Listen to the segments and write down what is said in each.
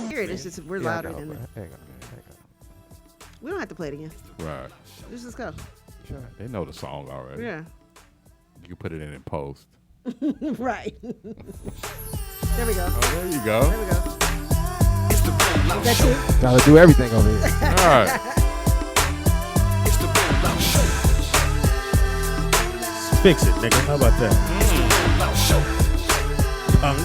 Here it is. Just, we're louder than it. Hang on. We don't have to play it again. Right. Let's just go. Sure. They know the song already. Yeah. You can put it in post. Right. There we go. Oh, there you go. There we go. That's it. Gotta do everything over here. All right. Fix it, nigga. How about that? Punk.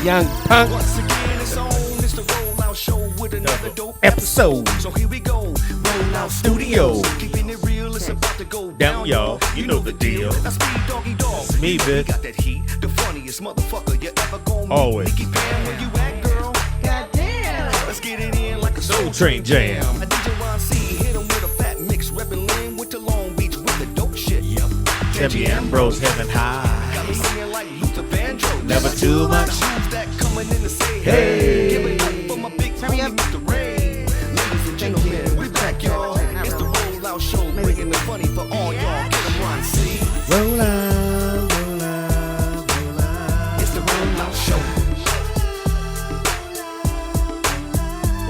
Young punk. Once again, it's on. It's the Rollout Show with another dope Episode. So here we go. Rollout Studio. Keeping it real, it's about to go Down, y'all. You know the deal. That's Speed Doggy Dog. It's me, bitch. Got that heat, the funniest motherfucker you ever gonna meet. Always. Nicky Pam, where you at, girl? Goddamn. Let's get it in like a Soul Train Jam. A DJ Ron C hit him with a fat mix. Reppin' Lynn went to Long Beach with the dope shit. Yep. Debbie Ambrose, Heaven High. Got me singing like Luther Vandross. Never too much. That coming in to say Hey. Give it up for my big Hurry up. homie, Mr. Ray. Ladies and gentlemen, we back, y'all. It's the Rollout Show, bringing the funny for all y'all. Get 'em, Ron C. Roll out, roll out, roll out. It's the Rollout Show.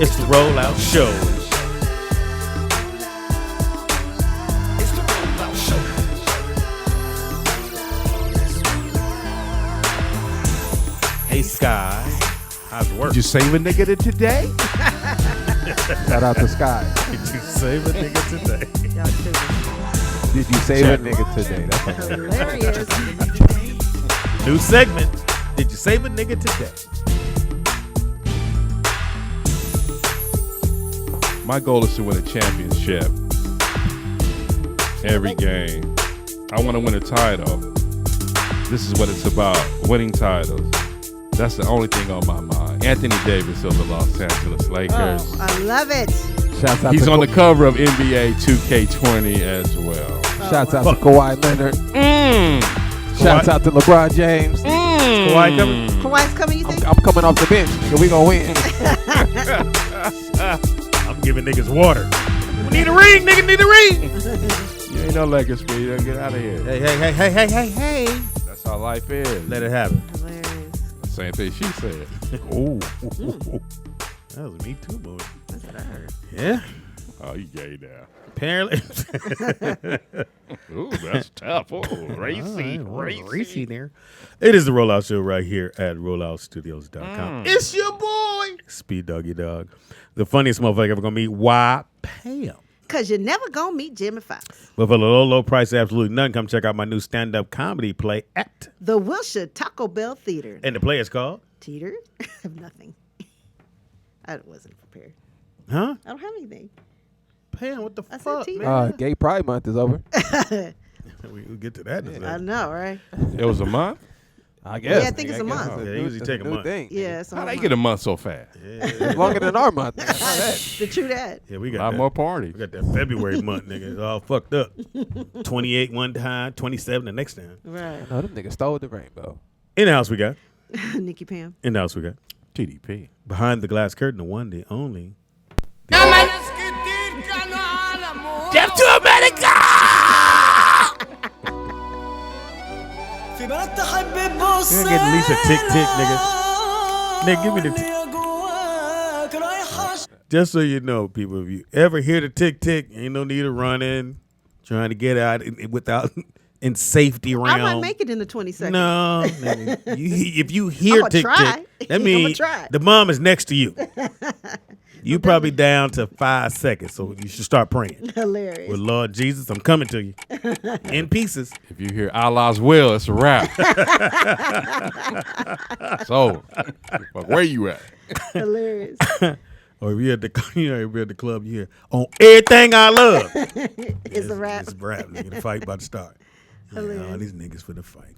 It's the Rollout Show. It's the Rollout Show. Hey, Sky. How's work? Did you save a nigga to today? Shout out to Sky. Did you save a nigga today? Y'all stupid. Did you save a nigga today? That's Hilarious. New segment. Did you save a nigga today? My goal is to win a championship every game. I want to win a title. This is what it's about, winning titles. That's the only thing on my mind. Anthony Davis of the Los Angeles Lakers. Oh, I love it. Shouts out He's to on the cover of NBA 2K20 as well. Shouts out to Kawhi Leonard. Shouts out to LeBron James. Kawhi coming? Kawhi's coming, you think? I'm coming off the bench. Nigga, we gonna win. I'm giving niggas water. We need a ring, nigga. Need a ring. You ain't no Lakers fan. Get out of here. Hey. That's how life is. Let it happen. Hilarious. Same thing she said. Ooh. That was me too, boy. That's what I heard. Yeah. Oh, you gay now. Apparently. Ooh, that's tough. Oh, racy. Racy there. It is the Rollout Show right here at rolloutstudios.com. It's your boy, Speed Doggy Dog. The funniest motherfucker ever gonna meet. Why? Pam. Because you're never going to meet Jimmy Fox. But for the low price, absolutely nothing, come check out my new stand-up comedy play at. The Wilshire Taco Bell Theater. And the play is called? Teeter? I have nothing. I wasn't prepared. Huh? I don't have anything. Pam, what the I said fuck, teeter. man? Gay Pride Month is over. We'll get to that in a I second. know, right? It was a month? I guess. Yeah, I think it's a month. Yeah, they usually take a month. Thing. Yeah, it's a How whole they get a month so fast? It's longer than our month. The true that. Yeah, we A got lot that. more parties. We got that February month, nigga. It's all fucked up. 28 one time, 27 the next time. Right. No, them niggas stole the rainbow. In the house we got. Nikki Pam. In the house we got. TDP. Behind the glass curtain, the one, the only. Death to America! You gonna get at least a tick, nigga. Nigga, give me the tick. Just so you know, people, if you ever hear the tick, ain't no need of running, trying to get out without in safety I realm. might make it in the 20 seconds. No, nigga. If you hear I'ma tick, try. that I'ma means try. the mom is next to you. You probably down to 5 seconds, so you should start praying. Hilarious. Well, Lord Jesus, I'm coming to you in pieces. If you hear Allah's will, it's a wrap. So, where you at? Hilarious. Or if you're at the, if you're at the club, you hear on everything I love. It's a wrap. It's a rap, nigga. The fight about to start. Hilarious. All these niggas for the fight.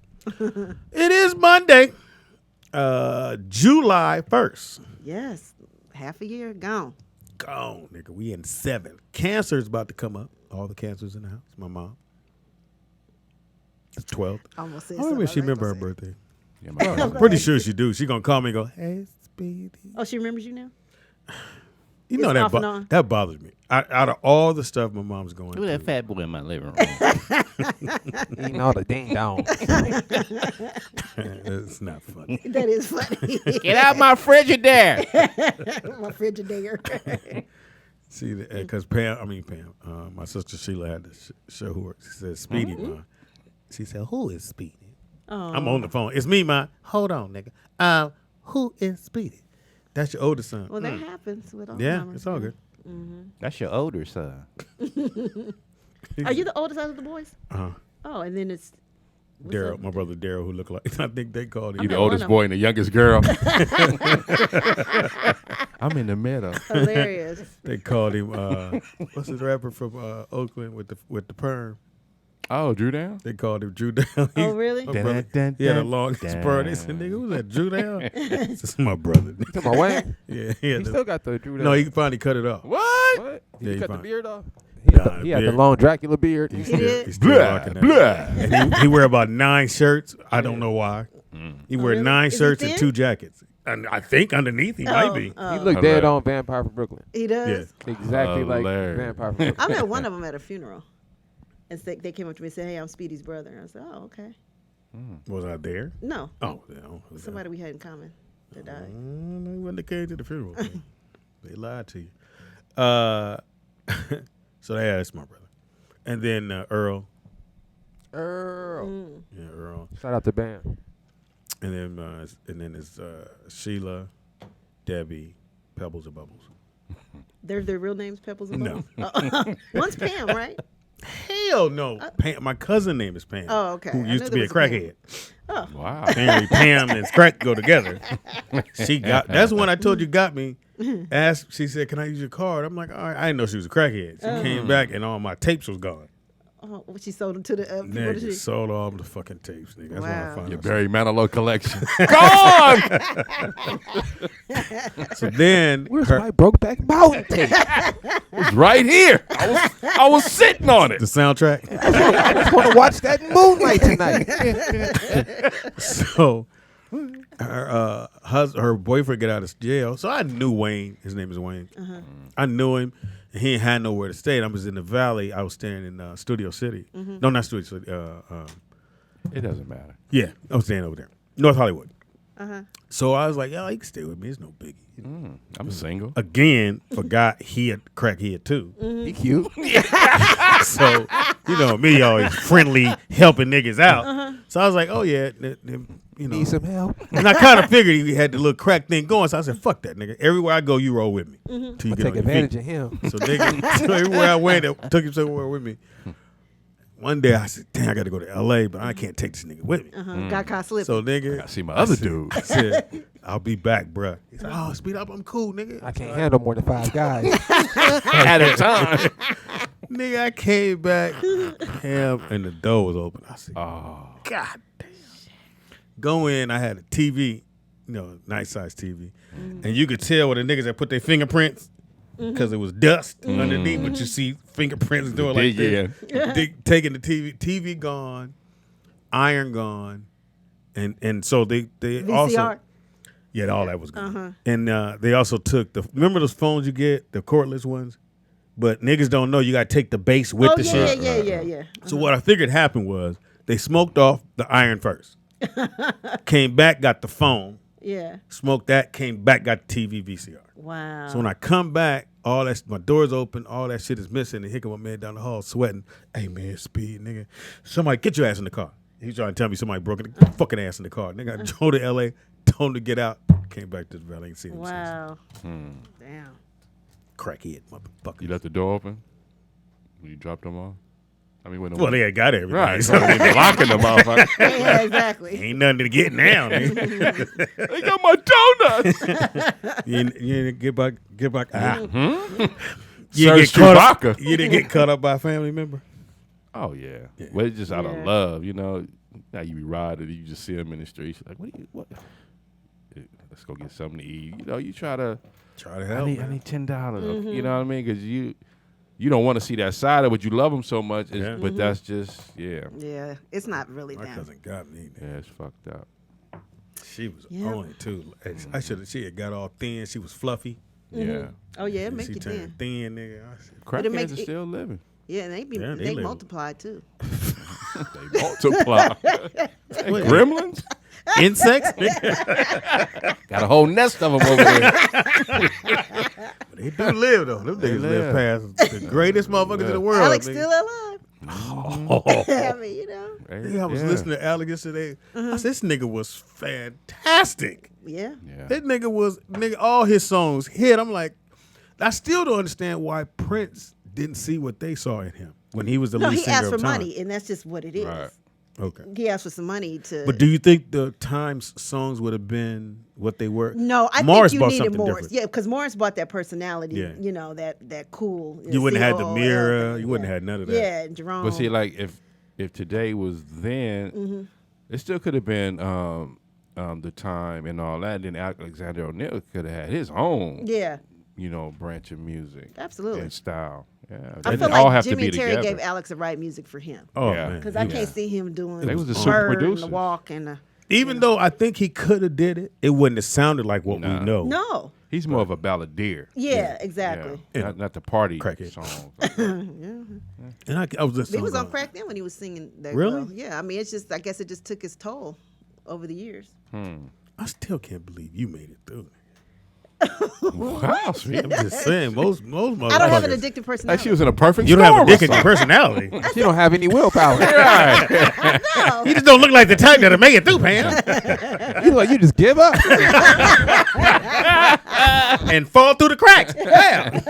It is Monday, July 1st. Yes. Half a year gone. Gone, nigga. We in 7. Cancer is about to come up. All the cancers in the house. My mom. The 12th. Almost said I don't know if she something I remember her was gonna birthday. Yeah, my I'm pretty sure she do. She gonna call me and go, hey, Speedy. say. Oh, she remembers you now? You know It's that off and on. that bothers me. Out of all the stuff my mom's going Who that through, fat boy in my living room? Eating all the ding dong. it's not funny. That is funny. Get out my Frigidaire. My Frigidaire. See, because Pam, my sister Sheila had to show her. She said, Speedy, Ma. She said, who is Speedy? I'm on the phone. It's me, Ma. Hold on, nigga. Who is Speedy? That's your oldest son. Well, that happens with all Yeah, mamas, it's all good. That's your older son. Are you the oldest out of the boys? Uh-huh. Oh, and then it's what's Daryl, up? my brother Daryl, who looked like, I think they called him. You the one oldest of boy and the youngest girl. I'm in the middle. Hilarious. They called him, what's the rapper from Oakland with the perm? Oh, Drew Down? They called him Drew Down. Oh, really? My brother, Dun, he had a dun, long dun. spur. They said, nigga, who's that, Drew Down? This is my brother. Come on, Wayne. Yeah, He still got the Drew. no, he finally cut it off. What? What? Did Yeah, he he cut the fine. beard off? Nah, He had the beard. long Dracula beard. He's He still, did? he's still Blah, rocking that. blah. And he wear about 9 shirts. I don't know why. He wear really? 9 Is he shirts and thin? 2 jackets. And I think underneath he might be. He Oh. looked dead on Vampire from Brooklyn. He does? Yeah. Exactly like Hilarious. Vampire from Brooklyn. I met one of them at a funeral. And they came up to me and said, hey, I'm Speedy's brother. And I said, oh, okay. Was I there? No. Oh, yeah. Okay. Somebody we had in common that died. They wouldn't have came to the funeral. They lied to you. So that's my brother. And then Earl. Earl. Yeah, Earl. Shout out to Bam. And then it's Sheila, Debbie, Pebbles and Bubbles. They're their real names, Pebbles and No. Bubbles? One's Pam, right? Hell no. Pam, my cousin name is Pam. Oh, okay. Who I used knew to be a there was a Pam. crackhead. Wow. Apparently Pam and crack go together. That's the one I told you got me. She said, can I use your card? I'm like, all right. I didn't know she was a crackhead. She came back and all my tapes was gone. Oh, she sold them to the people. Nigga, to sold all the fucking tapes, nigga. That's when I Wow. found Your out. Barry Manilow collection. Gone! So then Where's my Brokeback Mountain tape? It's right here. I was sitting on it. the soundtrack. I just want to watch that Moonlight tonight. So her boyfriend get out of jail. So I knew Wayne. His name is Wayne. I knew him. He ain't had nowhere to stay. I was in the Valley. I was staying in Studio City. No, not Studio City. It doesn't matter. Yeah, I was staying over there, North Hollywood. So I was like, yo, he can stay with me. It's no biggie. I'm single. Again, forgot he had crackhead too. He cute. So, you know, me always friendly, helping niggas out. So I was like, oh, yeah, you know. Need some help. And I kind of figured he had the little crack thing going. So I said, fuck that, nigga. Everywhere I go, you roll with me. Till you get Take on your feet. advantage of him. So, nigga, so everywhere I went, I took him somewhere with me. One day I said, damn, I got to go to L.A., but I can't take this nigga with me. Got caught slipping. So, nigga. I see my other dude. I said, I'll be back, bruh. He said, oh, speed up. I'm cool, nigga. I can't handle more than 5 guys. At a time. Nigga, I came back, and the door was open. I said, Oh. God damn. Go in, I had a TV, you know, nice size TV. And you could tell where the niggas that put their fingerprints, because it was dust underneath, but you see fingerprints doing like this. Taking the TV gone, iron gone, and so they VCR. also, yeah, all that was gone. And they also took remember those phones you get, the cordless ones? But niggas don't know you got to take the base with the shit. Yeah. So what I figured happened was they smoked off the iron first. Came back, got the phone. Yeah. Smoked that, came back, got the TV VCR. Wow. So when I come back, all that my door's open, all that shit is missing. And here come my man down the hall sweating. Hey man, speed, nigga. Somebody get your ass in the car. He's trying to tell me somebody broke it. Get your fucking ass in the car. Nigga, I drove to LA, told him to get out. Came back to the Valley and seen him. Wow. Damn. Crackhead, motherfucker. You left the door open when you dropped them off? I mean, when Well, they had got everything. right, So so they been locking the motherfucker. Yeah, exactly. ain't nothing to get now, nigga. They got my donuts. You didn't get back. Serge You didn't get caught up by a family member. Oh yeah. Well, it's just out of Yeah. love, you know. Now you be riding, you just see them in the streets. Like, what? Let's go get something to eat. You know, you try to. Try to I help. need man. $10. You know what I mean? Because you don't want to see that side of it. You love them so much, Yeah. but that's just Yeah. It's not really My down. cousin got me. yeah, it's fucked up. She was Yeah. on it too. She had got all thin. She was fluffy. Yeah. Oh yeah, it make She you turned thin. thin, nigga. I said, But it Crackheads make are it- still living. Yeah, they live. multiply too. They multiply. Hey, gremlins? insects? Got a whole nest of them over there. They do live though. Them niggas live past the greatest motherfuckers in the world. Alex nigga. still alive. I mean, you know. I was listening to Alex yesterday. I said, this nigga was fantastic. Yeah. Yeah. That nigga, all his songs hit. I'm like, I still don't understand why Prince didn't see what they saw in him when he was the No, lead he singer asked for of Time. money, and that's just what it is. Right. Okay. He asked for some money to. But do you think the Times songs would have been what they were? No, I Morris think you bought needed something Morris. different. Yeah, because Morris bought that personality. Yeah. You know, that cool. You wouldn't have had the COOL mirror. thing, You wouldn't yeah. have had none of that. Yeah, Jerome. But see, like if today was then, it still could have been the time and all that. Then Alexander O'Neal could have had his own, Yeah, branch of music, absolutely. and style. Yeah, I they feel all like have Jimmy to be Terry together. gave Alex the right music for him. Oh Yeah. man. Because I He can't was- see him doing They was the Bird super and the producers. walk and the. Even though I think he could have did it, it wouldn't have sounded like what Nah. we know. No. He's more of a balladeer. Yeah, exactly. Yeah. Not the party Crackhead. songs. And I was listening. He was to on crack then when he was singing that Really? girl. Yeah, I mean, it's just, I guess it just took its toll over the years. I still can't believe you made it through. Wow, sweet. I'm just saying, most motherfuckers. I don't have an addictive personality. Like she was in a perfect You don't have storm a or dick in your something. personality. She don't have any willpower. No. You just don't look like the type that'll make it through, Pam, You like you just give up. and fall through the cracks. Bam.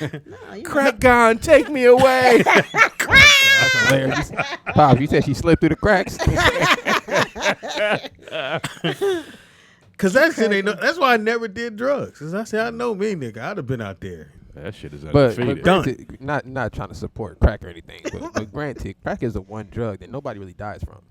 No, you know. Crack gone, take me away. That's hilarious. Pop, you said she slipped through the cracks. Cause that shit ain't. That's why I never did drugs. Cause I said I know me, nigga. I'd have been out there. That shit is But undefeated. granted, not trying to support crack or anything, but granted, crack is the one drug that nobody really dies from.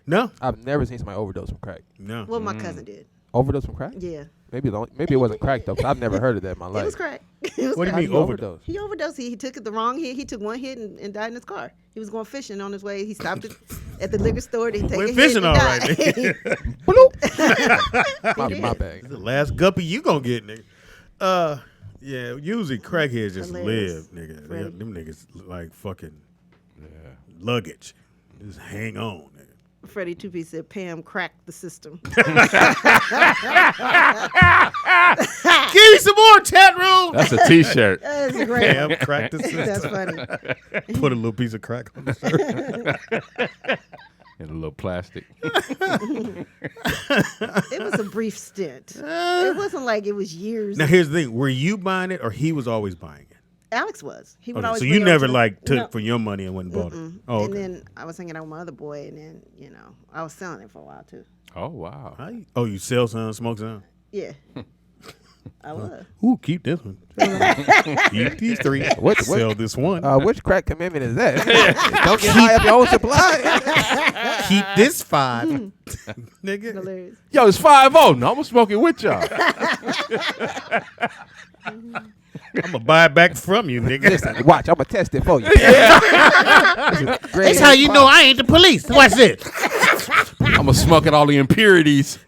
No, I've never seen somebody overdose from crack. no. Well, my cousin did. Overdose from crack? Yeah. Maybe it wasn't crack though, 'cause I've never heard of that in my life. It was crack. It was What do you crack. mean overdose? He overdosed. He took it the wrong hit. He took one hit and died in his car. He was going fishing on his way. He stopped at the liquor store to take Went a fishing hit all and right, died. My bag. The last guppy you gonna get, nigga. Yeah. Usually crackheads just Hilarious. live, nigga. Freddie. Them niggas like fucking luggage. Just hang on, nigga. Freddie Two-Piece said Pam cracked the system. Give me some more chat room. That's a T-shirt. That's great. Pam cracked the system. That's funny. Put a little piece of crack on the shirt. In a little plastic. It was a brief stint. It wasn't like it was years. Now here's the thing: were you buying it, or he was always buying it? Alex was. He would Okay, always so bring you it over never to- like took No. for your money and went and bought it. Oh, And okay. then I was hanging out with my other boy, and then I was selling it for a while too. Oh wow. Oh, you sell some, smoke some. Yeah, I was. Ooh, keep this one. Keep these three. What- Sell this one. Which crack commandment is that? Don't get high up your own supply. Keep this 5, nigga. Hilarious. Yo, it's 5-0. No, I'm smoking with y'all. I'm gonna buy it back from you, nigga. Listen, watch, I'm gonna test it for you. That's how you know I ain't the police. Watch this. I'm gonna smoke at all the impurities.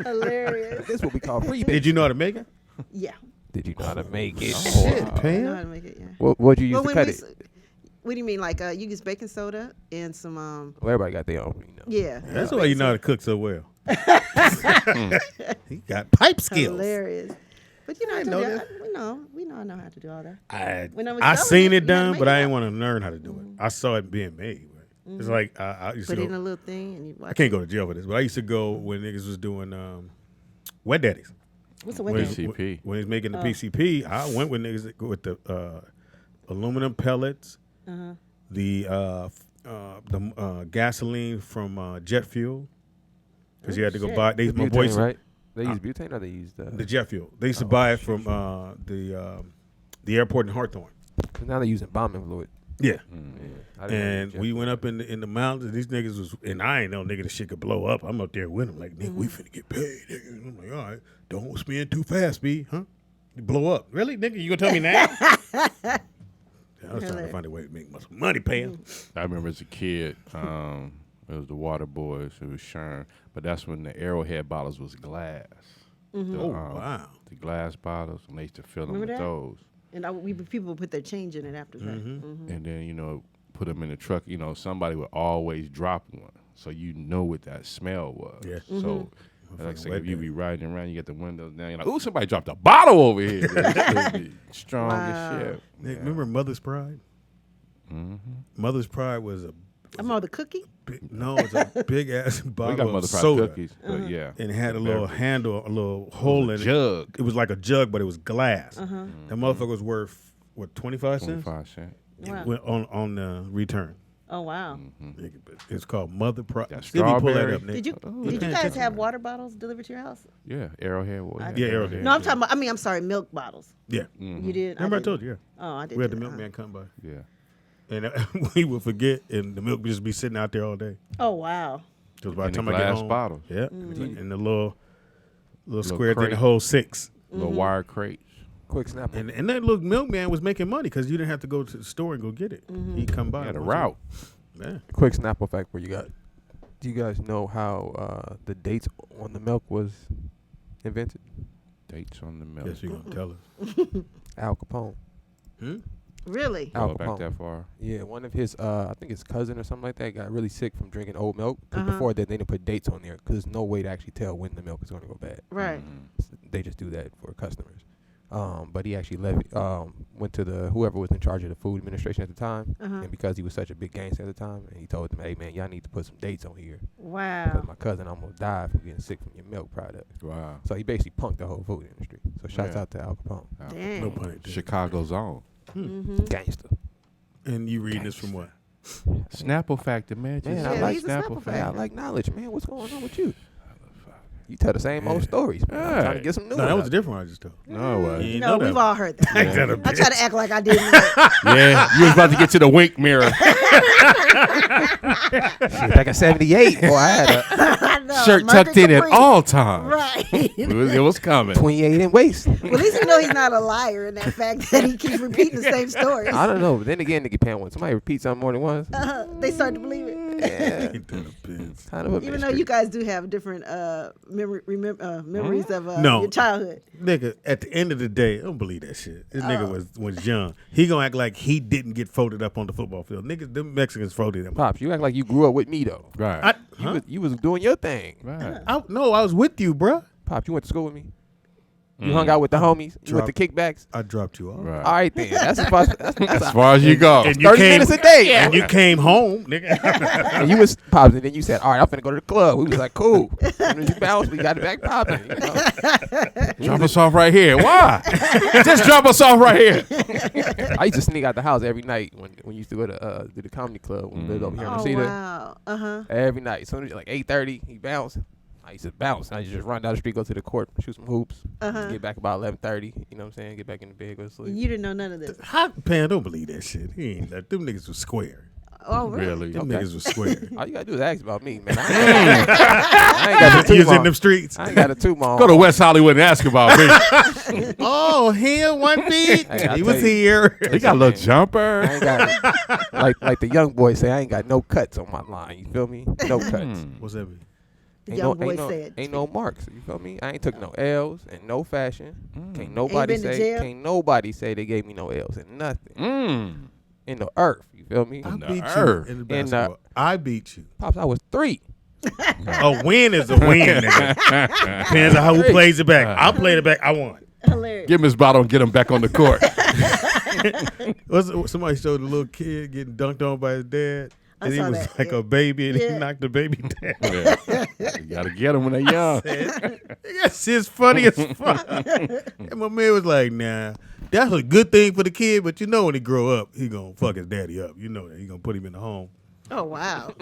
Hilarious. This is what we call freebase. Did you know how to make it? Yeah, Did you know how to make it? Shit, I know how Pam. to make it. Yeah. What'd you use Well, to when cut we, it? what do you mean? Like you use baking soda and some Well, everybody got their own, yeah. That's why you know how to cook so well. He got pipe skills. Hilarious. But you know, how to know do, that. we know I know how to do all that. When I was I selling seen it, it you had to done, make but it I up. didn't want to learn how to do it. I saw it being made. Right? It's like I used Put to it in a go. little thing and you watch. I can't go to jail for this, but I used to go when niggas was doing wet daddies. What's the When way? Wait. he's, PCP. when he's making the PCP, I went with niggas that go with the aluminum pellets, the gasoline from jet fuel, because you had to go shit. buy. My Butane, boys, right? They use butane or they use the jet fuel. They used to buy it from the airport in Hawthorne. Cause now they're using bombing fluid. Yeah. I didn't know And jet we fuel. went up in the mountains. These niggas was, and I ain't know nigga the shit could blow up. I'm up there with them like, nigga, we finna get paid. Nigga. And I'm like, all right, don't spin too fast, B, huh? You blow up, really, nigga? You gonna tell me now? I was trying to find a way to make some money, Pam. I remember as a kid, it was the Water Boys. It was Sherm, but that's when the Arrowhead bottles was glass. Oh, wow. The glass bottles, and they used to fill them Remember with that? those. And people would put their change in it after that. And then, put them in the truck. Somebody would always drop one. So you know what that smell was. Yeah. So, like I say, wet if you day. be riding around, you get the windows down, you're like, ooh, somebody dropped a bottle over here. It's be strong as shit. Hey, remember Mother's Pride? Mother's Pride was a I'm on the cookie. it's a big ass We bottle got of Mother Fried soda. cookies, but yeah. And it had a The little beverage. handle, a little hole in it. jug. It was like a jug, but it was glass. That motherfucker was worth, 25 cents? 25 cents. Wow. Went on the return. Oh wow. It's called Mother Pride. Got See if you pull that strawberry. up, Nick. Did you guys have water bottles delivered to your house? Yeah, Arrowhead. Water. Yeah, Arrowhead. No, I'm talking about. I'm sorry, milk bottles. Yeah. You did. Remember I didn't. told you, yeah. Oh, I did. We had the milkman come by. Yeah. And we would forget, and the milk would just be sitting out there all day. Oh wow. Because by In the the time I get glass home, bottles. yeah, and the little square thing, crate. the whole 6. Little wire crates. Quick snap. And that little milkman was making money because you didn't have to go to the store and go get it. He'd come by. Had a once week. route. Yeah. Quick Snapple fact for you guys. Do you guys know how the dates on the milk was invented? Dates on the milk. Guess you're gonna tell us. Al Capone. Really? Al Go back Capone. that far. Yeah, one of his, I think his cousin or something like that, got really sick from drinking old milk. 'Cause before that, they didn't put dates on there because there's no way to actually tell when the milk is going to go bad. Right. So they just do that for customers. But he actually went to whoever was in charge of the food administration at the time, and because he was such a big gangster at the time, and he told them, "Hey man, y'all need to put some dates on here because Wow. my cousin almost died from getting sick from your milk product." Wow. So he basically punked the whole food industry. So shouts Yeah. out to Al Capone, Dang. No pun intended. Chicago's own. gangster. And you reading this from what? Snapple factor, man. Man, Yeah, I like he's a Snapple. Snapple Man, I fan. like knowledge, man. What's going on with you? You tell the same old stories. Man. I'm trying to Hey. get some new. No, that was a ones. different one I just told. No way. You You know know, we've that. all heard that. Ain't that a I bitch? try to act like I didn't. know. Yeah, you was about to get to the wink mirror. Shit, back in '78, boy, I had a I know, Shirt Monday tucked in at Capri. all times. Right. It was coming. 28 in waist. Well, at least you know he's not a liar in that fact that he keeps repeating the same story. I don't know, but then again, nigga, pan when somebody repeats something more than once, They start to believe it. yeah, Ain't that a bitch? kind of a Even though mystery. you guys do have different memories of No. your childhood. Nigga, at the end of the day, I don't believe that shit. This nigga was young. He gonna act like he didn't get folded up on the football field. Niggas, them Mexicans folded him up. Pops, you act like you grew up with me though. Right. You was doing your thing. Right. No, I was with you, bruh. Pops, you went to school with me. You hung out with the homies. You went to kickbacks. I dropped you off. Right. All right then. That's as far as, that's As far as you go. And you 30 came, minutes a day. and you came home, nigga. And you was pops, and then you said, "All right, I'm finna go to the club." We was like, "Cool." As soon as you bounced, we got it back popping. You know? Drop us off right here. Why? Just drop us off right here. I used to sneak out the house every night when you used to go to the comedy club when we lived over here on Oh, Cedar. wow. Uh-huh. Every night, as soon as like 8:30, he bounced. I used to bounce. I used to just run down the street, go to the court, shoot some hoops, get back about 11:30. You know what I'm saying? Get back in the bed, go to sleep. You didn't know none of this. Hot Pan, don't believe that shit. He ain't that. Them niggas was square. Oh, really? Really? Them Okay. niggas was square. All you gotta do is ask about me, man. I ain't got the You was in toot them streets. I ain't got a toot my Go to West Hollywood and ask about me. Oh, him 1 feet. Hey, I'll He was tell you. here. He got a little I jumper. ain't got like the young boy say. I ain't got no cuts on my line. You feel me? No cuts. What's that mean? The Ain't young no, boy ain't no, said. ain't no marks. You feel me? I ain't took no L's and no fashion. Can't Ain't nobody been to say. jail? Can't nobody say they gave me no L's and nothing Mm. in the earth. You feel me? I the beat earth. you in the In the- basketball. I beat you. Pops, I was 3. A win is a win, nigga. Depends on how who plays it back. I played it back. I won. Hilarious. Give him his bottle and get him back on the court. Somebody showed a little kid getting dunked on by his dad. I And he saw was that, like yeah. a baby, and he Yeah. knocked the baby down. Yeah. You gotta get them when they're young. That shit's funny as fuck. And my man was like, nah, that's a good thing for the kid, but you know when he grow up, he gonna fuck his daddy up. You know that. He gonna put him in the home. Oh, wow.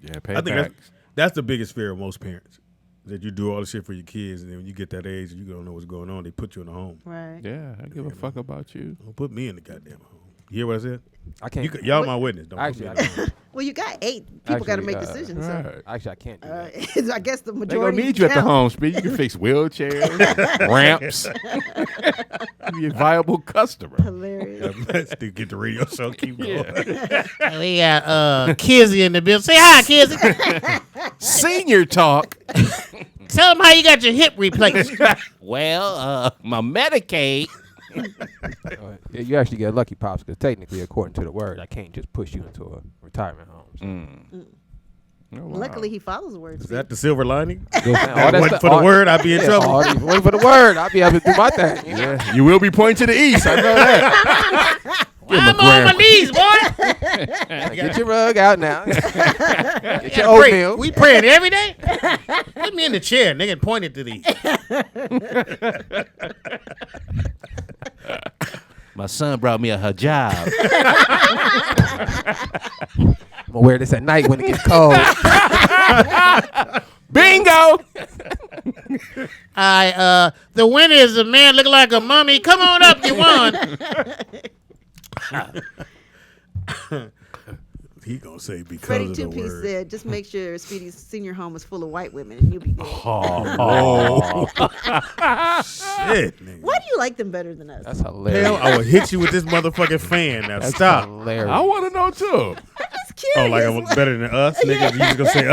Yeah, pay I think back. that's the biggest fear of most parents. That you do all the shit for your kids, and then when you get that age and you don't know what's going on, they put you in the home. Right. Yeah, I give a fuck about you. Don't put me in the goddamn home. You hear what I said? I can't. Y'all my witness. Don't Actually, put me in the home. Well, you got 8. People got to Actually, make decisions. So. Right. Actually, I can't do that. I guess the They majority. gonna need you at the count. home, Speed. You can fix wheelchairs, ramps. You be a viable customer. Hilarious. Let's still get the radio show. Keep going. We got Kizzy in the building. Say hi, Kizzy. Senior talk. tell them how you got your hip replaced. Well, my Medicaid. You actually get lucky, Pops, because technically, according to the word, I can't just push you into a retirement home. So. Oh, wow. Luckily, he follows the words. Is that the silver lining? All That wasn't for the word, I'd be in trouble. Wait for the word. I'll be able to do my thing. Yeah, you will be pointing to the east. I know that. I'm on my knees, boy. Get your rug out now. Get your Pray. oatmeal. We praying every day. Put me in the chair, nigga, and point it to these. My son brought me a hijab. I'm gonna wear this at night when it gets cold. Bingo. The winner is a man looking like a mummy. Come on up, you won. He gonna say because Freddie of the Two-Piece word. said, just make sure Speedy's senior home is full of white women and you'll be good. Oh. Shit, nigga. Why do you like them better than us? That's hilarious. Hell, I would hit you with this motherfucking fan. Now That's stop. hilarious. I want to know too. That's curious. Oh, like I was better than us, nigga. You just gonna say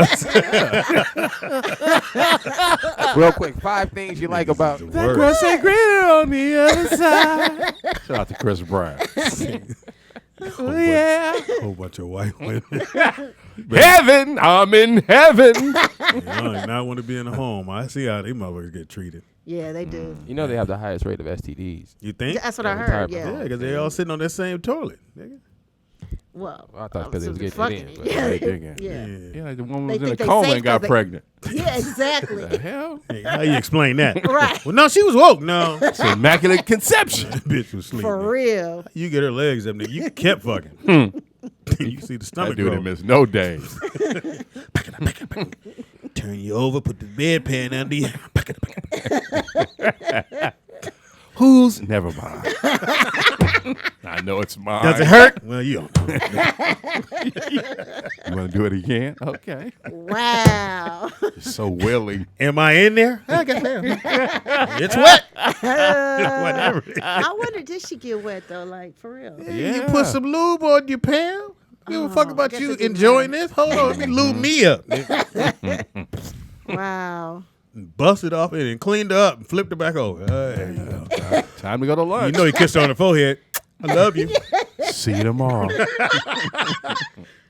us? Real quick, 5 things you like about. The word. ain't greater on the other side. Shout out to Chris Brown. Whole bunch of white women. Heaven, I'm in heaven. I do not want to be in a home. I see how these motherfuckers get treated. Yeah, they do. You know they have the highest rate of STDs. You think? That's what I Yeah, heard. retirement Yeah. Yeah, because they all sitting on that same toilet, nigga. Well, I thought 'cause they was getting it fucking in, but Yeah. they digging. Yeah. Yeah, like the woman They was in a think they coma safe and got 'cause they- pregnant. Yeah, exactly. The hell? Hey, how you explain that? Right. Well, no, she was woke. No. It's immaculate conception. That bitch was sleeping. For real. You get her legs up there. You kept fucking. You see the That stomach dude grow. didn't miss no days. Turn you over, put the bedpan under you. Who's? Never mind. I know it's mine. Does it hurt? Well, you don't know. You want to do it again? Okay. Wow. You're so willing. Am I in there? I guess it's wet. Whatever. I wonder, did she get wet though? Like for real? You put some lube on your pal. Give a fuck about guess you it didn't enjoying this? Hold on, let me lube me up. Wow. Bust it off and cleaned her up and flipped her back over. There you go. Time to go to lunch. You know he kissed her on the forehead. I love you. See you tomorrow.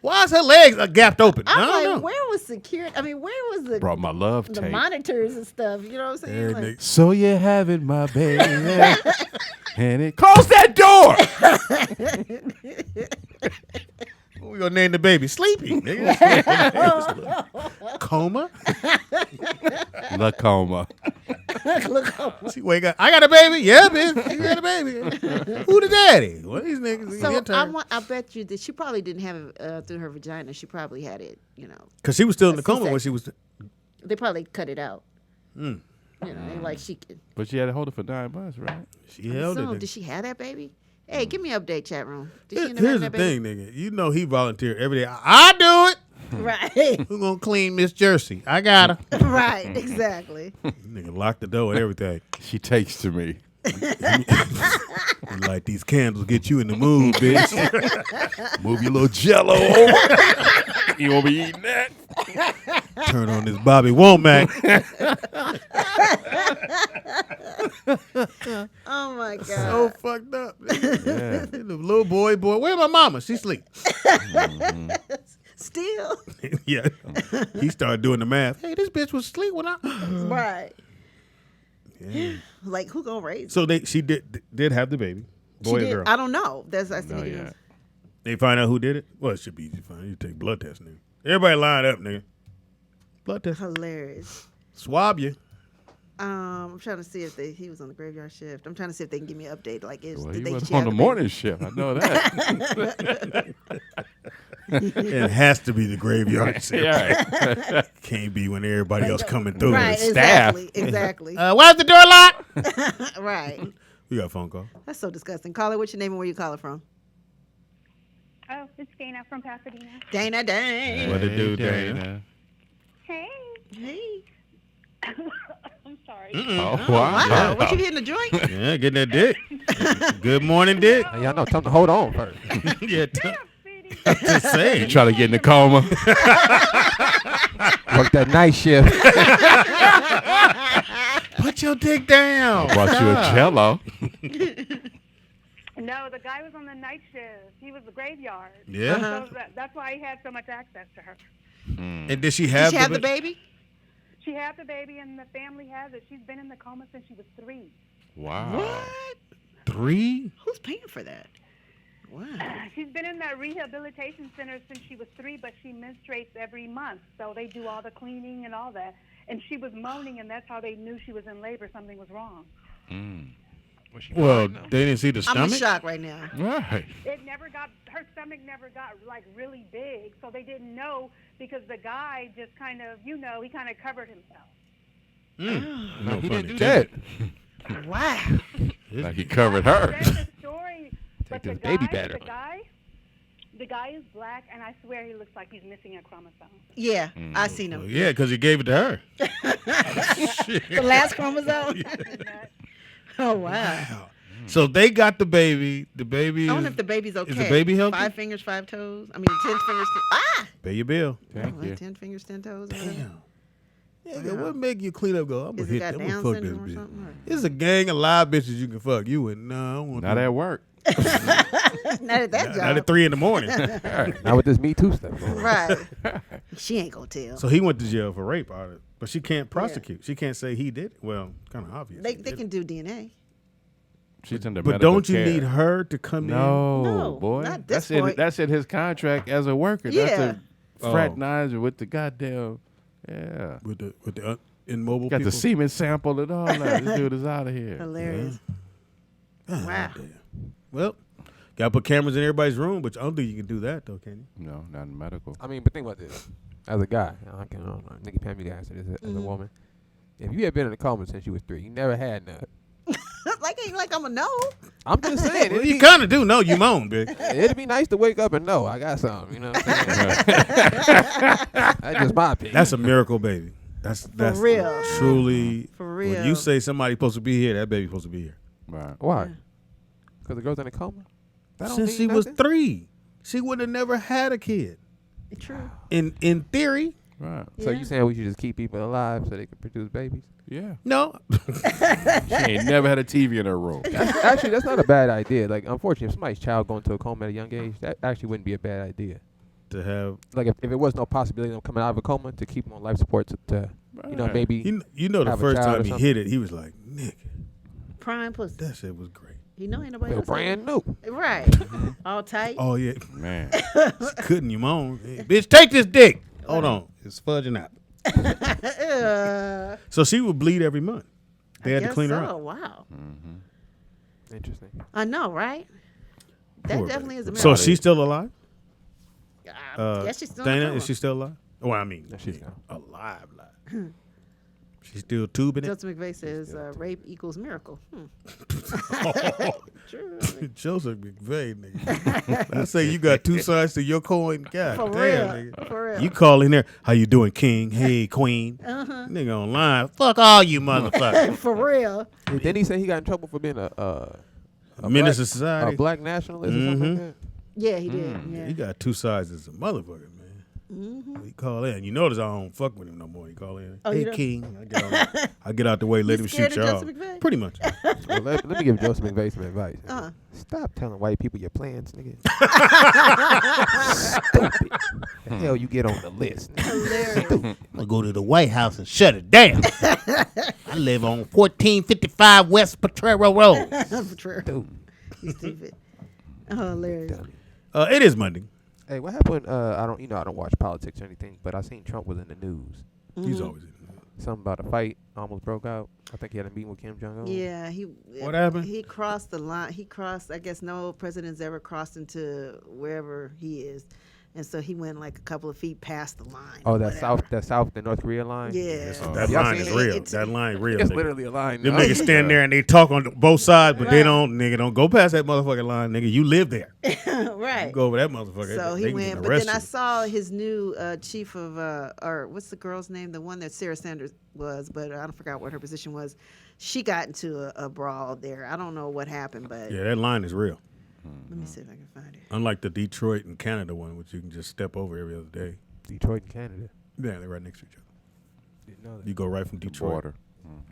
Why is her legs gapped open? I I'm don't like, know. where was security? I mean, where was the Brought my love the tape. monitors and stuff? You know what I'm saying? Yeah, Like, nigga. So you're having my baby. And it close that door. What we gonna name the baby? Sleepy. Nigga. Coma? La coma. She wake up. I got a baby. Yeah, bitch. You got a baby. Who the daddy? What these niggas? so I bet you that she probably didn't have it through her vagina. She probably had it, Because she was still in a the coma when C-section. she was. They probably cut it out. You know, like she could. But she had to hold it for 9 months, right? She held So, it. did she have that baby? Hey, give me an update, chat room. Did she end up Here's having the that thing, nigga. You know he volunteered every day. I do it. baby? Right. Who gonna clean Miss Jersey? I got her. Right. Exactly. Nigga locked the door and everything. She takes to me. Like these candles get you in the mood, bitch. Move your little jello over. You won't be eating that. Turn on this Bobby Womack. Oh my god. So fucked up. Yeah. The little boy, where my mama? She sleep. Still. Yeah. He started doing the math. Hey, this bitch was asleep when I. Right. Yeah. Like who gonna raise? So she did have the baby, boy She or did. girl. I don't know. That's I No, think. yeah. They find out who did it. Well, it should be easy to find. You take blood test, nigga. Everybody line up, nigga. Blood test. Hilarious. Swab you. I'm trying to see if he was on the graveyard shift. I'm trying to see if they can give me an update. Like, Well, did he they was share on the baby? morning shift. I know that. It has to be the graveyard shift. Yeah. Can't be when everybody else coming through. Right. Staff. Exactly. Why's the door locked? Right. We got a phone call. That's so disgusting. Caller, what's your name and where you calling from? Oh, it's Dana from Pasadena. Dana. What it do, Dana? Hey. Hey. I'm sorry. Oh, wow. Wow. What you hitting the joint? Yeah, getting that dick. Good morning, dick. Hey, y'all know, tell them to hold on first. Yeah, Sweetie. just You saying. try to get in the coma. Work that night shift. Put your dick down. Brought you a Jello. No, the guy was on the night shift. He was the graveyard. Yeah. So that's why he had so much access to her. And did she Did have she have the baby? She had the baby, and the family has it. She's been in the coma since she was 3. Wow. What? 3? Who's paying for that? Wow. She's been in that rehabilitation center since she was 3, but she menstruates every month. So they do all the cleaning and all that. And she was moaning, and that's how they knew she was in labor. Something was wrong. Well, they didn't see the I'm in stomach. shock right now. Right. Her stomach never got like really big, so they didn't know because the guy just kind of, he kind of covered himself. No, he didn't do that. Wow. Like he covered her. That's the story. But this the baby guy, batter. the guy is black, and I swear he looks like he's missing a chromosome. Yeah, I seen him. Yeah, because he gave it to her. The last chromosome. Oh wow. So they got the baby. The baby. I wonder if the baby's okay. Is the baby healthy? 5 fingers, 5 toes. I mean, 10 fingers. Pay your bill. Thank you. 10 fingers, 10 toes. or whatever. Damn. Yeah, what make you clean up? Go. I'm Is gonna it hit got them. I'm Down gonna fuck this syndrome or bitch. something? Or? It's a gang of live bitches you can fuck. You wouldn't. No, I don't want Not to. at work. Not at that Not job. at 3 in the morning. Not with this Me Too stuff. Right. She ain't gonna tell. So he went to jail for rape, but she can't prosecute. She can't say he did it. Well, kind of obvious. They can do DNA. She's under But medical don't you care. need her to come No, No, boy. not this That's in point. that's in his contract as a worker. Yeah. That's a fraternizer with the goddamn in with the immobile got people? the semen sample and all that. This dude is out of here. Hilarious. Ah, Wow. damn. Well, got to put cameras in everybody's room, but I don't think you can do that though, can you? No, not in medical. I mean, but think about this. As a guy, I don't know, Nikki Pam, you can answer this as a woman. If you had been in a coma since you was 3, you never had none. Ain't like I'm a no. I'm just saying. Well, you kind of do know you moan, big. It'd be nice to wake up and know I got something. You know what I'm saying? That's just my opinion. That's a miracle, baby. That's real. Truly. For real. When you say somebody's supposed to be here, that baby's supposed to be here. Right. Why? Because the girl's in a coma? That don't Since mean she was nothing? 3, she would have never had a kid. True. In theory, Right. So Yeah. you saying we should just keep people alive so they can produce babies? Yeah. no. She ain't never had a TV in her room. Actually, that's not a bad idea. Like, unfortunately, if somebody's child going to a coma at a young age, that actually wouldn't be a bad idea. To have, Like, if it was no possibility of them coming out of a coma, to keep them on life support to you know, Right. maybe. you know, the have a first child or time he something. hit it, he was like, "Nigga, Prime pussy. that shit was great." You know ain't nobody Feel else. brand new. Right. All tight. Oh yeah, Man. couldn't you moan? Hey, bitch, take this dick. Hold on, it's fudging out. So she would bleed every month. They had to clean her Oh up. wow. Interesting. I know, right? That Poor definitely baby. is a So miracle. she's still alive? Yes, she's still Dana, in a is she still alive? Well, I mean, No, she's not. alive. She's still tubing it. Joseph McVeigh says rape equals miracle. True. Joseph McVeigh, nigga. I say you got 2 sides to your coin. God For damn, real. nigga. For real. You call in there, how you doing, King? Hey, Queen. Nigga online. Fuck all you motherfuckers. For real. Didn't he say he got in trouble for being a Menace to black, society. a black nationalist or something like that? Yeah, he did. Yeah. He got 2 sides as a motherfucker, man. He call in. You notice I don't fuck with him no more. He call in. Oh, you Hey, don't? King. I get out the way, let him scared shoot of y'all. Joseph McVeigh? Pretty much. Well, let me give Joseph McVeigh some advice. Uh-huh. Stop telling white people your plans, nigga. Stupid. The hell you get on the list. Hilarious. I'm gonna go to the White House and shut it down. I live on 1455 West Potrero Road. For true. He's stupid. Oh, hilarious. It is Monday. Hey, what happened? I don't watch politics or anything, but I seen Trump was in the news. He's always in. Something about a fight almost broke out. I think he had a meeting with Kim Jong Un. Yeah, What happened? He crossed the line. He crossed. I guess no president's ever crossed into wherever he is, and so he went like a couple of feet past the line. Oh, or that whatever. south, the North Korea line. Yeah. That Y'all line seen is it? real. It's- That line real. It's nigga. literally a line. Them no? niggas stand there and they talk on both sides, but they Right. don't go past that motherfucking line, nigga. You live there. Right. You go over that motherfucker. So they he can went, but arrest then I you. saw his new chief of, or what's the girl's name? The one that Sarah Sanders was, but I don't forgot what her position was. She got into a brawl there. I don't know what happened, but Yeah, that line is real. let me see if I can find it. Unlike the Detroit and Canada one, which you can just step over every other day. Detroit and Canada. Yeah, they're right next to each other. Didn't know that. You go right from Detroit. Border.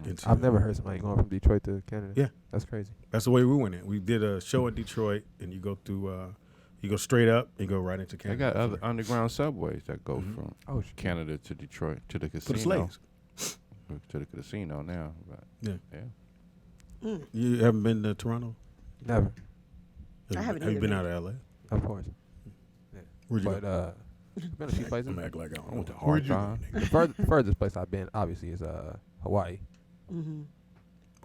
into. I've never heard somebody going from Detroit to Canada. Yeah. That's crazy. That's the way we went in. We did a show in Detroit, and you go through. You go straight up and go right into They Canada. got other underground subways that go Mm-hmm. from Canada to Detroit to the for casino. the slaves. To the casino now. But Yeah. You haven't been to Toronto? Never, I haven't Have you either, been man. out of LA? of course. Where'd you But go? been a few places. I'm acting like I don't know. went to Where'd you go, Hard nigga? The furthest place I've been, obviously, is Hawaii.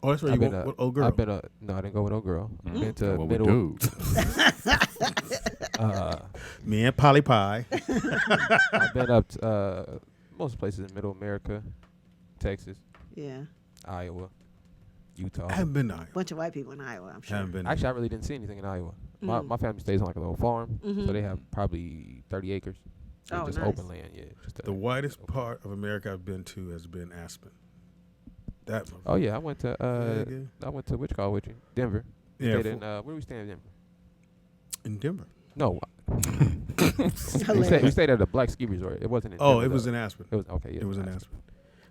Oh, that's where you I've been went with old girl. I've been no, I didn't go with old girl. Been to what we middle. do. Me and Polly Pie. I've been up to most places in Middle America, Texas, Yeah. Iowa, Utah. I haven't been to Iowa. Bunch of white people in Iowa, I'm sure. Haven't been. Actually, I really didn't see anything in Iowa. My family stays on like a little farm, so they have probably 30 acres. So Oh, just nice. open land, yeah. Just The whitest part of America I've been to has been Aspen. That. Oh yeah, I went to Yeah. I went to with you, Denver. Yeah, Stayed in where we staying in Denver? in Denver. No, we Hilarious. stayed at a black ski resort. It wasn't in Oh, Denver, it was though. in Aspen. It was okay. Yeah, It was in Aspen.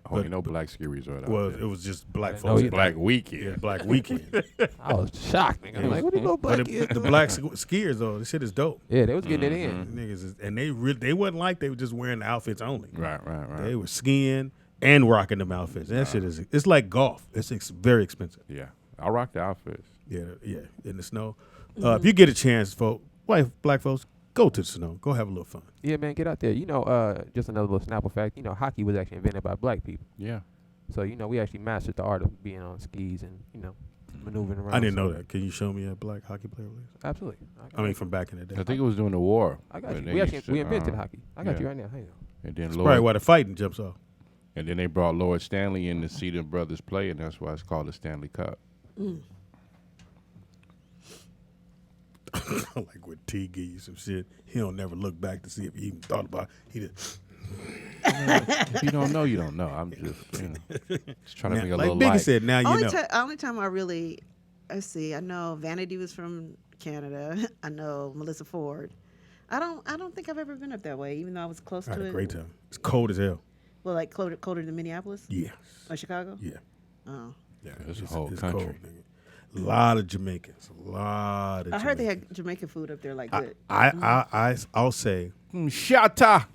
Oh, But- you know Black Ski Resort out Well, there. it was just black didn't know folks. either. Black Weekend. Yeah, Black Weekend. I was shocked, nigga. I'm like, what do you go But black? the black skiers though, the shit is dope. Yeah, they was getting it in. Niggas is, and they wasn't like they were just wearing the outfits only. Right. They were skiing and rocking them outfits. That shit is it's like golf. It's very expensive. Yeah. I rock the outfits. Yeah, in the snow. If you get a chance, black folks, go to the snow. Go have a little fun. Yeah, man, get out there. You know, just another little Snapple fact. You know, hockey was actually invented by black people. Yeah. So, you know, we actually mastered the art of being on skis and, you know, maneuvering around. I didn't So- know that. Can you show me a black hockey player, please? Absolutely. I mean, from back in the day. I think it was during the war. I got when you. they We used actually to, invented hockey. I got yeah. you right now. Hang on. And then Probably why the fighting jumps off. And then they brought Lord Stanley in to see the brothers play, and that's why it's called the Stanley Cup. Like when T give you some shit, he don't never look back to see if he even thought about it. He just If you don't know, you don't know. I'm just, just trying to make a like little Biggie light. said, now you know. Only time I really, let's see, I know Vanity was from Canada. I know Melissa Ford. I don't think I've ever been up that way, even though I was close I to had it. a great time. It's cold as hell. Well, like colder than Minneapolis Yeah. or Chicago. Yeah. Oh, Yeah. It's a whole country. cold, nigga. A lot of Jamaicans. I heard they had Jamaican food up there, like good. I'll say Shatta.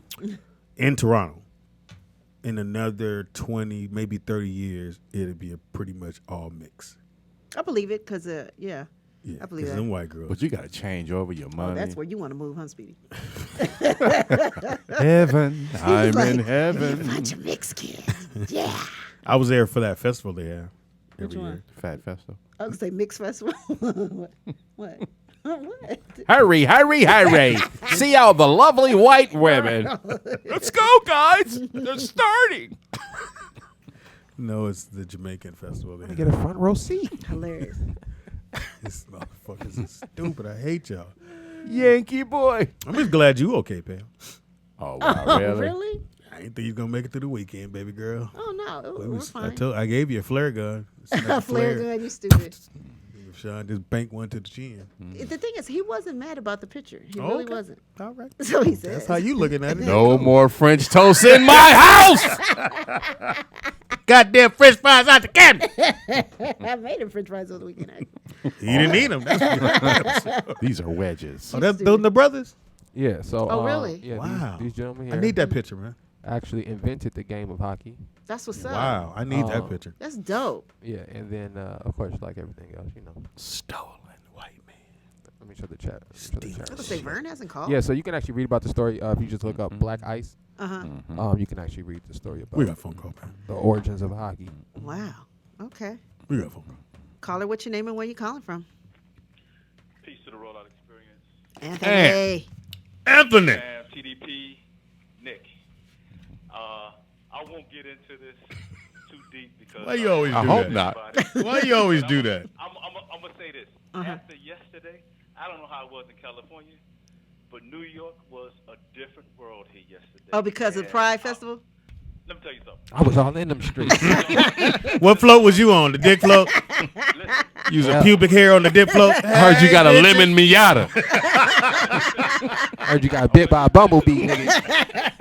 in Toronto, in another 20, maybe 30 years, it'll be a pretty much all mix. I believe it, cause yeah, Yeah, I believe 'cause that. them white girls. But you got to change over your money. Oh, that's where you want to move, huh, Speedy? Heaven. I'm like, in heaven. Bunch of Mexicans. Yeah. I was there for that festival they have every Which one? year. Fat Festival. I was gonna say mix festival. What? What? Hurry, hurry, hurry. See all the lovely white women. Let's go, guys. They're starting. No, it's the Jamaican festival they I have. get a front row seat. Hilarious. This motherfuckers is stupid. I hate y'all. Yankee boy. I'm just glad you okay, Pam. Oh, wow, Oh, really? really? I ain't think you gonna make it through the weekend, baby girl. Oh no, we're fine. I gave you a flare gun. It's like A flare gun, you stupid. Sean just banked one to the chin. The thing is, he wasn't mad about the picture. He Oh, really okay. wasn't. All right. So he said. That's how you looking at it. No more French toast in my house. Goddamn French fries out the cabinet. I made him French fries over the weekend. He didn't eat them. These are wedges. Oh, those the brothers? Yeah, so. Oh, really? Yeah, Wow. These gentlemen I here need that picture, man. actually invented the game of hockey. That's what's up. Wow, I need that Oh. picture. That's dope. Yeah, and then, of course, like everything else, you know. Stolen white man. Let me show the chat. Let me show the I was chat. gonna say Vern hasn't called. Yeah, so you can actually read about the story. If you just look up Black Ice, Uh-huh. you can actually read the story about We got a phone call, man. the origins of hockey. Wow. Okay. We got a phone call. Caller, what's your name and where you calling from? Peace to the rollout experience. Anthony. Anthony. And TDP, Nick. I won't get into this too deep because Why you always do I hope that? not. Why you always do that? I'm gonna say this. After yesterday, I don't know how it was in California, but New York was a different world here yesterday. Oh, because of And Pride Festival? Let me tell you something. I was all in them streets. What float was you on? The dick float? Listen, Using pubic hair on the dick float? I heard you got a lemon Miata. Heard you got bit by a bumblebee, nigga.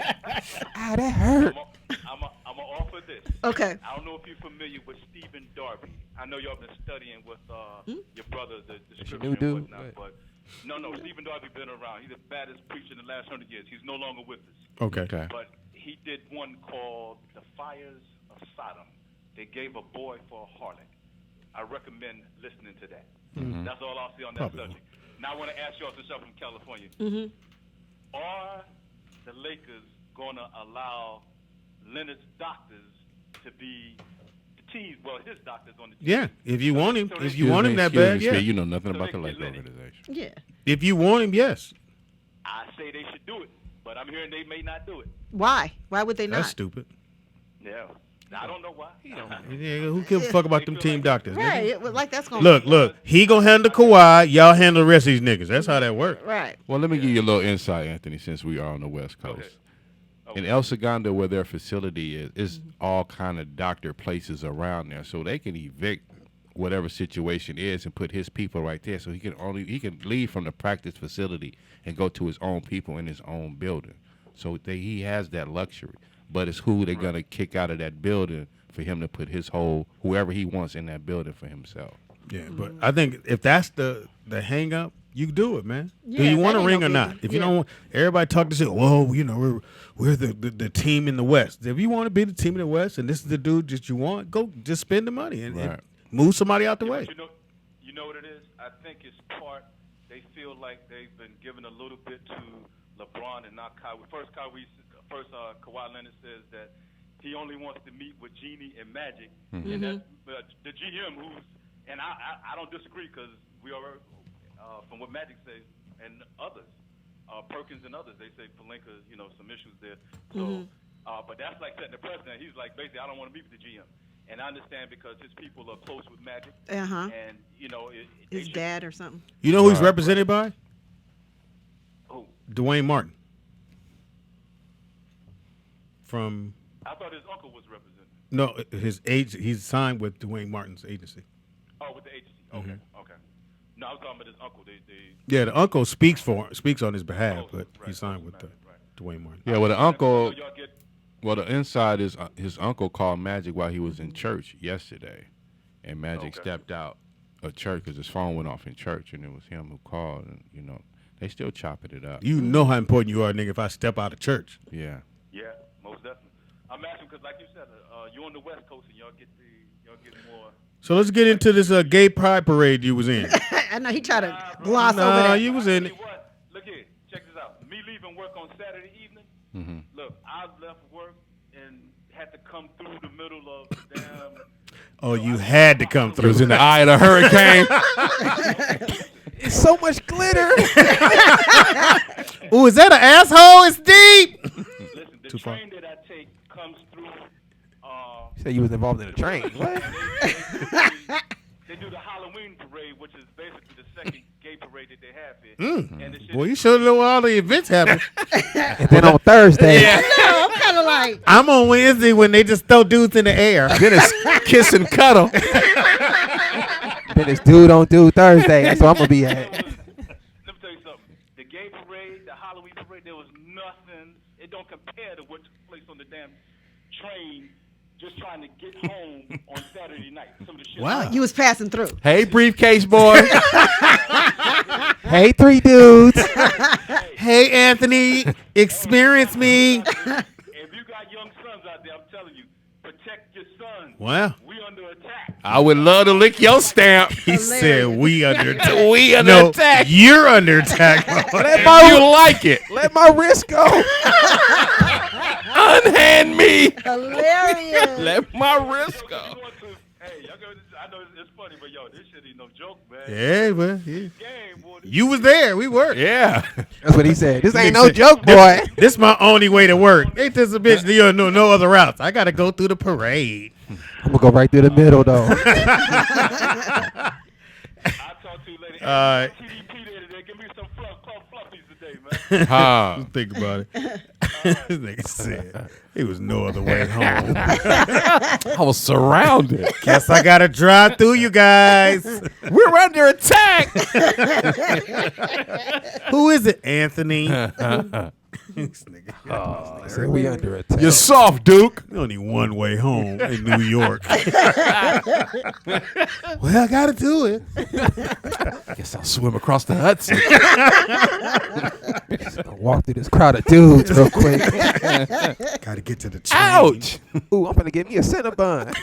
Ah, that hurt. I'm gonna offer this. Okay. I don't know if you're familiar familiar with Stephen Darby? I know y'all been studying with your brother, the scripture new and dude? whatnot, but no, Stephen Darby been around. He's the baddest preacher in the last 100 years. He's no longer with us. Okay. But he did one called The Fires of Sodom. They gave a boy for a harlot. I recommend listening to that. That's all I'll say on that subject. Now I want to ask y'all since y'all from California. Are the Lakers going to allow Leonard's doctors to be the team? Well, his doctors on the team. Yeah, if you want him, So if they- you want him that bad, yeah. You know nothing So about they the can Lake get lit. organization. Yeah. If you want him, yes. I say they should do it, but I'm hearing they may not do it. Why? Why would they That's not? stupid. Yeah. I don't know why. Yeah, who gives a fuck about them team doctors? nigga? Right. It was like that's gonna Look, he gonna handle Kawhi, y'all handle the rest of these niggas. That's how that works. Right. Well, let me give you a little insight, Anthony, since we are on the West Coast. In El Segundo, where their facility is all kind of doctor places around there, so they can evict whatever situation is and put his people right there. So he can leave from the practice facility and go to his own people in his own building. So he has that luxury. But it's who they're gonna kick out of that building for him to put whoever he wants in that building for himself. Yeah, but I think if that's the hang up, you do it, man. Do Yeah, you want that a ain't ring no or not? biggie. If you Yeah. don't want, everybody talk to shit. Whoa, you know we're the team in the West. If you want to be the team in the West and this is the dude that you want, go just spend the money and Right. move somebody out the way. But you know what it is? I think it's part. They feel like they've been given a little bit to LeBron and not Kawhi. First, Kawhi Leonard says that he only wants to meet with Genie and Magic, and that's the GM who's. And I don't disagree because we are from what Magic says and others, Perkins and others. They say Pelinka, some issues there. So, but that's like setting the precedent. He's like basically, I don't want to meet with the GM. And I understand because his people are close with Magic. And, his dad or something. You know who he's represented by? Who? Dwayne Martin. From I thought his uncle was represented. no, he's signed with Dwayne Martin's agency. Oh, with the agency. Okay, okay. No, I was talking about his uncle. Yeah, the uncle speaks on his behalf, but he signed with Dwayne Martin. Yeah, well, the uncle. Well, the inside is his uncle called Magic while he was in church yesterday, and Magic stepped out of church because his phone went off in church, and it was him who called, and they still chopping it up. You know how important you are, nigga. If I step out of church, Yeah. Yeah, most definitely. I'm asking because, like you said, you're on the West Coast and y'all get more. so let's get into this gay pride parade you was in. I know he tried to gloss over Nah, that. you was in it. What? Look here, check this out. Me leaving work on Saturday evening. Look, I left work and had to come through the middle of the damn. Oh, you had to come It through. was in the eye of the hurricane. It's so much glitter. Ooh, is that an asshole? It's deep. Listen, the Too far. train that I take comes through. You said you was involved in a train. What? They do the Halloween parade, which is basically the second gay parade that they have here. And the shit Boy, you should know all the events happen. And then on Thursday, No, I'm kind of like, I'm on Wednesday when they just throw dudes in the air. Then it's kiss and cuddle. then it's dude on dude Thursday. That's what I'm gonna be at. Let me tell you something. The gay parade, the Halloween parade, there was nothing. It don't compare to what took place on the damn train just trying to get home on Saturday night. Some of the shit. Wow. you was passing through. Hey, briefcase boy. Hey, three dudes. Hey, Anthony, experience me. If you got young sons out there, I'm telling you, protect your sons. Wow. We under attack. I would love to lick your stamp. He said we under attack. We under No, attack. you're under attack. If you like it, Let my wrist go. unhand me. Hilarious. Let my wrist go. Hey, y'all go. I know it's funny, but yo, this shit ain't no joke, man. Yeah, well, yeah. Game, boy. You was there. We were. Yeah. That's what he said. This ain't Nigga no said, joke, boy. This my only way to work. Ain't this a bitch? You don't know no other routes. I got to go through the parade. I'm gonna go right through the middle though. I'll talk to you later. All right. TDP there today. Give me some fluffies today, man. Huh. Think about it. This nigga said it was no other way home. I was surrounded. Guess I got to drive through you guys. We're under attack. Who is it, Anthony? This nigga. I said, we under attack. You're soft, Duke. Only one way home in New York. Well, I gotta do it. I guess I'll swim across the Hudson. Walk through this crowd of dudes real quick. Gotta get to the train. Ouch! Ooh, I'm gonna get me a Cinnabon.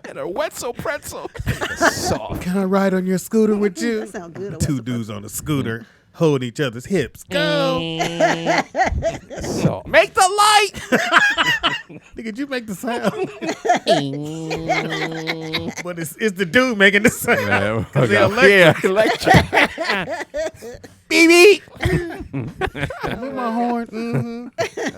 And a Wetzel pretzel. Soft. Can I ride on your scooter with you? That sound good. Two dudes on a scooter holding each other's hips. Go. Soft. Make the light. Nigga, did you make the sound? But it's the dude making the sound. Yeah, 'Cause they electric. electric. Beep beep. My horn. Mm-hmm.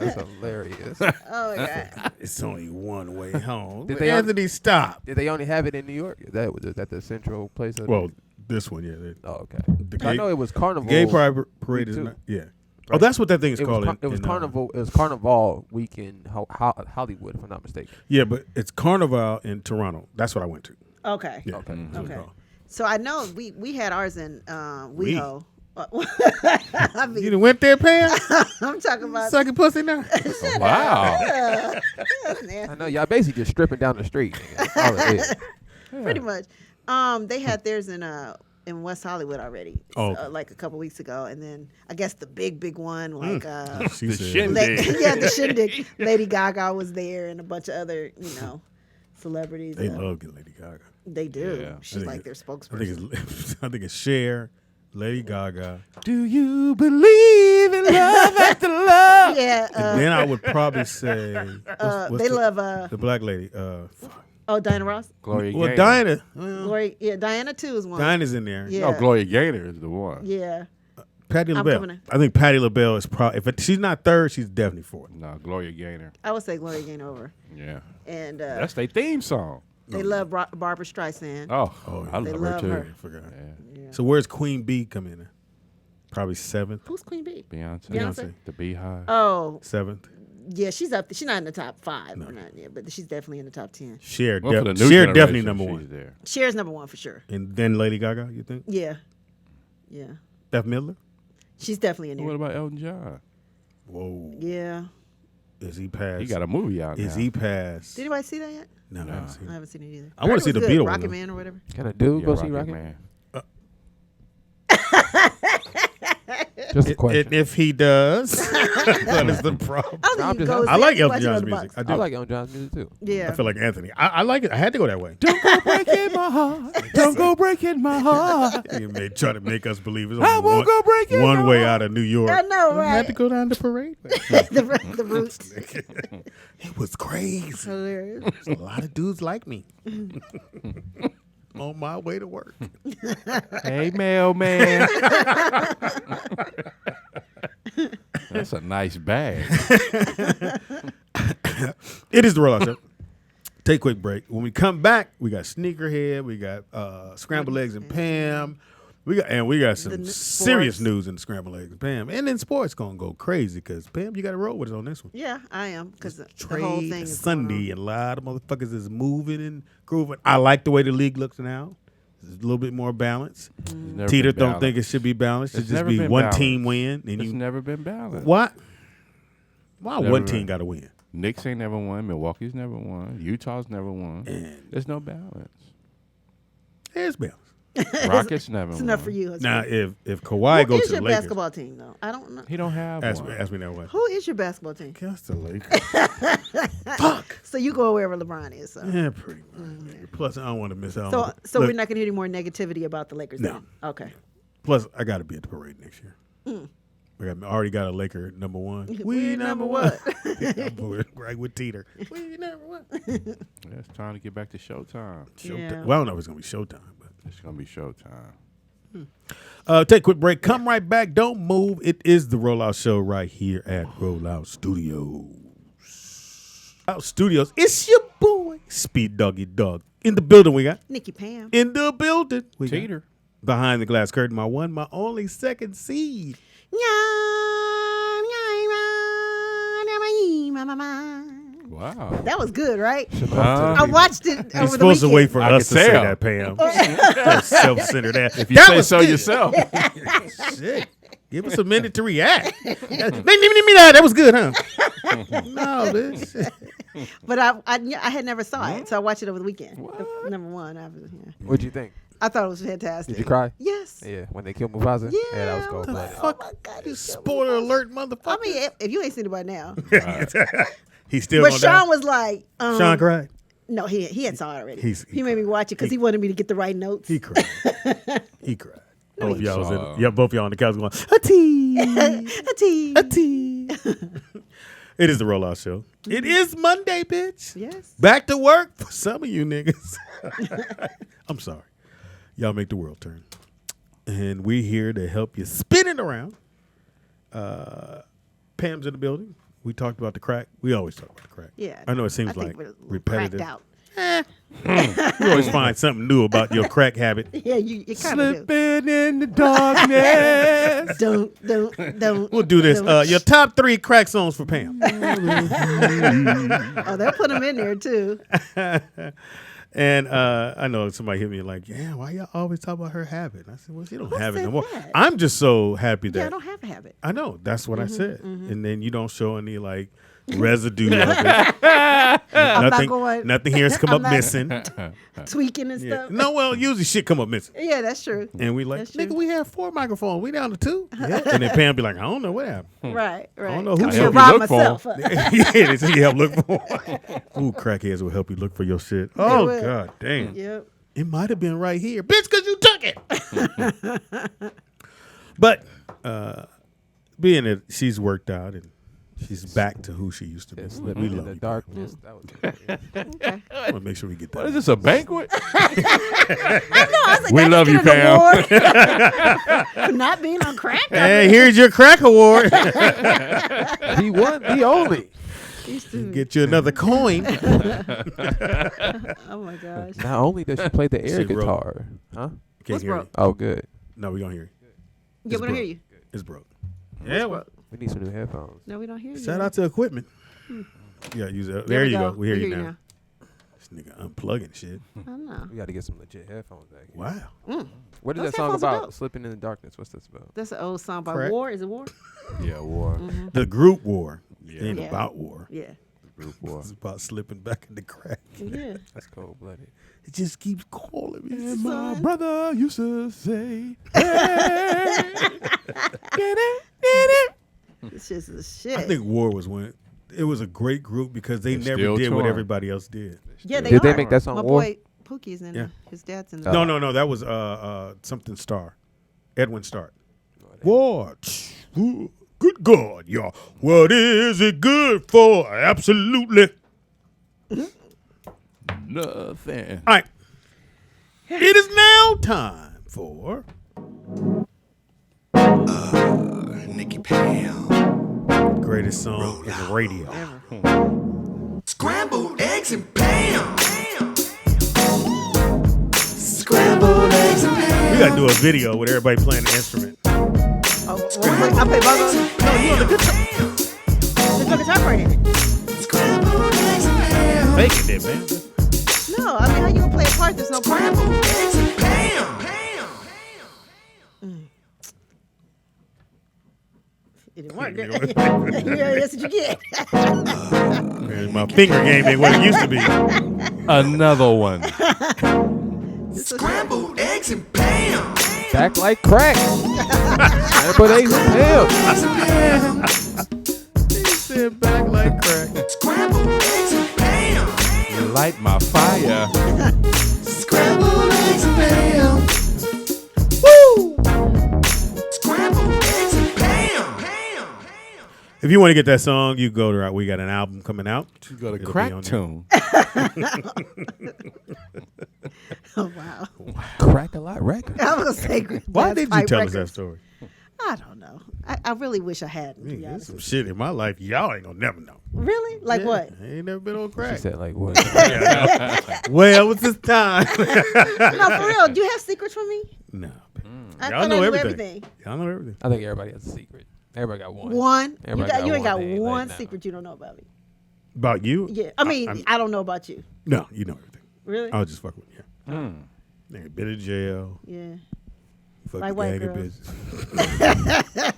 That's hilarious. Oh my god. It's only one way home. Did they- Anthony, stop. Did they only have it in New York? Is that the central place? Of Well, this one, yeah. oh, okay. The I gay, know it was Carnival. gay pride parade is too. not, yeah. Oh, that's what that thing is It called. was, it was in, Carnival. It was Carnival week in Hollywood, if I'm not mistaken. Yeah, but it's Carnival in Toronto. That's what I went to. Okay. Yeah. Okay. That's what it's Okay. called. So I know we had ours in WeHo. I You mean, done went there, Pam? I'm talking about. Sucking pussy now? Wow. That's nasty. I know y'all basically just stripping down the street. nigga. That's all it is. Pretty much. They had theirs in West Hollywood already, Oh. like a couple weeks ago, and then I guess the big one, like She The said. shindig. yeah, the shindig. Lady Gaga was there, and a bunch of other celebrities. They love getting Lady Gaga. They do. Yeah. She's like their I spokesperson. think it's Cher, Lady Gaga. Do you believe in love after love? Yeah. And then I would probably say what's they the, love the black lady. Diana Ross. Gloria Well, Gaynor. Diana. Well, Lori, yeah, Diana too is one. Diana's in there. Yeah. No, Gloria Gaynor is the one. Yeah. Patti I'm LaBelle. coming in. I think Patti LaBelle is probably she's not third, she's definitely fourth. No, Gloria Gaynor. I would say Gloria Gaynor. Yeah. And That's their theme song. they love Barbara Streisand. Oh, I They love love her too. her. I forgot. Yeah. So where's Queen Bee come in? Probably seventh. Who's Queen Bee? Beyonce. Beyonce? The Beehive. Oh, Seventh. yeah, she's up. She's not in the top 5 or not yet, but she's definitely in the top 10. Cher, Well, for the new Cher definitely generation, number she's one. there. Cher's number 1 for sure. And then Lady Gaga, you think? Yeah. Yeah. Beth Midler? She's definitely in What there. about Elton John? Whoa. Yeah. Is he past? He got a movie out Is now. he past? Did anybody see that yet? No, I haven't seen I it. haven't seen it either. I wanna Heard see it the was good. Beatle one, Rocket though. Man or whatever. Can a dude Yeah, go see Rocket Rocket? Man. Just a question. And if he does, what is the problem? I don't I'm think you just- go I I like see it. Elton Watch it John's on the music. box. I do. I like Elton John's music too. Yeah. I feel like Anthony. I like it. I had to go that way. Don't go breaking my heart. Don't go breaking my heart. He try to make us believe it's I only won't go breaking one my way heart. out of New York. I know, We had right? to go down the parade. the roots. It was crazy. Hilarious. There's a lot of dudes like me on my way to work. Hey, mailman. That's a nice bag. It is the Rollout Show. Take a quick break. When we come back, we got Sneakerhead, we got Scrambled Eggs and Pam. We got some serious sports. news in the Scrambled Eggs and Pam. And then sports gonna go crazy because Pam, you got to roll with us on this one. Yeah, I am because the Trade whole thing is going Sunday, and a lot of motherfuckers is moving and grooving. I like the way the league looks now. It's a little bit more balanced. Never Teeter been don't balanced. think it should be balanced. It It's should just never be been one balanced. team win. And It's you never been balanced. why? Why Never one been. team got to win? Knicks ain't never won. Milwaukee's never won. Utah's never won. And There's no balance. there's balance. Rockets never It's won. enough for you. Now, if Kawhi Who goes is to the your Lakers, basketball team though? I don't know. He don't have ask one. me that way. Who is your basketball team? That's the Lakers. Fuck. So you go wherever LeBron is. So, Yeah, pretty much. Plus, I don't want to miss out. so Look, we're not gonna hear any more negativity about the Lakers. No. Then? Okay. Plus, I got to be at the parade next year. I already got a Laker number one. We number what? I'm right with Teeter. We number one. Yeah, it's time to get back to Showtime. Showtime. Yeah. Well, I don't know if it's gonna be Showtime, but. It's gonna be Showtime. Take a quick break. Come right back. Don't move. It is the Rollout Show right here at Rollout Studios. Rollout Studios. It's your boy, Speed Doggy Dog. In the building we got. Nikki Pam. In the building we got. Teeter. Behind the glass curtain, my one, my only second seed. Wow. That was good, right? Uh, I watched it You're over the supposed to weekend. wait for I us to can say tell. that, Pam. Self-centered ass. if you That say was so good. yourself. Shit. Give us a minute to react. That was good, huh? No, bitch. But I had never saw it, so I watched it over the weekend. Number one. What'd you think? I thought it was fantastic. Did you cry? Yes. Yeah, when they killed Mufasa? Yeah. that was cold blooded. Oh my God, You spoiler alert, motherfucker. I mean, if you ain't seen it by now. He's still But gonna Sean die. was like, Sean cried. no, he had saw it already. He made me watch it because he wanted me to get the right notes. He cried. He cried. Both y'all was in. Yeah, both y'all on the couch going, a tea, A tea. a tea. It is the Rollout Show. It is Monday, bitch. Yes. Back to work for some of you niggas. I'm sorry. Y'all make the world turn. And we here to help you spin it around. Pam's in the building. We talked about the crack. We always talk about the crack. Yeah. I know it seems I think like we're a little repetitive. cracked out. You always find something new about your crack habit. Yeah, you kind of do. Slipping in the darkness. Don't. We'll do this. Your top 3 crack songs for Pam. Oh, they'll put them in there too. And I know somebody hit me like, yeah, why y'all always talk about her habit? And I said, well, she don't have it no more. that? I'm just so happy that Yeah, I don't have a habit. I know. That's what I said. And then you don't show any like residue of it. Nothing here has come I'm up not missing. Tweaking and Yeah. stuff. No, well, usually shit come up missing. Yeah, that's true. And we like, That's nigga, true. we have 4 microphones. We down to 2. Yeah. And then Pam be like, I don't know what happened. Right. I don't know who I'm help gonna you rob look for myself. Yeah, they say you help look for 'em. Ooh, crackheads will help you look for your shit. Oh, will. God damn. Yep. It might have been right here. Bitch, because you took it. But being that she's worked out and she's back to who she used to be. Slipping We in love the you. darkness. That was Okay. I want to make sure we get that. What is this, a banquet? I know. I was like, We that's love you, getting an Pam. award for not being on crack. Hey, here's your crack award. he won the only. Get you another coin. Oh my gosh. Not only does she play the air Shit broke. guitar, huh? Can't What's hear broke? you. Oh, good. No, we don't hear you. Yeah, we don't hear you. It's broke. Yeah, well, We need some new headphones. No, we don't hear you. shout out to equipment. Yeah, use it. There you go. We hear you now. This nigga unplugging shit. I don't know. We got to get some legit headphones back here. Wow. What is Those that song headphones are about? dope. Slipping in the darkness. What's this about? That's an old song by Crack. War. Is it War? Yeah, war. The group war. Yeah. It ain't Yeah. about war. Yeah. Group war. It's about slipping back into crack. Yeah. That's cold blooded. It just keeps calling me. And my brother used to say, It's just a shit. I think War was when it was a great group because they They're never still did what touring. everybody else did. yeah, they Did are. they make that song My War? boy Pookie's in Yeah. it. His dad's in it. No, that was something Star, Edwin Starr. War. Ooh, good God, y'all. What is it good for? Absolutely. Nothing. All right. It is now time for Nikki Pam. greatest song in the radio. Scrambled eggs and Pam. Scrambled eggs and Pam. We gotta do a video with everybody playing the instrument. Oh, well, I play both of them. No, you on the guitar. There's no guitar part in it. Scrambled eggs and Pam. Faking it, man. No, I mean, how you gonna play a part there's no part? Scrambled eggs and Pam. It didn't work. did it? Yeah, that's what you get. Man, my finger game ain't what it used to be. Another one. Scrambled eggs and Pam. back like crack. But they hell. He said back like crack. Scrambled eggs and Pam. You light my fire. Scrambled eggs and Pam. Woo! Scrambled eggs and Pam. If you want to get that song, you go to we got an album coming out. You got a It'll be crack on there. tune. Oh, wow. Crack a lot record. I was going to say, Why did you tell us records. that story? I don't know. I really wish I hadn't, to be There's honest some with shit in my life y'all ain't gonna never know. you. Really? Like Yeah, what? I ain't never been on She crack. said like what? Well, what's this time? No, for real. Do you have secrets from me? No. I Y'all thought know I knew everything. Y'all know everything. I think everybody has a secret. Everybody got one. One? Everybody You ain't got they ain't one letting out. secret you don't know about me. About you? Yeah. I mean, I'm- I don't know about you. No, you know everything. Really? I'll just fuck with you. Nigga been in jail. Yeah. Fuck Like the white gang of girls. bitches.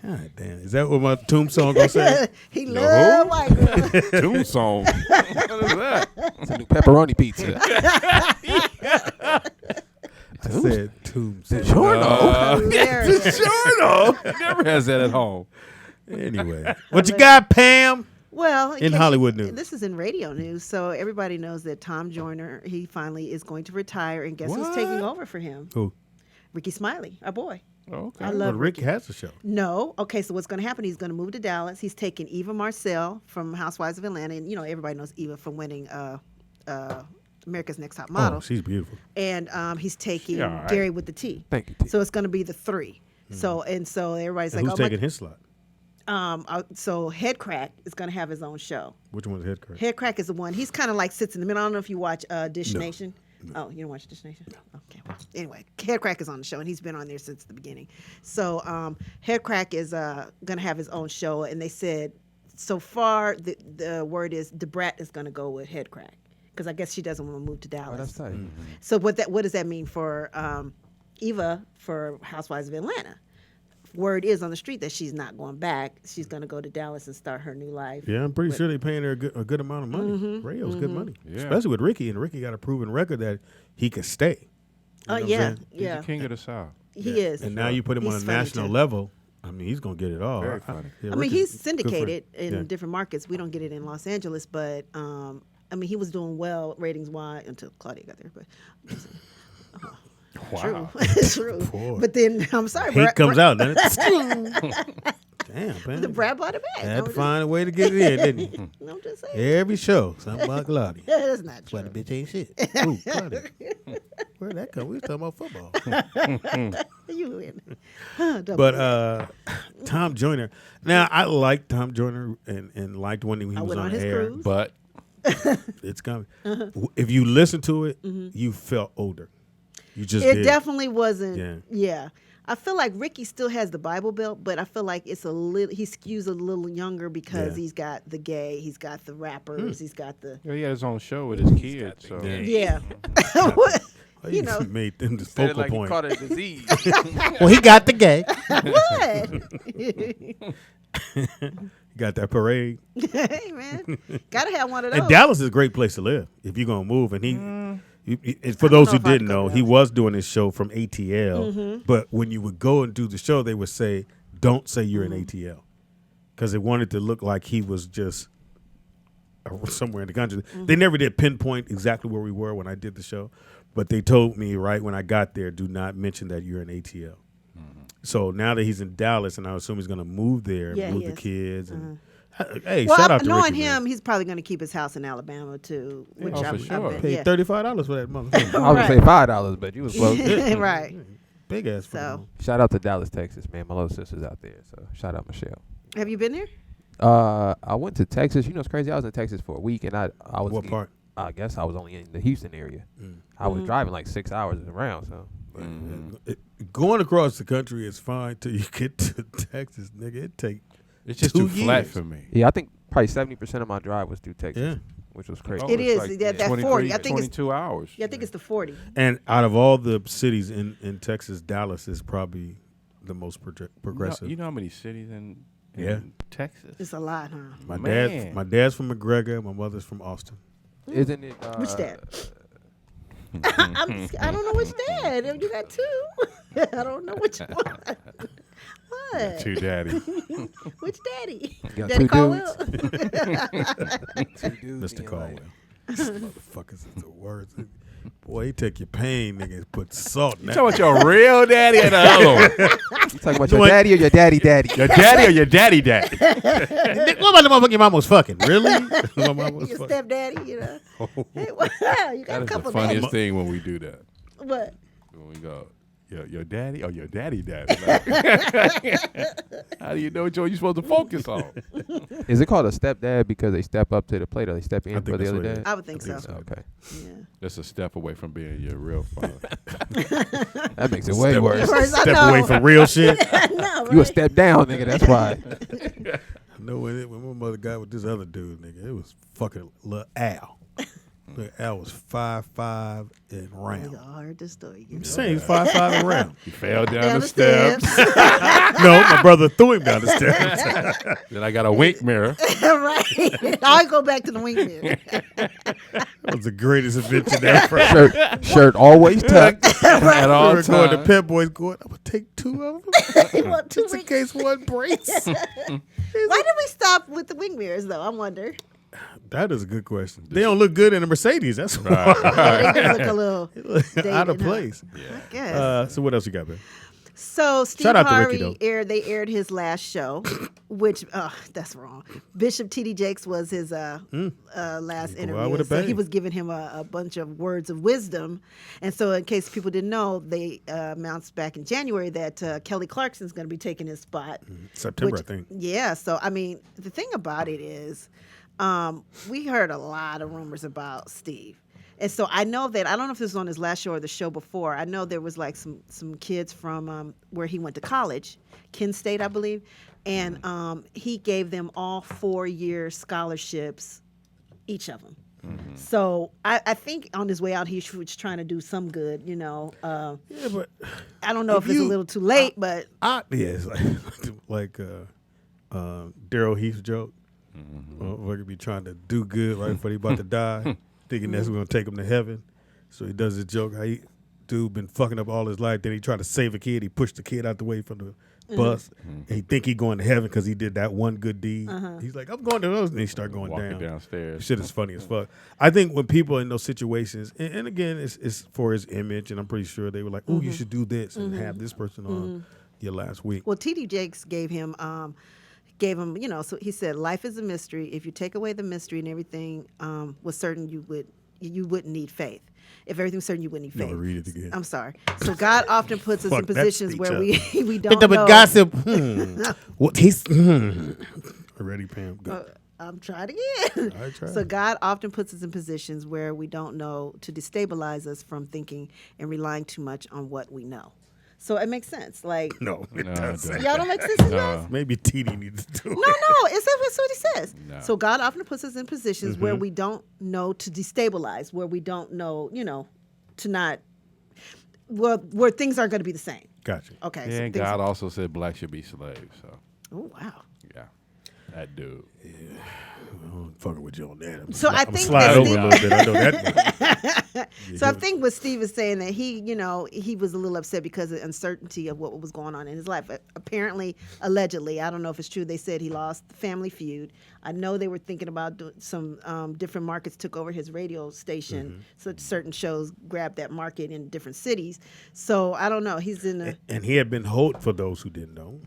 God damn. Is that what my tombstone gonna say? He love white girls. Tombstone. What is that? It's a new pepperoni pizza. I said tombstone. Sure Hilarious. Sure, no. Never has that at home. Anyway, what you got, Pam? Well, In case Hollywood news. This is in radio news, so everybody knows that Tom Joyner, he finally is going to retire, and guess who's taking over for him? Who? Ricky Smiley, our boy. Okay. I Well, love Rick has a show. No. Okay, so what's going to happen, he's going to move to Dallas. He's taking Eva Marcel from Housewives of Atlanta, and, everybody knows Eva from winning America's Next Top Model. Oh, she's beautiful. And he's taking all right. Gary with the T. Thank you, T. So it's going to be the three. So everybody's And like, who's taking his slot? So Head Crack is going to have his own show. Which one's Head Crack? Head Crack is the one. He's kind of like sits in the middle. I don't know if you watch Dish Nation. Oh, you don't watch Dish Nation? No. Okay. Well, anyway, Head Crack is on the show, and he's been on there since the beginning. So Head Crack is going to have his own show, and they said so far the word is DeBrat is going to go with Head Crack because I guess she doesn't want to move to Dallas. Oh, that's tight. So what does that mean for Eva for Housewives of Atlanta? Word is on the street that she's not going back. She's going to go to Dallas and start her new life. Yeah, I'm pretty sure they're paying her a good amount of money. Radio's good money, Yeah. especially with Ricky. And Ricky got a proven record that he could stay. You know what I'm saying? He's yeah. the king of the South. He is. And now you put him on He's a funny, national too. level. I mean, he's gonna get it all. Very funny. Yeah, I mean, Ricky's he's good for him. syndicated in Yeah. different markets. We don't get it in Los Angeles, but I mean, he was doing well ratings wise until Claudia got there. But Wow. true. Boy. But then I'm sorry, Hate comes out, doesn't it? Damn, man. The Brad bought it back. Had to find a way to get it in, didn't he? I'm just saying. Every show, something about Claudia. That's not Why true. the bitch ain't shit. Ooh, Claudia. Where'd that come? We was talking about football. You in? Double But Tom Joyner. Now I liked Tom Joyner and liked when he I was went on his air. cruise. But It's coming. If you listen to it, you felt older. You just it did. definitely wasn't. Yeah. Yeah. I feel like Ricky still has the Bible Belt, but I feel like it's a little. He skews a little younger because Yeah. he's got the gay, he's got the rappers, he's got the. he had his own show with his kids. So Yeah. What? Well, you know. made them the Said it focal like you point. caught a disease. Well, he got the gay. What? Got that parade. Hey man, gotta have one of those. And Dallas is a great place to live if you're gonna move. And for I those don't who know if I'd didn't go know, to he Dallas. was doing his show from ATL. But when you would go and do the show, they would say, "Don't say you're in ATL," because they wanted to look like he was just somewhere in the country. They never did pinpoint exactly where we were when I did the show, but they told me right when I got there, "Do not mention that you're in ATL." So now that he's in Dallas, and I assume he's going to move there, Yeah, move he the is. kids, and hey, well, shout out to knowing Ricky, man. him, he's probably going to keep his house in Alabama too. Which Oh, for I've sure. been, Paid yeah. $35 for that motherfucker. I was gonna say $5, but you was close. Right. Big ass. So, fucking- Shout out to Dallas, Texas, man. My little sister's out there, so shout out Michelle. have you been there? I went to Texas. You know, it's crazy. I was in Texas for a week, and I was What part? I guess I was only in the Houston area. I was driving like 6 hours around. So Going across the country is fine till you get to Texas, nigga. It take it's just 2 too flat years. for me. yeah, I think probably 70% of my drive was through Texas, Yeah. which was crazy. Oh, It it's is, that 23, 40. I think it's 22 hours. Yeah, I think it's the 40. And out of all the cities in Texas, Dallas is probably the most progressive. You know how many cities in Yeah. Texas? It's a lot, huh? Man. My dad's from McGregor. My mother's from Austin. Isn't it? Which dad? I don't know which dad. You got two. I don't know which one. What? Two daddy. Which daddy? got Daddy two Caldwell? Mr. Caldwell. Motherfuckers is the worst. Boy, he take your pain, nigga, and put salt in You that. talking about your real daddy or the other one? You talking about your daddy or your daddy daddy? Your daddy or your daddy daddy? What about the motherfucker your mama was fucking? Really? My mama was Your fucking- stepdaddy, you know. Hey, wow, you got That a is the couple funniest daddies. thing when we do that. What? When we go, your daddy or your daddy daddy? Like, how do you know which one you're supposed to focus on? Is it called a stepdad because they step up to the plate or they step in think for the that's other what it dad? is. I would think so. Okay, Yeah. That's a step away from being your real father. that makes it way worse. First, I Step know. away from real shit. I know, You a right? step down, nigga. That's why. I know when my mother got with this other dude, nigga, it was fucking little Al. Look, Al was 5'5" and We round. all heard this story. I'm saying he's 5'5" and round. He fell down Down the steps. No, my brother threw him down the steps. Then I got a wink mirror. Right. I go back to the wingman. That was the greatest invention ever. Shirt always tucked. At all We were going to times. Pep Boys going, I'm going to take 2 of them. You want two Just in case one breaks. Why did we stop with the wing mirrors, though? I wonder. That is a good question. They don't look good in a Mercedes. That's why. They just look a little Out of dated, huh? place. I guess. So what else you got, man? So Steve Shout out to Ricky, Harvey aired his last show, which that's wrong. Bishop T.D. Jakes was his last with interview. a So he bang. was giving him a bunch of words of wisdom, and so in case people didn't know, they announced back in January that Kelly Clarkson's going to be taking his spot. September, which- I think. Yeah. So I mean, the thing about it is, we heard a lot of rumors about Steve. And so I know that, I don't know if this was on his last show or the show before. I know there was like some kids from where he went to college, Kent State, I believe. And he gave them all 4-year scholarships, each of them. So I think on his way out, he was trying to do some good, you know. Yeah, but I don't know if it's a little too late, but it's like Daryl Heath's joke. We're gonna be trying to do good right before he about to die, thinking that's gonna take him to heaven. So he does his joke. How dude been fucking up all his life. Then he tried to save a kid. He pushed the kid out the way from the bus. And he think he going to heaven because he did that one good deed. He's like, I'm going to those, and he start going Walking down. downstairs. Shit is funny as fuck. I think when people in those situations, and again, it's for his image, and I'm pretty sure they were like, "Oh, you should do this and have this person on your last week." well, T.D. Jakes gave him, you know, so he said, life is a mystery. If you take away the mystery and everything was certain, you wouldn't need faith. If everything was certain, you wouldn't need faith. Never read it again. I'm sorry. So God often puts us in Fuck that positions speech where up. we don't Picked up know. a gossip. What he's already, Pam. Go. I'm trying again. I tried. So God often puts us in positions where we don't know, to destabilize us from thinking and relying too much on what we know. So it makes sense. Like, No, it No, doesn't. y'all don't make sense to you guys? Maybe TD needs to do it. No, that's what he says. No. So God often puts us in positions Mm-hmm. where we don't know to destabilize, where we don't know, you know, to not, where things aren't going to be the same. Gotcha. Okay. Yeah, so and things- God also said blacks should be slaves. So, Oh, wow. yeah, that dude. I'm fucking with you on that. So I I'm think slide that over Steve- a little bit. I know that. So I think what Steve is saying that he, you know, he was a little upset because of the uncertainty of what was going on in his life. Apparently, allegedly, I don't know if it's true. They said he lost Family Feud. I know they were thinking about doing some different markets took over his radio station, so certain shows grabbed that market in different cities. So I don't know. He's in a And he had been for those who didn't know,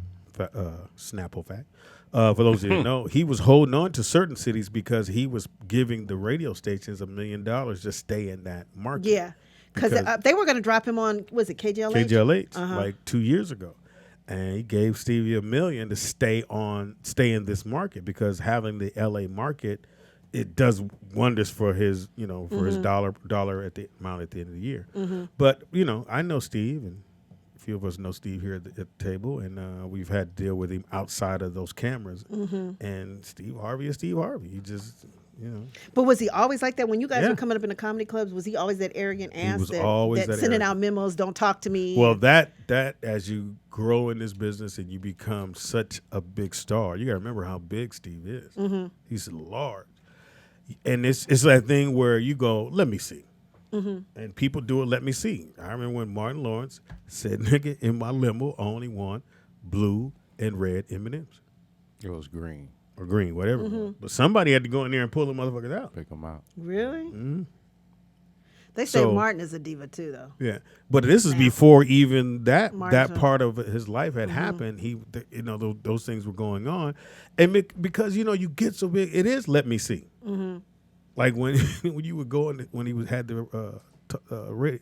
Snapple fact. For those who didn't know, he was holding on to certain cities because he was giving the radio stations $1 million to stay in that market. yeah, because Because- they were going to drop him on. Was it KJLH? KJLH, like 2 years ago. And he gave Stevie $1 million to stay in this market because having the LA market, it does wonders for his, you know, for his dollar at the amount at the end of the year. But, you know, I know Steve, and a few of us know Steve here at the table, and we've had to deal with him outside of those cameras. And Steve Harvey is Steve Harvey. He just, you know. But was he always like that when you guys Yeah. were coming up in the comedy clubs? Was he always that arrogant ass was that, always that sending arrogant. out memos, don't talk to me? Well, that as you grow in this business and you become such a big star, you got to remember how big Steve is. He's large, and it's that thing where you go, "Let me see," and people do it. Let me see. I remember when Martin Lawrence said, "Nigga, in my limo, I only want blue and red M&Ms It was green. or green, whatever." it was. But somebody had to go in there and pull the motherfuckers out. Pick them out. Really? They say So- Martin is a diva too, though. Yeah, but this is before even that Martin. part of his life had happened. He, you know, those things were going on, and because you know you get so big, it is let me see. Like when when you would go in, when he had the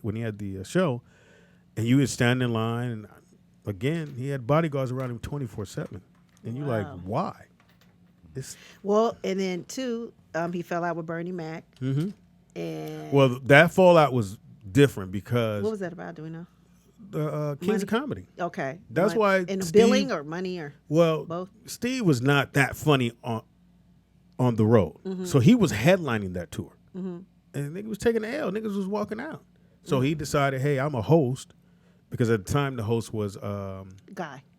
when he had the show, and you would stand in line, and again he had bodyguards around him 24/7, and you're like, why? It's Well, and then too, he fell out with Bernie Mac. And well, that fallout was different because what was that about? Do we know? the Kings of Comedy. Okay, That's why in the Steve- billing or money or Well, both? Steve was not that funny on the road, so he was headlining that tour, and niggas was taking the L. Niggas was walking out. So he decided, hey, I'm a host, because at the time the host was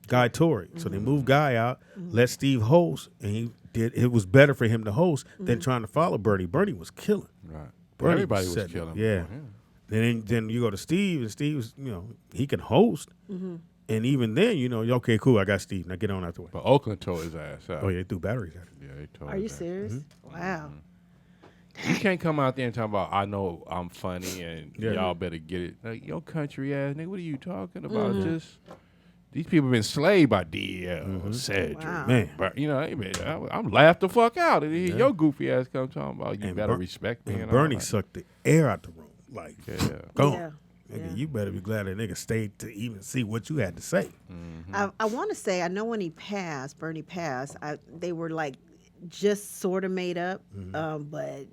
Guy Torrey. So they moved Guy out, let Steve host, and he did. It was better for him to host than trying to follow Bernie. Bernie was killing. Right. Bernie Everybody was setting it. killing. Yeah. Then you go to Steve, and Steve was, he can host. And even then, okay, cool, I got Steve. Now get on out the way. But Oakland tore his ass out. Oh, yeah, they threw batteries at him. Yeah, they tore Are his you ass. serious? Wow. You can't come out there and talk about, I know I'm funny and Yeah. y'all better get it. Like, your country ass nigga, what are you talking about? Just these people been slaved by DL, Cedric. Wow. Man. But, I'm laughed the fuck out. And then your goofy ass come talking about you And better Ber- respect me. And And Bernie all that. sucked the air out the room. Like, Yeah. go Yeah. on. Nigga, you better be glad that nigga stayed to even see what you had to say. I want to say, I know when Bernie passed, they were like just sort of made up, but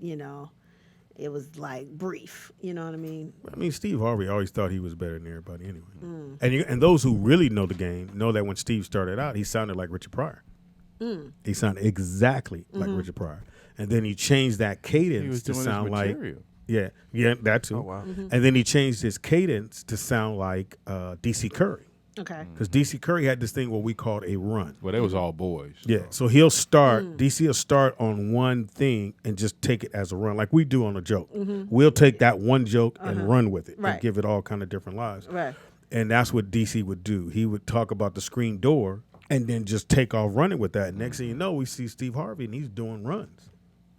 it was like brief. You know what I mean? I mean, Steve Harvey always thought he was better than everybody anyway. And those who really know the game know that when Steve started out, he sounded like Richard Pryor. He sounded exactly like Richard Pryor. And then he changed that He cadence was to doing sound his like... material. Yeah, that too. Oh, wow. And then he changed his cadence to sound like D.C. Curry. Okay. Because D.C. Curry had this thing what we called a run. Well, they was all boys. Yeah, so he'll start, DC will start on one thing and just take it as a run, like we do on a joke. We'll take that one joke and run with it Right. and give it all kind of different lives. Right. And that's what DC would do. He would talk about the screen door and then just take off running with that. Next thing you know, we see Steve Harvey and he's doing runs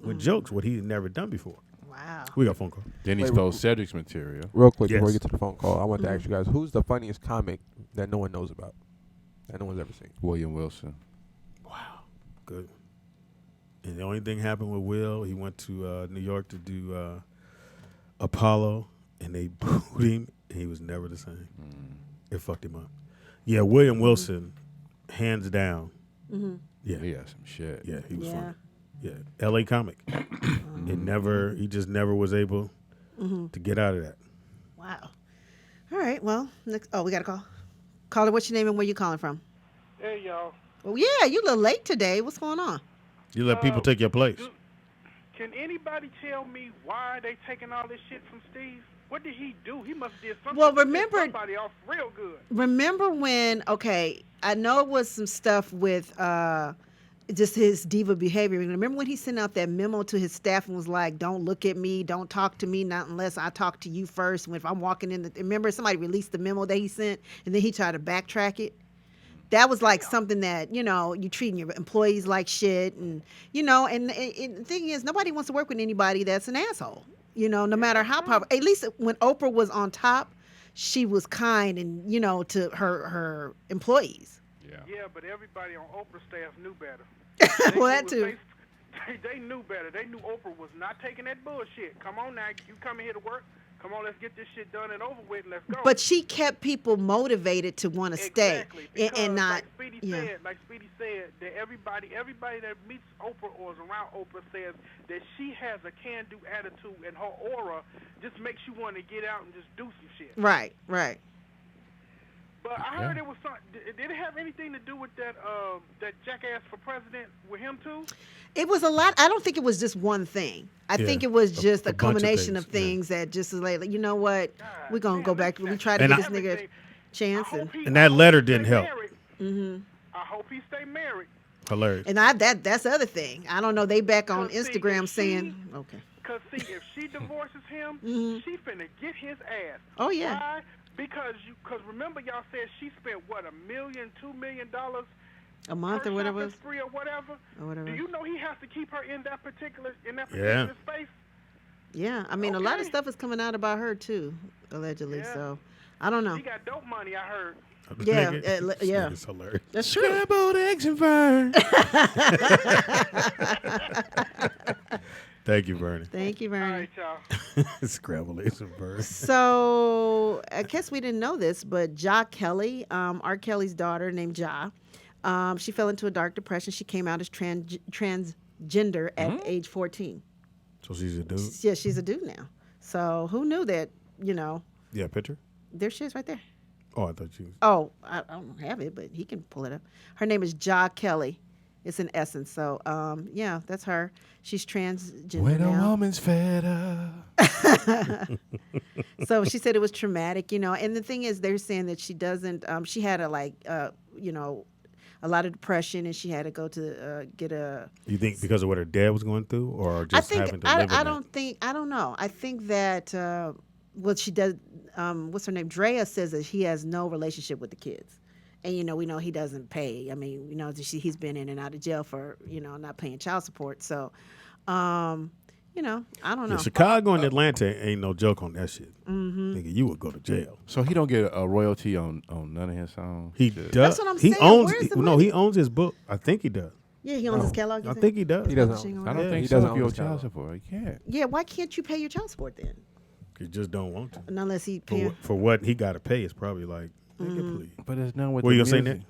with jokes, what he had never done before. Wow. We got a phone call. Then he stole Cedric's material. Real quick before we Yes. get to the phone call, I want to ask you guys, who's the funniest comic that no one knows about, that no one's ever seen? William Wilson. Good. And the only thing happened with Will, he went to New York to do Apollo, and they booed him, and he was never the same. It fucked him up. Yeah, William Wilson, hands down. Yeah, He had some shit. yeah, he was Yeah. funny. Yeah, L.A. comic. He just never was able to get out of that. Wow. All right. Well, next. Oh, we got a call. Caller, what's your name and where you calling from? Hey, y'all. Oh, yeah, you a little late today. What's going on? You let people take your place. Can anybody tell me why they taking all this shit from Steve? What did he do? He must have did something. Well, to piss remember- somebody off real good. Remember when? Okay, I know it was some stuff with just his diva behavior. Remember when he sent out that memo to his staff and was like, "Don't look at me, don't talk to me, not unless I talk to you first." When if I'm walking in, remember somebody released the memo that he sent, and then he tried to backtrack it. That was like something that, you treating your employees like shit. And, and the thing is, nobody wants to work with anybody that's an asshole, no matter how powerful. At least when Oprah was on top, she was kind and, to her employees. Yeah, but everybody on Oprah's staff knew better. Well, that too. They knew better. They knew Oprah was not taking that bullshit. Come on now, you coming here to work? Come on, let's get this shit done and over with, and let's go. But she kept people motivated to want to stay Exactly, and not. like Speedy said, that everybody that meets Oprah or is around Oprah says that she has a can-do attitude, and her aura just makes you want to get out and just do some shit. Right. But I heard it was something. Did it have anything to do with that jackass for president with him too? It was a lot. I don't think it was just one thing. I think it was just a bunch of culmination of things, things that just is like, you know what? We're going to go back. We try to And give I- this nigga a chance. And that letter didn't help. I hope he stay married. Hilarious. And that's the other thing. I don't know. They back on Cause see, Instagram if saying, okay. Because, see, if she divorces him, she finna get his ass. Oh, yeah. Why? Because remember y'all said she spent, what, $1 million, $2 million A month or whatever it was. spree or whatever? Or whatever. Do you know he has to keep her in that particular Yeah. space? Yeah. I mean, a lot of Okay. stuff is coming out about her, too, allegedly. Yeah. So, I don't know. She got dope money, I heard. Yeah, This yeah. nigga's hilarious. That's true. Scrambled eggs and fern. Thank you, Bernie. Thank you, All Vernon. right, y'all. Scrambled eggs and birds. So I guess we didn't know this, but Ja Kelly, R. Kelly's daughter named Ja, she fell into a dark depression. She came out as transgender at age 14. So she's a dude? Yeah, she's a dude now. So who knew that, Yeah, picture? there she is right there. Oh, I thought you... Oh, I don't have it, but he can pull it up. Her name is Ja Kelly. It's an Essence. So, yeah, that's her. She's transgender When a now. woman's fed up. So she said it was traumatic, and the thing is, they're saying that she doesn't, she had a a lot of depression, and she had to go to get a. You think because of what her dad was going through, or just having to live in that? I don't know. I think that what she does, what's her name? Drea says that he has no relationship with the kids. And, we know he doesn't pay. I mean, he's been in and out of jail for, not paying child support. So, I don't know. Yeah, Chicago and Atlanta ain't no joke on that shit. Nigga, you would go to jail. So he don't get a royalty on none of his songs? He does. That's what I'm he saying. Owns, Where's the no, money? he owns his book. I think he does. Yeah, he owns his catalog. I think he does. He doesn't. I don't think he so. doesn't If own you owe his child catalog. support, you can't. Yeah, why can't you pay your child support then? He just don't want to. Unless he pay. For what he got to pay, it's probably like, nigga, please. But there's none with What the you gonna say, music.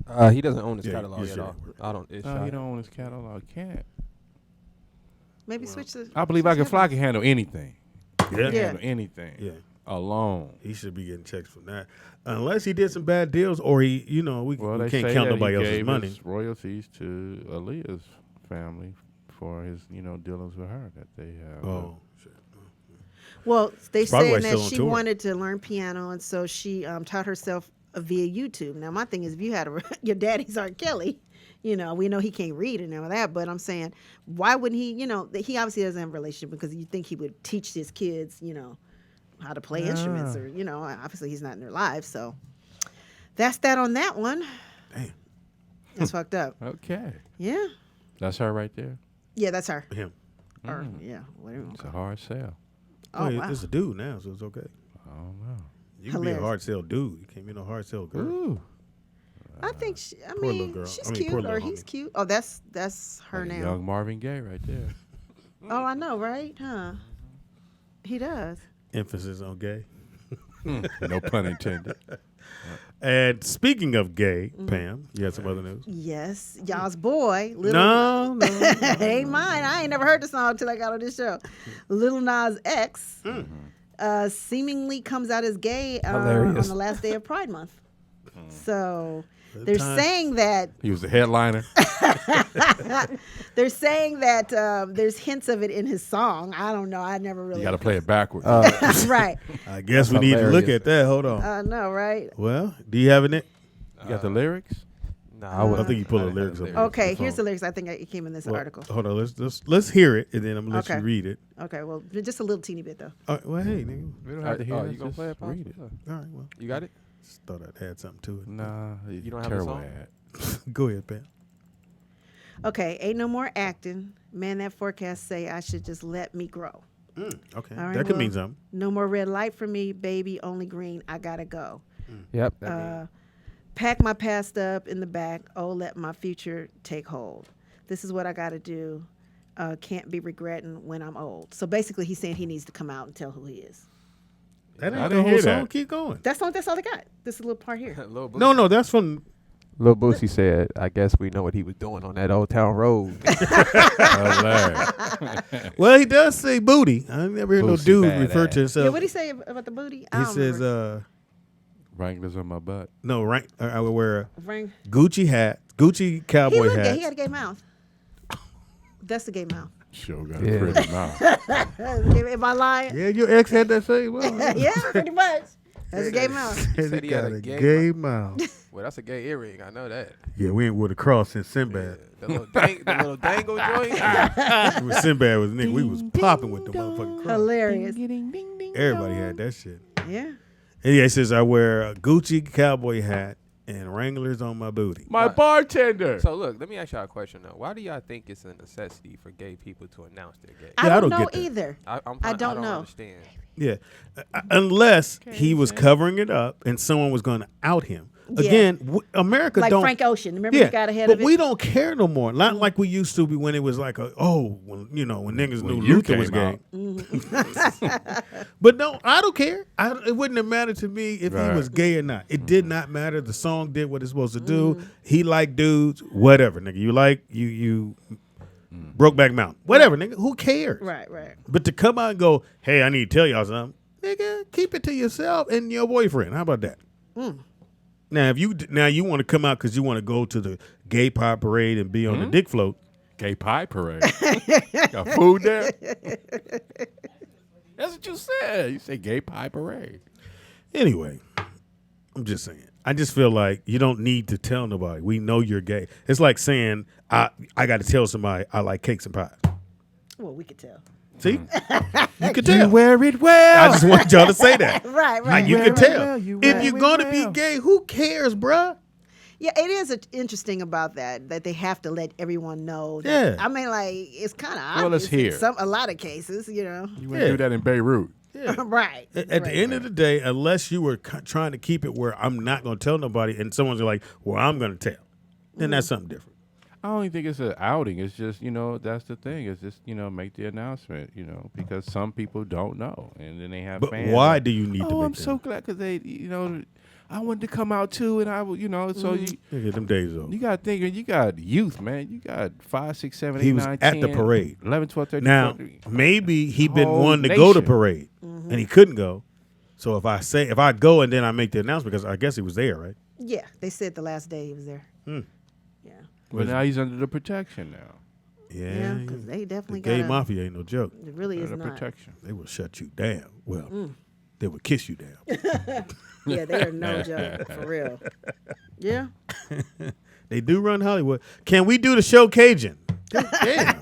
Nick? He doesn't own his Yeah, catalog you at all. should. I don't. It's No, he don't own his catalog. Can't. Maybe switch the. I believe I can fly can handle anything. Yeah. Yeah. Handle anything. Yeah. Alone. He should be getting checks from that. Unless he did some bad deals or he, we Well, they can't say count that nobody he else's gave money. his royalties to Aaliyah's family for his, dealings with her that they have. Oh, shit. Well, they Probably why saying he's that still on she tour. wanted to learn piano, and so she taught herself via YouTube. Now, my thing is, if you had your daddy's R. Kelly, we know he can't read and all that, but I'm saying, why wouldn't he? He obviously doesn't have a relationship because you think he would teach his kids, how to play instruments, or obviously he's not in their lives. So that's that on that one. Damn. That's fucked up. Okay. Yeah. That's her right there. Yeah, that's her. Him. Or yeah, whatever. It's a hard sell. Oh, Well, wow. it's a dude now, so it's okay. I don't know. You can be a Hilarious. hard sell dude. You can't be no hard sell girl. Ooh. I think Poor little girl. she's I mean, cute, poor or little he's homie. cute. Oh, that's her Like a now. young Marvin Gaye right there. Oh, I know, right? Huh? He does. Emphasis on gay. No pun intended. And speaking of gay, Mm-hmm. Pam, you had some other news? Yes, y'all's boy. Little No. ain't mine. I ain't never heard the song until I got on this show. Little Nas X seemingly comes out as gay on Hilarious. the last day of Pride Month. So Good they're time. saying that He was the headliner. they're saying that there's hints of it in his song. I don't know. I never really. You got to play it backwards. Right. I guess we That's need to look hilarious. at that. Hold on. I know, right? Well, do you have it? You got the lyrics? No, I don't think you pull the didn't have lyrics up. lyrics. Okay, the here's the phone. lyrics. I think it came in this Well, article. Hold on. Let's hear it, and then I'm gonna let Okay. you read it. Okay, well, just a little teeny bit though. All right, well, hey, nigga. We don't have to hear Oh, it. you gonna Just play it? Pop? read it. All right, well, You got it? just thought I'd add something to it. Nah, You don't have the terrible song? ad. Go ahead, Pam. Okay, ain't no more acting. Man, that forecast say I should just let me grow. Okay, All right, that could well, mean something. No more red light for me, baby. Only green. I gotta go. Yep. that means- Pack my past up in the back. Oh, let my future take hold. This is what I gotta do. Can't be regretting when I'm old. So basically, he's saying he needs to come out and tell who he is. That I ain't the didn't whole hear song. that. Keep going. That's all they got. This is a little part here. Lil Boosie. No, that's from. Lil Boosie said, "I guess we know what he was doing on that Old Town Road." Hilarious. Well, he does say booty. I never heard no Boosie dude badass. refer to Yeah, himself. what did he say about the booty? I He don't says, remember. Wranglers on my butt. no, right. I would wear a Ring. Gucci hat, Gucci He cowboy looked gay. hat. He had a gay mouth. That's the gay mouth. Sure got Yeah. a pretty mouth. Am I lying? Yeah, your ex had that same. Well, Yeah, pretty much. That's a gay mouth. Said he had got a a gay gay mouth. Well, that's a gay earring. I know that. Yeah, we ain't with a cross since Sinbad. The little, the little dangle joint. When Sinbad was nigga, we was popping with the motherfucking cross. Hilarious. Everybody had that shit. Yeah. And yeah, he says I wear a Gucci cowboy hat and Wranglers on my booty. My bartender. So look, let me ask y'all a question though. Why do y'all think it's a necessity for gay people to announce they're gay? I Yeah, don't I don't know get that. either. I don't know. understand. Yeah, unless he was covering it up and someone was going to out him. Yeah. Again, America Like don't. Frank Ocean. Remember Yeah, he got ahead but of it? we don't care no more. Not like we used to be when it was like when niggas When knew you Luther was came gay. out. But no, I don't care. It wouldn't have mattered to me if he Right. was gay or not. It did not matter. The song did what it's supposed to do. He liked dudes, whatever, nigga. You Brokeback Mountain, whatever, nigga. Who cares? Right, right. But to come out and go, hey, I need to tell y'all something, nigga, keep it to yourself and your boyfriend. How about that? Now, if you want to come out because you want to go to the gay pie parade and be on the dick float, Gay pie parade. Got food there? That's what you said. You said gay pie parade. Anyway, I'm just saying. I just feel like you don't need to tell nobody. We know you're gay. It's like saying I got to tell somebody I like cakes and pies. Well, we could tell. See, you could tell. You wear it well. I just want y'all to say that. Right. You can tell. well, you If wear you're it gonna well. be gay, who cares, bruh? Yeah, it is interesting about that they have to let everyone know. That, Yeah. I mean, like it's kind of obvious. Well, it's here. In a lot of cases, you know. You wouldn't do that in Beirut. Right. At the end of the day, unless you were trying to keep it where I'm not going to tell nobody, and someone's like, "Well, I'm going to tell," then that's something different. I don't even think it's an outing. It's just, that's the thing. It's just, make the announcement, because some people don't know. And then they have But fans. why do you need to make I'm so glad because they, I wanted to come out too. And I would, so you. Look at them days off. You got to think, you got youth, man. You got 5, 6, 7, 8, He was 9, at 10, the parade. 11, 12, 13, Now, 14. maybe he been Whole wanting to go to nation. parade, and he couldn't go. So if I go and then I make the announcement, because I guess he was there, right? Yeah, they said the last day he was there. Yeah. But now he's under the protection now. Yeah, because they the definitely gay got. mafia ain't no joke. It really is Under not. protection. They will shut you down. Well, they will kiss you down. Yeah, they are no joke for real. Yeah. They do run Hollywood. Can we do the show Cajun? Damn.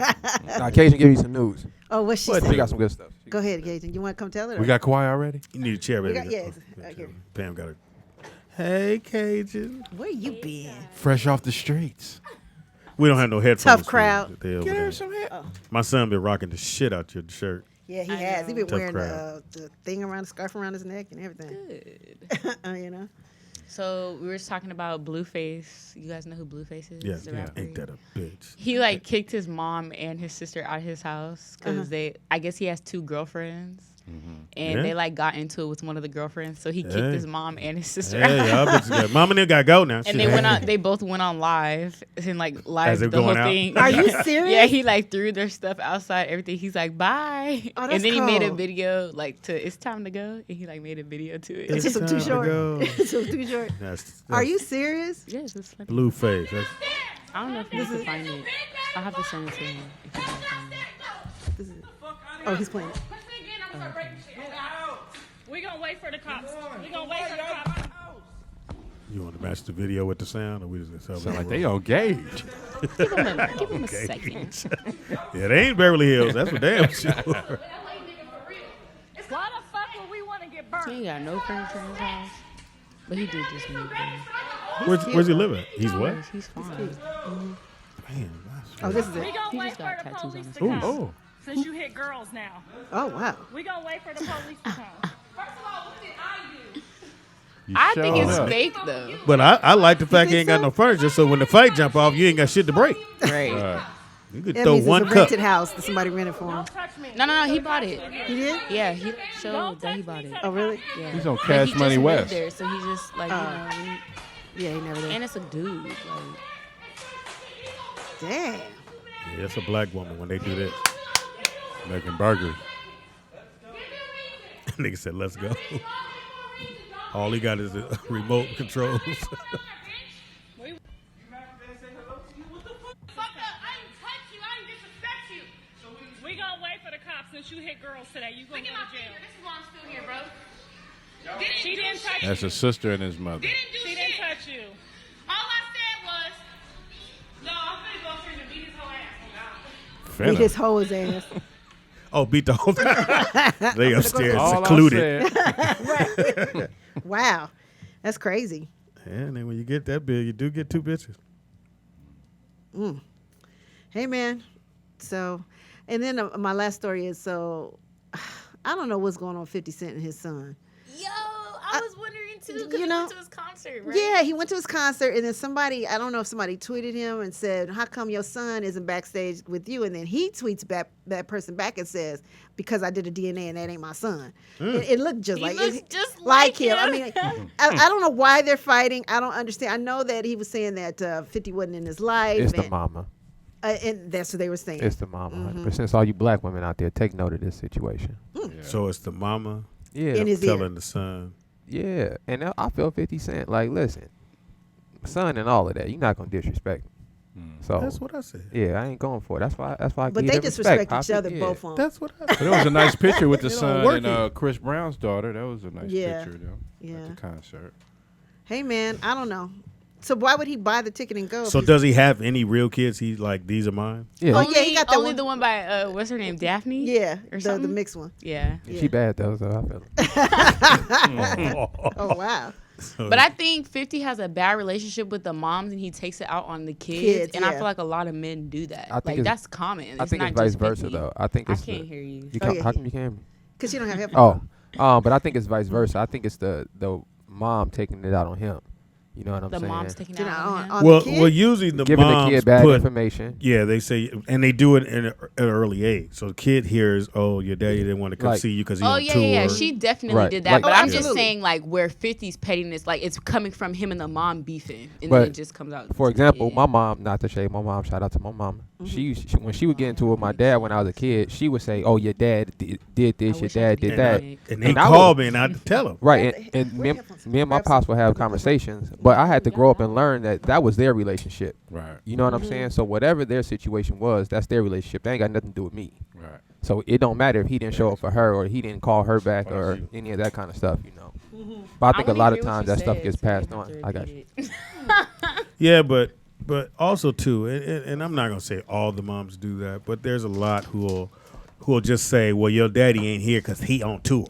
Now, Cajun give you some news. Oh, what's she She saying? got some good stuff. Go ahead, Cajun. You want to come tell it? We got Kawhi already? You need a chair, baby. Yes. Okay. Pam got it. Hey, Cajun. Where you been? Fresh off the streets. We don't have no headphones. Tough for crowd. you. They over Get her there. some head. My son been rocking the shit out your shirt. Yeah, he has. He been Tough wearing crowd. the thing around the scarf around his neck and everything. Good. You know. So we were just talking about Blueface. You guys know who Blueface is? Yeah, The rapper? ain't that a bitch? He kicked his mom and his sister out of his house because I guess he has 2 girlfriends. And Yeah. they got into it with one of the girlfriends, so he kicked his mom and his sister Hey, out. y'all bitches got mom and them got to go now. And Shit. they went on. They both went on live and As live they're the whole going out? thing. Are you serious? Yeah, he threw their stuff outside. Everything. He's like, bye. Oh, that's and then he made a cold. video to it's time to go, and he made a video to it. It's just time too to short. go. It's just too short. That's Are you serious? Yes, it's funny. blue face? That's, I don't know if you can find it. I'll have to send it to him if you can find it. This is, oh, he's playing. it. We gonna wait for the cops. We gonna wait for the cops. you want to match the video with the sound, or we just gonna Sound like they on gauge. Give him a second. Yeah, they ain't Beverly Hills. That's for damn sure. Why the fuck would we want to get He ain't got no furniture in his house, but he did just move there. Where's he living? He's what? He's fine. Man, Oh, this is We it. gonna He wait just for got the tattoos on police his to face. come. Since you hit girls now. Oh, wow. We gonna wait for the police to come. First of all, what did I do? I think it's showed up. fake though. But I like the fact he think ain't got so? no furniture, so when the fight jump off, you ain't got shit to break. Right. You could That throw means one it's a cup. rented house that somebody rented for him. Touch me. No, he bought it. He did? Yeah, he showed that he bought it. Oh, really? Yeah. He's on But Cash he just Money moved West. there, so he just Yeah, he never did. and it's a dude. Damn. Yeah, it's a black woman when they do this. Making burgers. Nigga said, "Let's go." All he got is the remote controls. We gonna wait for the cops since you hit girls today. You gonna go to jail. This is why I'm still here, bro. She didn't touch you. That's his sister and his mother. She didn't touch you. All I said was, no, I'm finna go upstairs and beat his whole ass. Beat his hoe's ass. Oh, beat the whole time. They upstairs All I secluded. said- Right. Wow. That's crazy. Yeah, and then when you get that big, you do get 2 bitches. Hey, man. So, and then my last story is so, I don't know what's going on with 50 Cent and his son. Yo, I was wondering too because you he know, went to his concert, right? Yeah, he went to his concert, and then somebody, I don't know if somebody tweeted him and said, how come your son isn't backstage with you? And then he tweets back that person back and says, because I did a DNA and that ain't my son. It looked just He like looks it, just like like him. I him. mean, I don't know why they're fighting. I don't understand. I know that he was saying that 50 wasn't in his life. It's the and, mama. And that's what they were saying. It's the mama. 100%. So all you black women out there, take note of this situation. So it's the mama Yeah. In his ear. telling the son. Yeah. And I feel 50 Cent. Like, listen, son and all of that, you're not going to disrespect him. So That's what I said. Yeah, I ain't going for it. That's why. I But give they them disrespect respect, each other yeah. both on. That's what I But it was a nice picture with the It don't son work and Chris Brown's daughter. That was a nice Yeah. picture of them Yeah. at the concert. Hey man, I don't know. So why would he buy the ticket and go? So does he have any real kids? He's like, these are mine. Yeah. Oh yeah, he got that only one. the one by what's her name, Daphne? Yeah, or the something. mixed one. Yeah. She bad though, so I feel it. Oh wow. But I think 50 has a bad relationship with the moms, and he takes it out on the kids. And I yeah. feel like a lot of men do that. I think Like it's- that's common. I think not it's vice just versa 50. though. I think it's can't hear you. How come you can't hear me? Because you don't have headphones. But I think it's vice versa. I think it's the mom taking it out on him. You know what I'm The saying? mom's taking it out on him. Well, usually the giving moms the kid bad put, information. Yeah, they say, and they do it at an early age. So the kid hears, "Oh, your daddy didn't want to come Like- see you because he's Oh on yeah, tour." yeah, she definitely Right. did that. Like- but Oh, I'm just absolutely. saying, like, where 50's pettiness, like, it's coming from him and the mom beefing, and But then it just comes out. For to the example, kid. my mom, not to shade my mom, shout out to my mom. She when she would get into it with my dad when I was a kid, she would say, "Oh, your dad did this, your dad did that." And they I call would- me and I tell them. Right, and me and my pops would have conversations, but I had to grow up and learn that was their relationship. Right. You know what I'm saying? So whatever their situation was, that's their relationship. They ain't got nothing to do with me. Right. So it don't matter if he didn't show up for her or he didn't call her back or any of that kind of stuff, you know. But I think a lot of times that stuff gets passed on. I got you. Yeah, but also too, and I'm not gonna say all the moms do that, but there's a lot who'll just say, "Well, your daddy ain't here because he on tour,"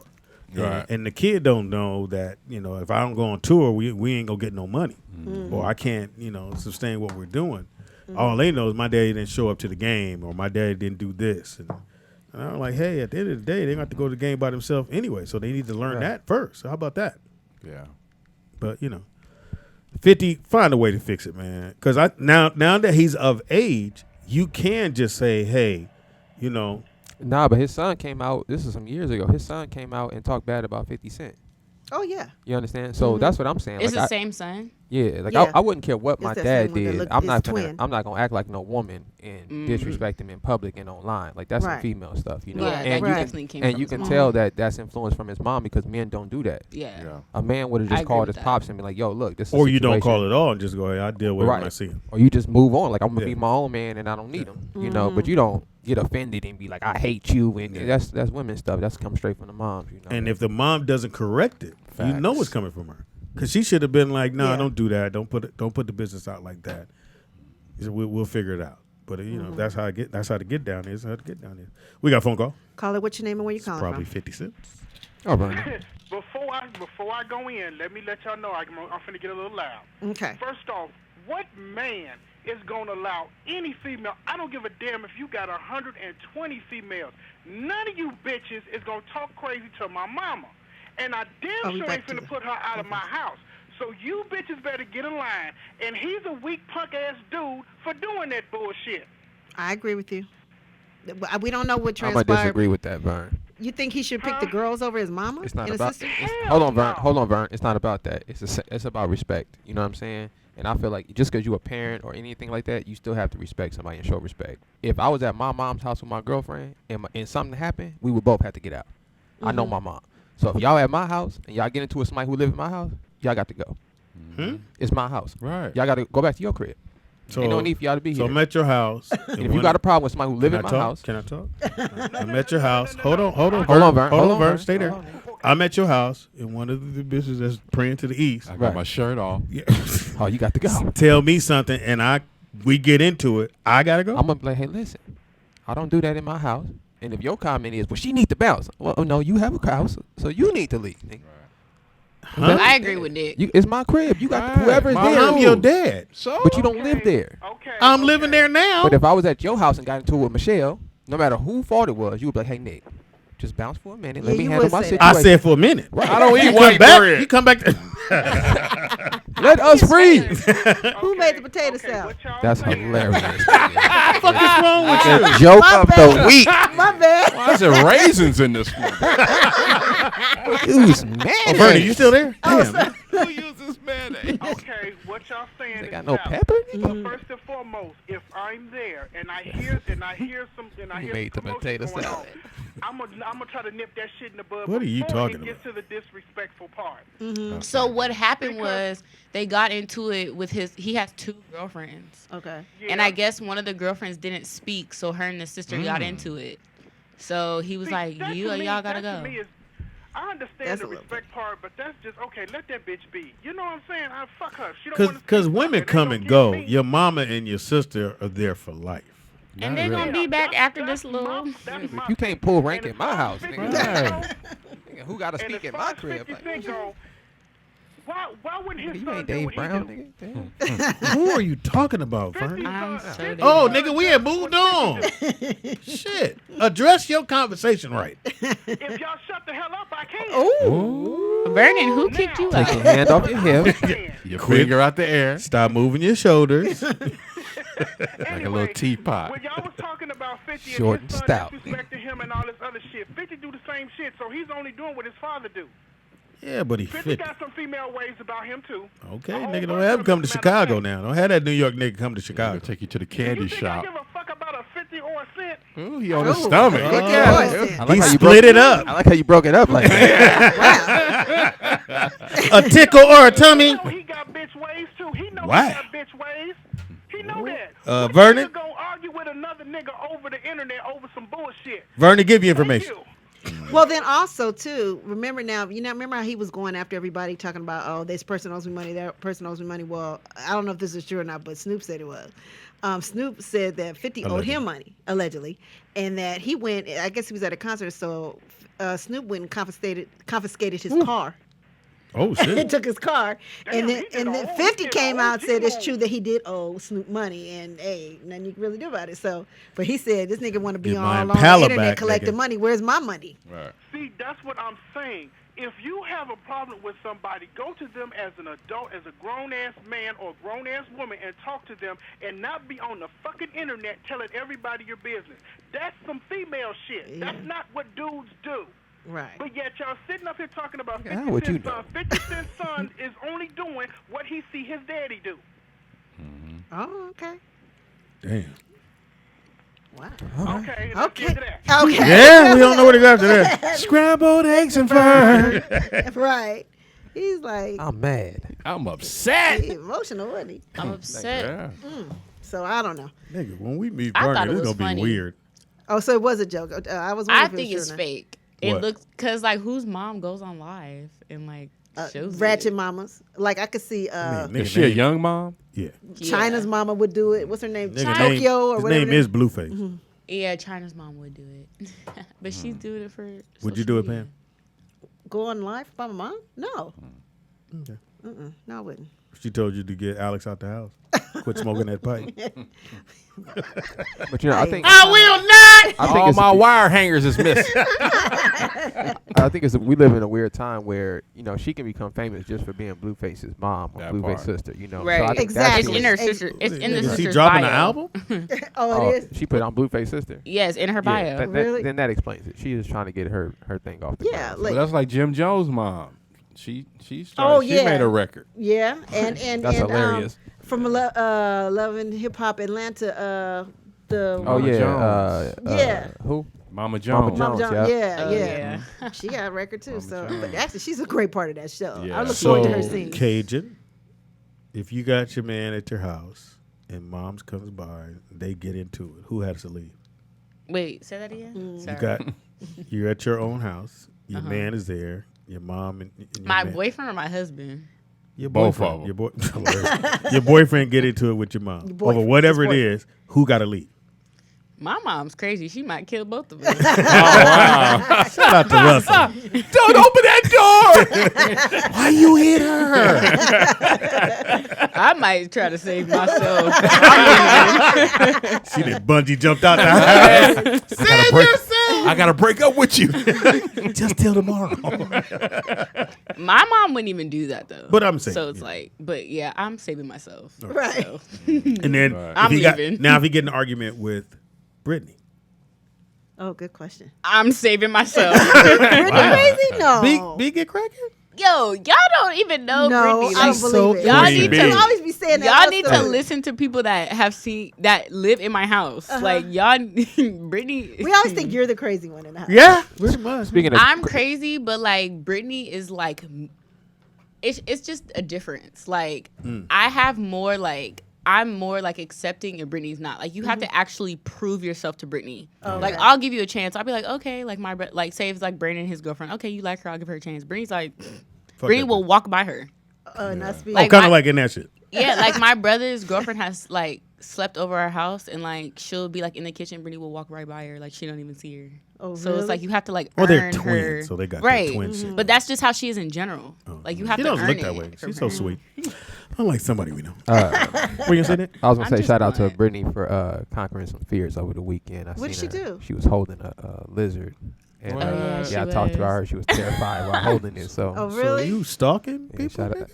Right. and the kid don't know that if I don't go on tour, we ain't gonna get no money, or I can't sustain what we're doing. All they know is my daddy didn't show up to the game, or my daddy didn't do this, and I'm like, hey, at the end of the day, they got to go to the game by themselves anyway, so they need to learn that first. So how about that? Yeah. But 50, find a way to fix it, man. Because now that he's of age, you can just say, hey, Nah, but his son came out. This is some years ago. His son came out and talked bad about 50 Cent. Oh yeah. You understand? So that's what I'm saying. It's like the same son. Yeah, like Yeah. I wouldn't care what It's my that dad same one that did. look- I'm it's not twin. gonna act like no woman and disrespect him in public and online. Like that's some Right. female stuff, you know. Yeah, and that you definitely came and from you his can mom. tell that that's influenced from his mom because men don't do that. Yeah. A man would have I just agree called with his that. pops and be like, "Yo, look, this." Is or a you don't situation. call it all and just go, hey, I deal with it when I Right. see him. Or you just move on. Like I'm gonna Yeah. be my own man and I don't need him. You know, but you don't get offended and be like, "I hate you," and that's women stuff. That's come straight from the moms. You know. And if the mom doesn't correct it, you know Facts. it's coming from her. Because she should have been like, "No, Yeah. don't do that. Don't put the business out like that. He said, we'll figure it out." But that's how to get down is. How to get down there. We got a phone call. Call it. What's your name and where you calling Probably from? 50 cents. oh, Bernie. Before I go in, let me let y'all know I'm finna get a little loud. Okay. First off, what man is gonna allow any female? I don't give a damn if you got 120 females. None of you bitches is gonna talk crazy to my mama, and I damn we sure back ain't to finna the- put her out of my house. So you bitches better get in line. And he's a weak punk ass dude for doing that bullshit. I agree with you. We don't know what I'm gonna transpired. disagree with that, Vern. You think he should pick the girls over his mama? It's not and about. his sister? Hold on, Vern. Hold on, Vern. It's not about that. It's about respect. You know what I'm saying? And I feel like just because you're a parent or anything like that, you still have to respect somebody and show respect. If I was at my mom's house with my girlfriend and something happened, we would both have to get out. I know my mom. So if y'all at my house and y'all get into it with somebody who live in my house, y'all got to go. It's my house. Right. Y'all got to go back to your crib. So, Ain't no need for y'all to be so here. I'm at your house. And if you got a problem with somebody who live in my talk? house, Can I talk? I'm at your house. Hold on, Hold on, Vern. Hold Hold on, on, Vern. Vern. Stay there. I'm at your house, and one of the bitches that's praying to the east. I got my shirt off. Yeah. oh, you got to go. Tell me something, and we get into it. I gotta go. I'm gonna be like, hey, listen, I don't do that in my house. And if your comment is, well, she need to bounce. Well, no, you have a house, so you need to leave. Nigga. I agree with Nick. It's my crib. You got Right. whoever's My there. I'm your dad. So But you don't live there. Okay. I'm living there now. But if I was at your house and got into it with Michelle, no matter who fault it was, you would be like, hey, Nick, just bounce for a minute. Let Yeah, me you handle would my say situation. that. I said for a minute. I don't eat You white come back. bread. You come back. To Let us breathe. Who made the potato salad? That's hilarious. What is wrong with you? The joke My of bad. the week. My bad. Why is there raisins in this one? Use man. Oh, Bernie, you still there? Damn. man. Who uses mayonnaise? Okay, what y'all saying They is got no valid. pepper? But first and foremost, if I'm there and I hear some He made the commotion potato going salad. on, I'm gonna try to nip that shit in the bud. What are you before talking it gets to the disrespectful part. So what happened was they got into it with he has 2 girlfriends. Okay. And I guess one of the girlfriends didn't speak, so her and the sister got into it. So he was like, y'all gotta go. I understand That's the a little respect part, but that's just okay. Let that bitch be. You know what I'm saying? Fuck her. She don't wanna Because speak. women They come gonna and keep go. me. Your mama and your sister are there for life. And they're gonna be back after this little. You can't pull rank in my house, Right. nigga. Nigga, who got to speak in my crib? 50 Like, Cent go, why wouldn't his nigga, you son ain't do Dave what Brown, he do? nigga. Damn. Who are you talking about, Fern? I'm so Oh, nigga, we have moved on. Shit. Address your conversation right. If y'all shut the hell up, I can't. Oh, Vernon, who kicked you Take out? your hand off your hip. Your finger out the air. Stop moving your shoulders. Like a little teapot. When y'all was talking about 50 Short and his and son stout. disrespecting him and all this other shit, 50 do the same shit, so he's only doing what his father do. Yeah, but he 50 fit. got some female ways about him, too. Okay, A whole nigga, don't bunch have him of come to them, Chicago matter of now. Don't have that New York nigga come to I'll Chicago. take you to the fact. candy You think I shop. give a fuck about a 50 or a cent? Ooh, he on his stomach. Look Oh. at I us. like He how you split it up. I like how you broke it up like that. A tickle or a tummy? He know he got bitch ways, too. He know Why? he got bitch ways. He know that. What Vernon? nigga gonna argue with another nigga over the internet over some bullshit? Vernon, give you Thank information. you. Well, then also too, remember how he was going after everybody talking about, oh, this person owes me money, that person owes me money. Well, I don't know if this is true or not, but Snoop said it was. Snoop said that 50 owed him money, allegedly, and that he went, I guess he was at a concert, so Snoop went and confiscated his car. Oh, shit. Took his car, Damn, and he did then a 50 whole came out and said it's loan. true that he did owe Snoop money, and hey, nothing you can really do about it. So, but he said this nigga want to be Get my all on the Impala internet back, collecting nigga. money. Where's my money? Right. See, that's what I'm saying. If you have a problem with somebody, go to them as an adult, as a grown-ass man or grown-ass woman, and talk to them and not be on the fucking internet telling everybody your business. That's some female shit. Yeah. That's not what dudes do. Right. But yet y'all sitting up here talking about Yeah, 50 what you Cent's know? son. 50 Cent's son is only doing what he see his daddy do. Oh, okay. Damn. Wow. Okay, that's the Okay. end of that. Okay. Yeah, we don't know what to go after that. Scrambled eggs and fur. Right. He's like I'm mad. I'm upset. he emotional, wasn't he? I'm upset. Yeah. So I don't know. Nigga, when we meet I thought Vernon, it it's was going to be funny. weird. Oh, so it was a joke. I was. wondering I if it think was it's true or not. fake. It What? looks because like whose mom goes on live and like shows Ratchet it. mamas. Like I could see Man, Is nigga she a name- young mom? Yeah. China's mama would do it. What's her name? Nigga Tokyo name, or his whatever. name it is Blueface. Yeah, China's mom would do it, but she's doing it for. Would you social do it, media. Pam? Go on live by my mom? No. Okay. No, I wouldn't. She told you to get Alex out the house. Quit smoking that pipe. But you know, I think I will not. I think All it's my wire hangers is missing. I think we live in a weird time where she can become famous just for being Blueface's mom or That Blueface's part. sister. So I Right. think Exactly. that's It's in her sister. It's in the Is sister's she dropping bio. an album? Oh, it is? She put on Blueface sister. Yes, in her Yeah, bio. Really? then that explains it. She is trying to get her thing off the Yeah. ground. Like, Well, that's like Jim Jones' mom. She started. Oh, She yeah. made a record. yeah. And That's and, hilarious. From Love and Hip Hop Atlanta, the Oh Mama yeah, Jones. Yeah. Who? Mama Jones. Mama Jones. Mama Jones. yeah. Yeah. She got a record too. So, but actually, she's a great part of that show. Yeah. I look forward to So, her singing. Cajun, if you got your man at your house and moms comes by, they get into it. Who has to leave? Wait, say that again. Sorry. You're at your own house. Your man is there. Your mom and your My man. boyfriend or my husband? Your Both boyfriend. of Your boyfriend get into it with your mom. Your boyfriend. Over whatever His it boyfriend. is, who got to leave? My mom's crazy. She might kill both of us. Shout out to Russell. Don't open that door. Why you hit her? I might try to save myself. She did bungee jumped out the house. Save yourself. I gotta break up with you. Just till tomorrow. My mom wouldn't even do that though. But I'm saying, So it's yeah. like, but yeah, I'm saving myself. Right. So. And then I'm if he leaving. now if he get in an argument with Brittany, Oh, good question. I'm saving myself. Brittany crazy? No. B get cracking. Yo, y'all don't even know No, Britney. I Like, don't believe it. y'all need You to always be saying that. Y'all need to also. listen to people that have seen that live in my house. Like y'all, Britney. We always think you're the crazy one in the house. Yeah, pretty much. Speaking of, I'm crazy, but like Britney is like, it's just a difference. Like I have more like. I'm more like accepting and Britney's not. Like you have to actually prove yourself to Britney. Like I'll give you a chance. I'll be like, okay, like like say if it's like Brandon and his girlfriend. Okay, you like her, I'll give her a chance. Britney's like, Britney will walk by her. Not speak. Like kind of like in that shit. Yeah, like my brother's girlfriend has like slept over our house and like she'll be like in the kitchen. Brittany will walk right by her, like she don't even see her. Oh, so really? it's like you have to like Well, earn they're her. twins, so they got right. that twin shit. But that's just how she is in general. Like you have She to doesn't earn look it. that way. from She's so her. sweet. Unlike somebody we know. What you say that? I was gonna I'm say just shout out to glad. Brittany for conquering some fears over the weekend. What did seen she her. do? She was holding a lizard. And Oh, yeah, she I talked to was. her. She was terrified while holding it. So, Oh, So really? you stalking yeah, people? shout out.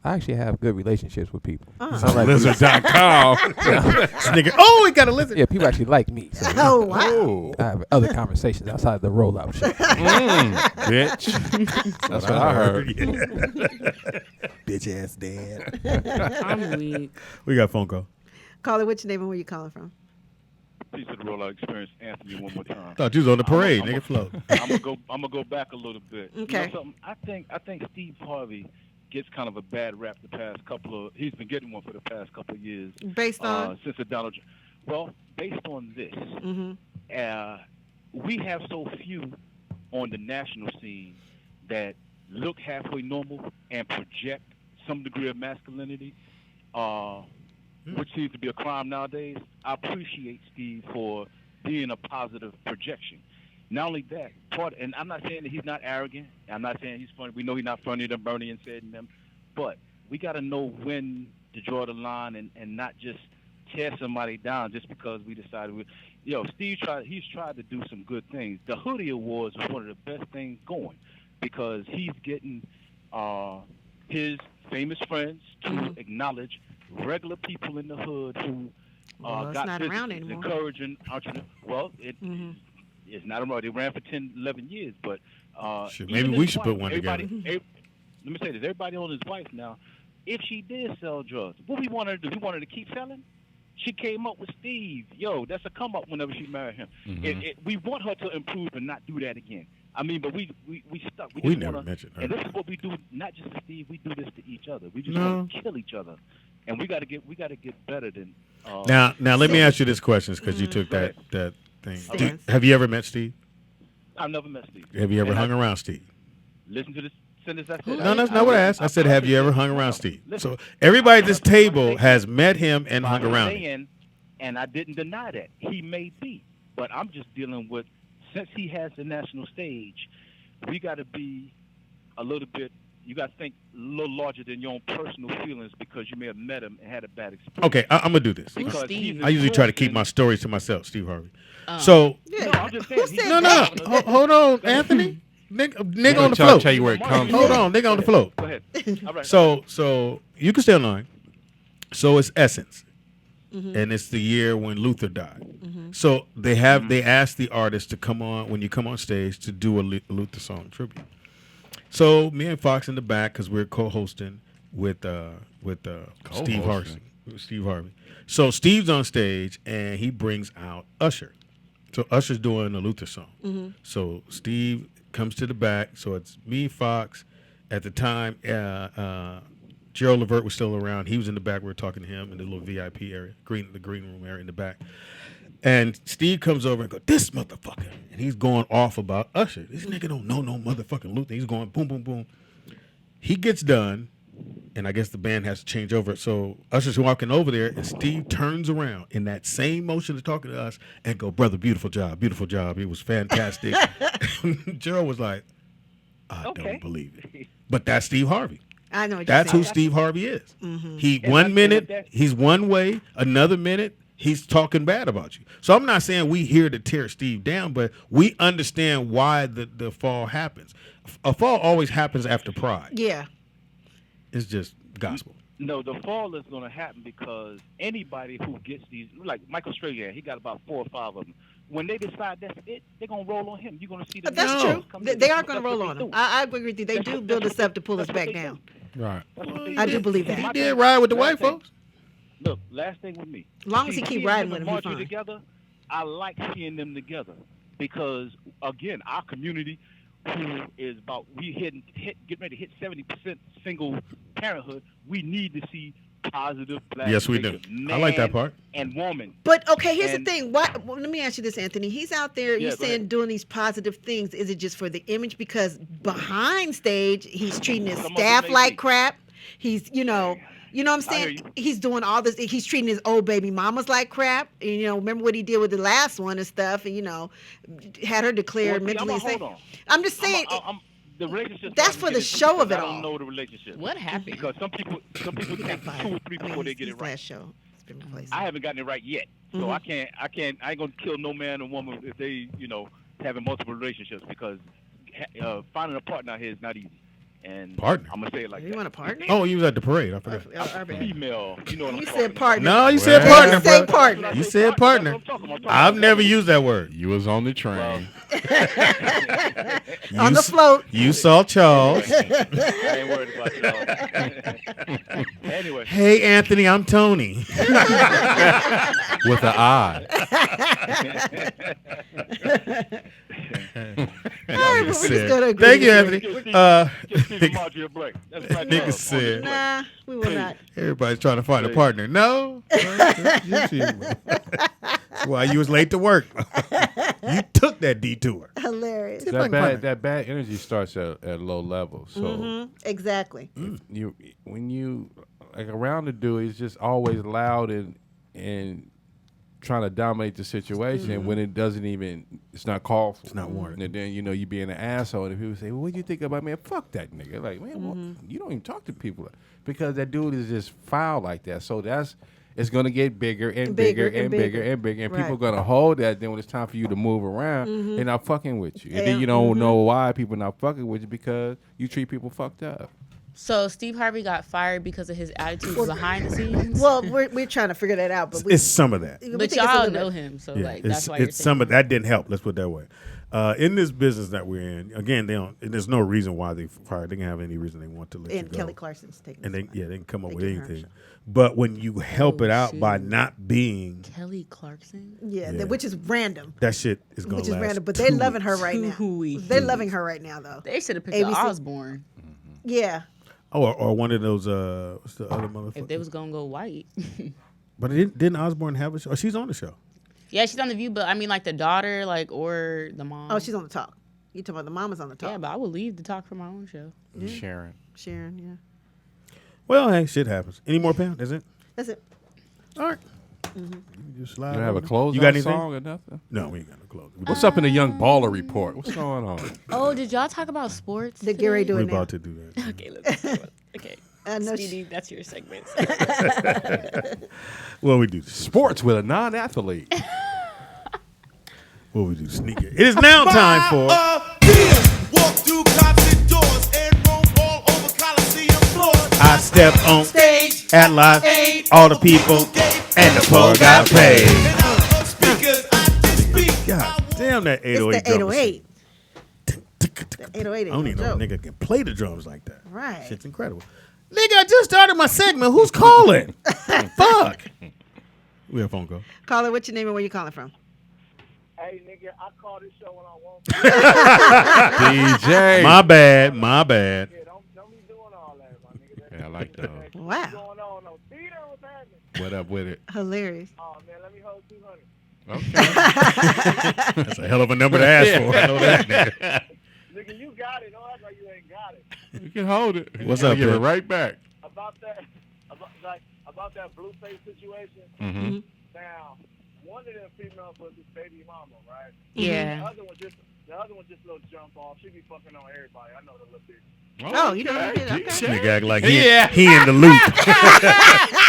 I actually have good relationships with people. Unlike Lizard.com. This nigga, oh, he got a lizard. Yeah, people actually like me. So Oh, wow. I have other conversations outside the rollout show. Bitch. That's what I heard. Bitch ass dad. I'm weak. We got a phone call. Caller, what's your name and where you calling from? Piece of the rollout experience, Anthony, one more time. Thought you was on the parade, nigga. Flow. I'm gonna go back a little bit. Okay. You know something? I think Steve Harvey gets kind of a bad rap the past couple of. He's been getting one for the past couple of years. Based on? Since the Donald. Well, based on this, we have so few on the national scene that look halfway normal and project some degree of masculinity, which seems to be a crime nowadays. I appreciate Steve for being a positive projection. Not only that, and I'm not saying that he's not arrogant. I'm not saying he's funny. We know he's not funnier than Bernie and Sid and them. But we got to know when to draw the line and not just tear somebody down just because we decided. Steve he's tried to do some good things. The Hoodie Awards was one of the best things going because he's getting his famous friends to acknowledge regular people in the hood who Well, it's got not businesses, around anymore. encouraging entrepreneurs. Well, it's not around. They ran for 10, 11 years, but Shit, even maybe we his should wife, put one everybody, together. Let me say this: everybody on his wife now. If she did sell drugs, what we want her to do? We want her to keep selling. She came up with Steve. Yo, that's a come up whenever she married him. We want her to improve and not do that again. I mean, but we stuck. We just never wanna, mentioned her. And this is what we do, not just to Steve. We do this to each other. We just No. want to kill each other, and we got to get better than. Now, let me ask you this question because you took that thing. Have you ever met Steve? I've never met Steve. Have you ever And hung around Steve? Listen to this sentence I said. No, that's not what I asked. I said, have you ever hung around Steve? So everybody at this table has met him and hung around him. And I didn't deny that. He may be. But I'm just dealing with, since he has the national stage, we got to be a little bit, you got to think a little larger than your own personal feelings because you may have met him and had a bad experience. Okay, I'm going to do this. Because I usually try to keep my stories to myself, Steve Harvey. So, No, I'm just saying. no. Hold on, Anthony. Nigga on the float. Tell you where it comes Hold from. on, nigga on the float. Go ahead. All right. So you can stay online. So it's Essence, and it's the year when Luther died. So they asked the artist to come on when you come on stage to do a Luther song tribute. So me and Fox in the back because we're co-hosting with Steve Harvey. Steve Harvey. So Steve's on stage and he brings out Usher. So Usher's doing a Luther song. So Steve comes to the back. So it's me, Fox. At the time, Gerald Levert was still around. He was in the back. We were talking to him in the little VIP area, the green room area in the back. And Steve comes over and goes, this motherfucker. And he's going off about Usher. This nigga don't know no motherfucking Luther. He's going boom, boom, boom. He gets done, and I guess the band has to change over. So Usher's walking over there, and Steve turns around in that same motion of talking to us and go, brother, beautiful job. It was fantastic. Gerald was like, I don't believe it. But that's Steve Harvey. I know what you're That's saying. who Steve Harvey is. He 1 minute, he's one way, another minute, he's talking bad about you. So I'm not saying we here to tear Steve down, but we understand why the fall happens. A fall always happens after Pride. Yeah. It's just gospel. No, the fall is going to happen because anybody who gets these, like Michael Strahan, he got about 4 or 5 of them. when they decide that's it, they're gonna roll on him. You're gonna see them. That's true. They are going to roll on him. I agree with you. They do build us up to pull us back down. Right. I do believe that. He did ride with the white folks. Look, last thing with me. As long as he keep seeing riding him with and him, he's Marjorie fine. together, I like seeing them together because again, our community, who is about getting ready to hit 70% single parenthood, we need to see positive black Yes, we do. relationship, I like that man part. And woman. But okay, here's And- the thing. Well, let me ask you this, Anthony. He's out there. Yeah, You're go saying ahead. doing these positive things. Is it just for the image? Because behind stage, he's treating his Some of it staff may like be. crap. He's, you know what I'm I hear saying? you. He's doing all this. He's treating his old baby mamas like crap. And, remember what he did with the last one and stuff. And had her declared Well, see, mentally hold insane. on. I'm just saying. The relationship. That's for the show of it I all. don't know the relationship. What happened? Because some people take 2 or 3 before they get it right. Last show. It's been replaced. I haven't gotten it right yet, so Mhm. I ain't gonna kill no man or woman if they, having multiple relationships because finding a partner out here is not easy. And Partner? I'm gonna say it like You that. want a partner? Oh, you was at the parade. I forgot. Our bad. Female, you know what I'm You talking said about. partner. No, you said Well, partner, you say bro. partner. You said partner. I've never used that word. You was on the train. On the float. You saw Charles. I ain't worried about y'all. Anyway. Hey, Anthony, I'm Tony. With an eye. All right, well, we just gotta agree Thank you, with Anthony. Marjorie Blake. That's right. Nigga said. Nah, we will not. Everybody's trying to find a partner. No. That's why you was late to work. You took that detour. Hilarious. That bad energy starts at low levels. So Exactly. when you like around the dude, he's just always loud and trying to dominate the situation when it doesn't even, it's not called for. It's not warranted. And then you being an asshole, and people say, well, what do you think about, man? Fuck that nigga. Like, man, well, you don't even talk to people because that dude is just foul like that. So it's gonna get bigger and bigger and bigger and bigger, and people are gonna hold that. Then when it's time for you to move around, they're not fucking with you, and then you don't know why people not fucking with you because you treat people fucked up. So Steve Harvey got fired because of his attitude behind the scenes. Well, we're trying to figure that out, but It's some of that. we But think it's a y'all little know bit- him, so Yeah, like that's why you're it's saying some of that didn't help. Let's put it that way. In this business that we're in, again, there's no reason why they fired. They can have any reason they want to let you And go. Kelly Clarkson's taking. And this they one. can come up They with give her a anything. shot. But when you help it out by shoot. not being, Kelly Clarkson. Yeah, Yeah. which is random. that shit is gonna Which is last. random, but they're 2 loving her weeks. right now. 2 weeks. They're loving her right now, though. They should have picked ABC. Osborne Yeah. Oh, or one of those. What's the other if motherfucker? they was gonna go white. But didn't Osborne have a show? Oh, she's on the show. Yeah, she's on The View, but I mean like the daughter, like or the mom. Oh, she's on the talk. You talking about the mama's on the talk? Yeah, but I would leave to talk for my own show. Yeah. Sharon. Sharon, yeah. Well, hey, shit happens. Any more, Pam? That's it. That's it. All right. You just slide You have a over. closeout You got anything? song or nothing? No, we ain't got no close. What's up in the Young Baller Report? What's going on? Oh, did y'all talk about sports? They're getting ready to do We're it now. about to do that. Okay, let's talk about okay. No, Speedy, that's your segment. What we do? Sports with a non-athlete. What we do? Sneaker. It is now time for. Walk through concert doors and roam all over Coliseum floors. I step on Stage at live. All the people and the poor got paid. And out of speakers, I just speak. God damn that It's 808 the drum. 808. The 808 I don't even ain't know no a joke. nigga can play the drums like that. Right. Shit's incredible. Nigga, I just started my segment. Who's calling? Fuck. We have a phone call. Caller, what's your name and where you calling from? Hey, nigga, I call this show when I want. DJ. My bad. My bad. Yeah, don't be doing all that, my nigga. Yeah, I like that. Wow. What's going on? No, Peter, what's happening? What up with it? Hilarious. Oh, man, let me hold 200. Okay. That's a hell of a number to ask for. I know that, nigga. Nigga, you got it. Don't act like you ain't got it. You can hold it. What's I'll up, give it Pip? right back. About that Blueface situation. Mm-hmm. Now, one of them females was his baby mama, right? Yeah. The other one just a little jump off. She be fucking on everybody. I know the little bitch. Oh, you know what I did? Okay. This nigga act like he in the loop.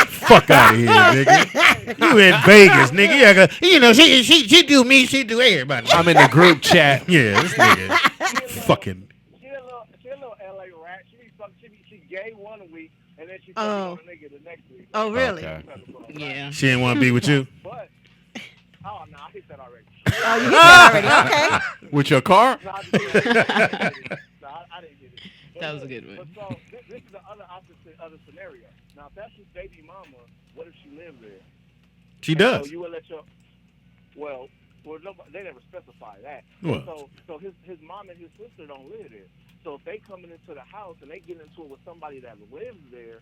Fuck out of here, nigga. You in Vegas, nigga. You, act like, you know, she do me, she do everybody. I'm in the group chat. Yeah, this nigga fucking. She a little LA rat. She gay 1 week and then she fucking on a nigga the next week. Oh, really? Okay. Yeah. She didn't want to be with you. But Oh no, I hit that already. Oh, you hit that already. Okay. With your car? No, I didn't get it. No, I didn't get it. But That was a look, good one. But so this is the other scenario. Now, if that's his baby mama, what if she lives there? She does. So you would let your well, nobody, they never specify that. What? So his mom and his sister don't live there. So if they coming into the house and they get into it with somebody that lives there,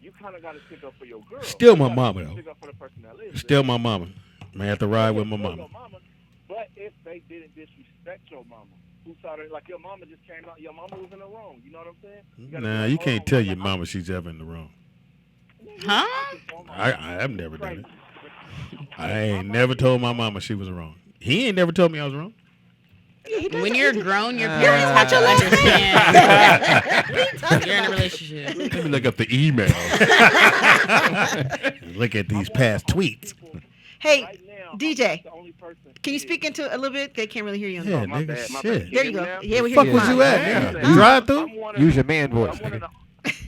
you kind of got to stick up for your girl. Still You my gotta mama, though. Stick up for the person that lives Still there. my mama. May have to ride with my Still mama. your mama. But if they didn't disrespect your mama, who saw her, like your mama just came out, your mama was in the wrong. You know what I'm saying? gotta Nah, be you like, can't hold tell on, your like, mama she's ever in the wrong. Huh? I've never done it. I ain't never told my mama she was wrong. He ain't never told me I was wrong. When you're grown, your parents have to understand. You're in a relationship. Let me look up the email. Look at these past tweets. Hey, DJ, can you speak into it a little bit? They can't really hear you on the Yeah, phone. nigga, shit. There you go. Yeah, we hear Fuck you was fine. you at, nigga? Drive through? Use your man voice.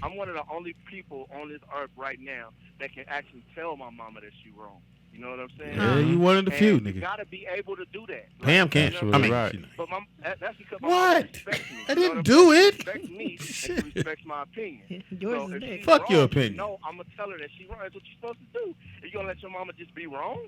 I'm one of the only people on this earth right now that can actually tell my mama that she wrong. You know what I'm saying? Yeah, you one of the few, You nigga. gotta be able to do that. Pam can't. You know I mean, right. But that's because my What? mama respects me. I You know didn't what do I'm saying? it. She respects me and she respects my opinion. Yours So is if big. she's Fuck your wrong, opinion. No, I'm gonna tell her that she's wrong. That's what you're supposed to do. You gonna let your mama just be wrong?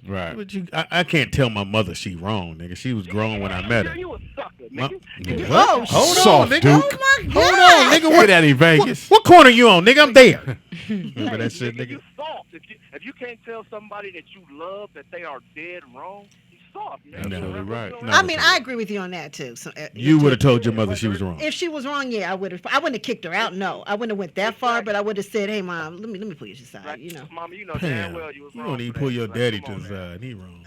Right. but I can't tell my mother she wrong, nigga. She was grown when I met her. You a sucker, My- nigga. What? Hold on, Soft nigga. Duke. Hold on, nigga. What, Get out of Vegas. what corner you on, nigga? I'm there. Remember that shit, You nigga? soft. If you can't tell somebody that you love that they are dead wrong, you soft, man. Absolutely right. No, I mean, I agree with you on that too. So, You would have told your mother she was wrong. if she was wrong, yeah, I wouldn't have kicked her out. No, I wouldn't have went that far, but I would have said, "Hey, mom, let me pull you aside." Like, You know. Mama, you know damn Pam, well you was you wrong. don't even for pull that. your Like, daddy come to on, the man. side. He wrong.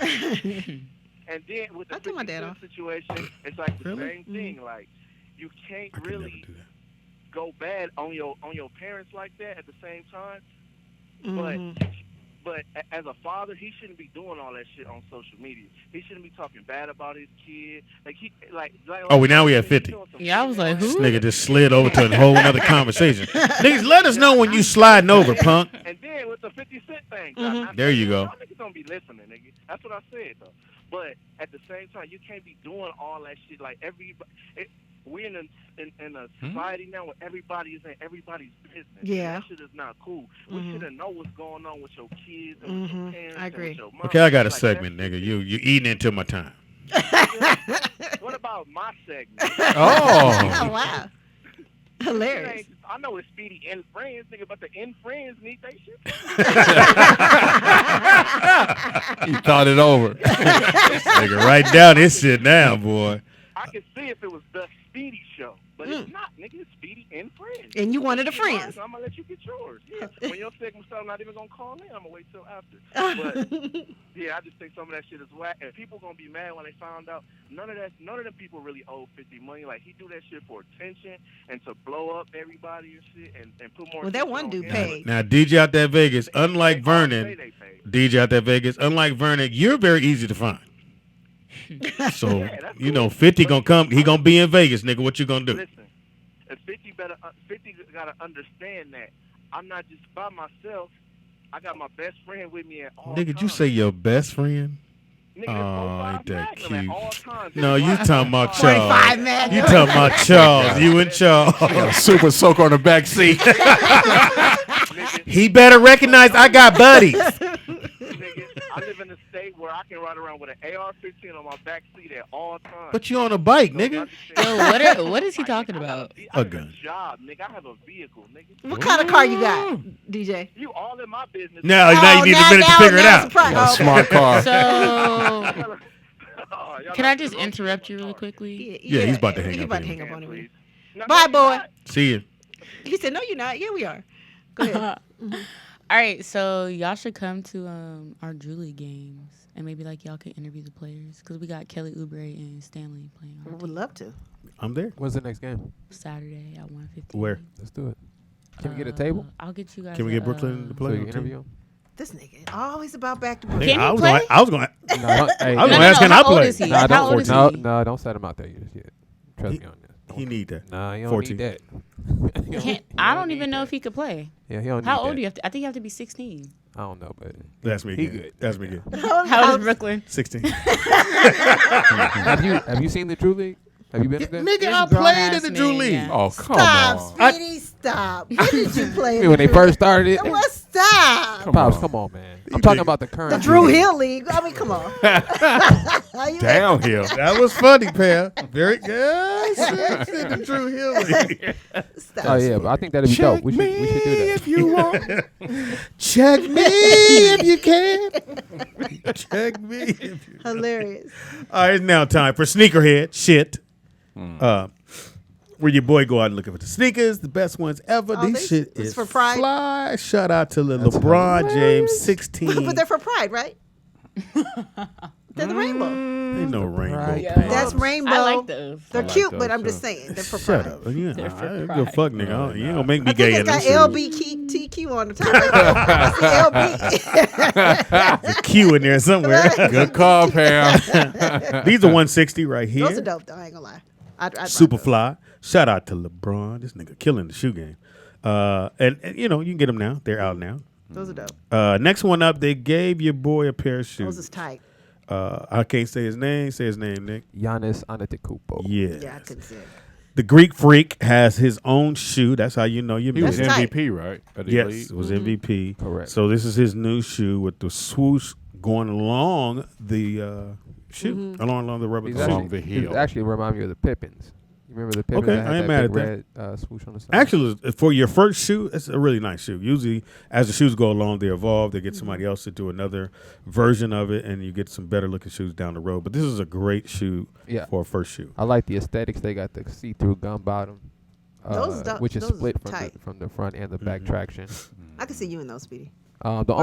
And then with the I took my dad 50 off. situation, it's like the Really? same thing. Like you can't I could never really do that. go bad on your parents like that at the same time. Mhm. But as a father, he shouldn't be doing all that shit on social media. He shouldn't be talking bad about his kid. Oh, now we at 50. Yeah, I was like, This who? nigga just slid over to a whole other conversation. Niggas, let us know when you sliding over, punk. And then with the 50 Cent thing, There you go. Y'all niggas don't be listening, nigga. That's what I said though. But at the same time, you can't be doing all that shit. Like we're in a society now where everybody is in everybody's business. Yeah. That shit is not cool. We should know what's going on with your kids and with your parents. I agree. And with your mom. Okay, I got a Like, segment, nigga. You eating into my time. What about my segment? Oh wow, hilarious. I know it's Speedy and Friends, nigga, but the in Friends need they shit. He thought it over. Nigga, write down this shit now, boy. I could see if it was the Speedy show, but it's not, nigga. It's Speedy and Friends. And you wanted a Get mine, Friends. so I'm gonna let you get yours. Yeah. When your segment starts, I'm not even gonna call in. I'm gonna wait till after. But yeah, I just think some of that shit is whack, and people gonna be mad when they found out none of them people really owe 50 money. Like he do that shit for attention and to blow up everybody and shit, and put more. Well, that attention one on dude him. paid. Now, DJ out there Vegas, unlike They all say Vernon, they paid. DJ out there Vegas, unlike Vernon, you're very easy to find. So, Yeah, that's you know, cool. 50 gonna come. He gonna be in Vegas, nigga. What you gonna do? Listen, if 50 gotta understand that I'm not just by myself. I got my best friend with me at all Nigga, times. you say your best friend? Nigga, Oh, it's ain't that 45 Magnum at cute. all times. No, you talking about 45 Charles. Magnum. You talking about Charles. You and Charles. Got a super soaker on the back seat. He better recognize I got buddies. Nigga, I live in a state where I can ride around with an AR-15 on my back seat at all times. But you on a bike, nigga. Yo, what is he talking about? I A have gun. a job, nigga. I have a vehicle, nigga. What kind of car you got, DJ? You all in my business. Now you need a minute to figure it out. Got a smart car. So, Oh, y'all can got I just the wrong interrupt you shit on really my car. quickly? Yeah, he's about to hang He up about to anyway. hang up on Please. him. No, Bye, no, boy. not. See you. He said, "No, you're not." Yeah, we are. Go ahead. All right, so y'all should come to our Julie games, and maybe like y'all can interview the players because we got Kelly Oubre and Stanley playing on our Would team love to. I'm there. When's the next game? Saturday at 1:15. Where? Let's do it. Can we get a table? I'll get you guys. Can we get Brooklyn to So play? you on can the team? interview him? This nigga always about back to Nigga, back. Can he I was play? gonna. I was gonna. No, hey, I was No, gonna no, ask, no, can I how old play? is he? Nah, How don't, old is no, he? no, don't set him out there just yet. Trust me on this. He need that. Nah, he don't 14. need that. I don't even know if he could play. Yeah, he don't need How that. old do you have to? I think you have to be 16. I don't know, but That's me. He Again. good. That's me. Again. How is Brooklyn? 16. have you seen the Drew League? Have you been up there? Nigga, I played in the Drew man, League. yeah. Oh, come Stop, on. Speedy, stop. When did you play? I mean, when they first started it. What? Stop. Pops, come on, man. I'm talking about the current. The Drew Hill League. I mean, come on. Downhill. That was funny, Pam. Very good. The Drew Hill League. Stop. Oh yeah, but I think that'd be dope. We should do that. If you want. Check me if you can. Check me if you can. Hilarious. All right, it's now time for Sneakerhead shit. Where your boy go out and looking for the sneakers, the best ones ever. Oh, These shit it's is for Pride? fly. Shout out to the LeBron James 16. But they're for Pride, right? They're the rainbow. Ain't no rainbow. Pride. Yeah. pants. That's rainbow. I like those. They're I like cute, those, but I'm too. just saying they're for Shut Pride. up. Yeah, They're for I don't give a pride. fuck, nigga. You ain't gonna make me I gay think in it's them got shoes. LBTQ on the top. LB. There's a Q in there somewhere. Good call, Pam. These are 160 right here. Those are dope, though. I ain't gonna lie. I'd buy those. Superfly. Shout out to LeBron. This nigga killing the shoe game. And you know, you can get them now. They're out now. Those are dope. Next one up, they gave your boy a pair of shoes. Those is tight. I can't say his name. Say his name, Nick. Giannis Antetokounmpo. Yeah. Yeah, I couldn't see it. The Greek Freak has his own shoe. That's how you know you He was That's tight. MVP, right? Of the Yes, league? it was MVP. Correct. So this is his new shoe with the swoosh going along the shoe, along the rubber. He's toe. Along actually, the heel. He actually remind me of the Pippins. You remember the Pippins? Okay, that had I ain't that mad big at red swoosh on the side? Actually, for your first shoe, it's a really nice shoe. Usually, as the shoes go along, they evolve. They get somebody else to do another version of it, and you get some better looking shoes down the road. But this is a great shoe for a first shoe. I like the aesthetics. They got the see-through gum bottom, Those is which is those split tight. from the front and the back traction. I can see you in those, Speedy. The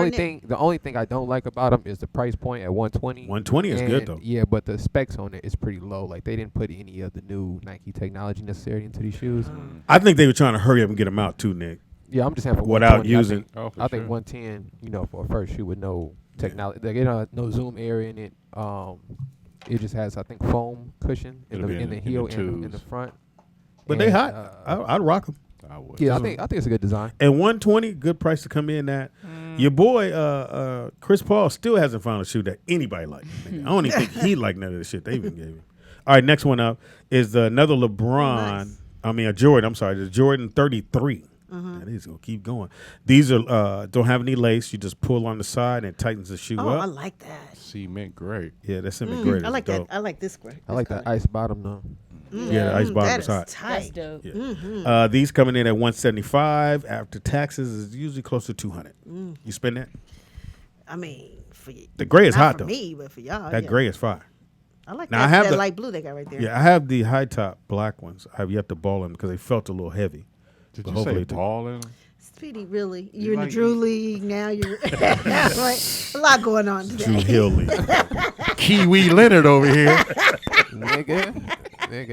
only thing I don't like about them is the price point at 120. 120 is good though. Yeah, but the specs on it is pretty low. Like they didn't put any of the new Nike technology necessarily into these shoes. I think they were trying to hurry up and get them out too, Nick. Yeah, I'm just saying for Without 120, using- I think 110. You know, for a first shoe with no technology, like, no zoom area in it. It just has I think foam cushion in It'll the be in the in heel the and in the twos. front. But they And, hot. I'd rock them. I would. Yeah, I think it's a good design. And 120, good price to come in at. Your boy Chris Paul still hasn't found a shoe that anybody likes. I don't even think he liked none of the shit they even gave him. All right, next one up is another LeBron. Nice. I mean a Jordan. I'm sorry, the Jordan 33. And he's gonna keep going. These are don't have any lace. You just pull on the side and it tightens the shoe Oh, I up. like that. Cement great. Yeah, that's cement great. I like It's dope. that. I like this one. I like that ice bottom though. Yeah, the ice bottom That is is hot. tight. That's dope. Yeah. These coming in at 175 after taxes is usually close to 200. You spend that? I mean, for you. The gray is not hot for though. me, but for y'all. That yeah. gray is fire. I like Now, that, I have that the- light blue they got right there. Yeah, I have the high top black ones. I have yet to ball them because they felt a little heavy. Did But you hopefully say it did. ball in them? Speedy, really? You're in the like- Drew League now. You're right. A lot going on today. Drew Hill League. Kiwi Leonard over here. nigga,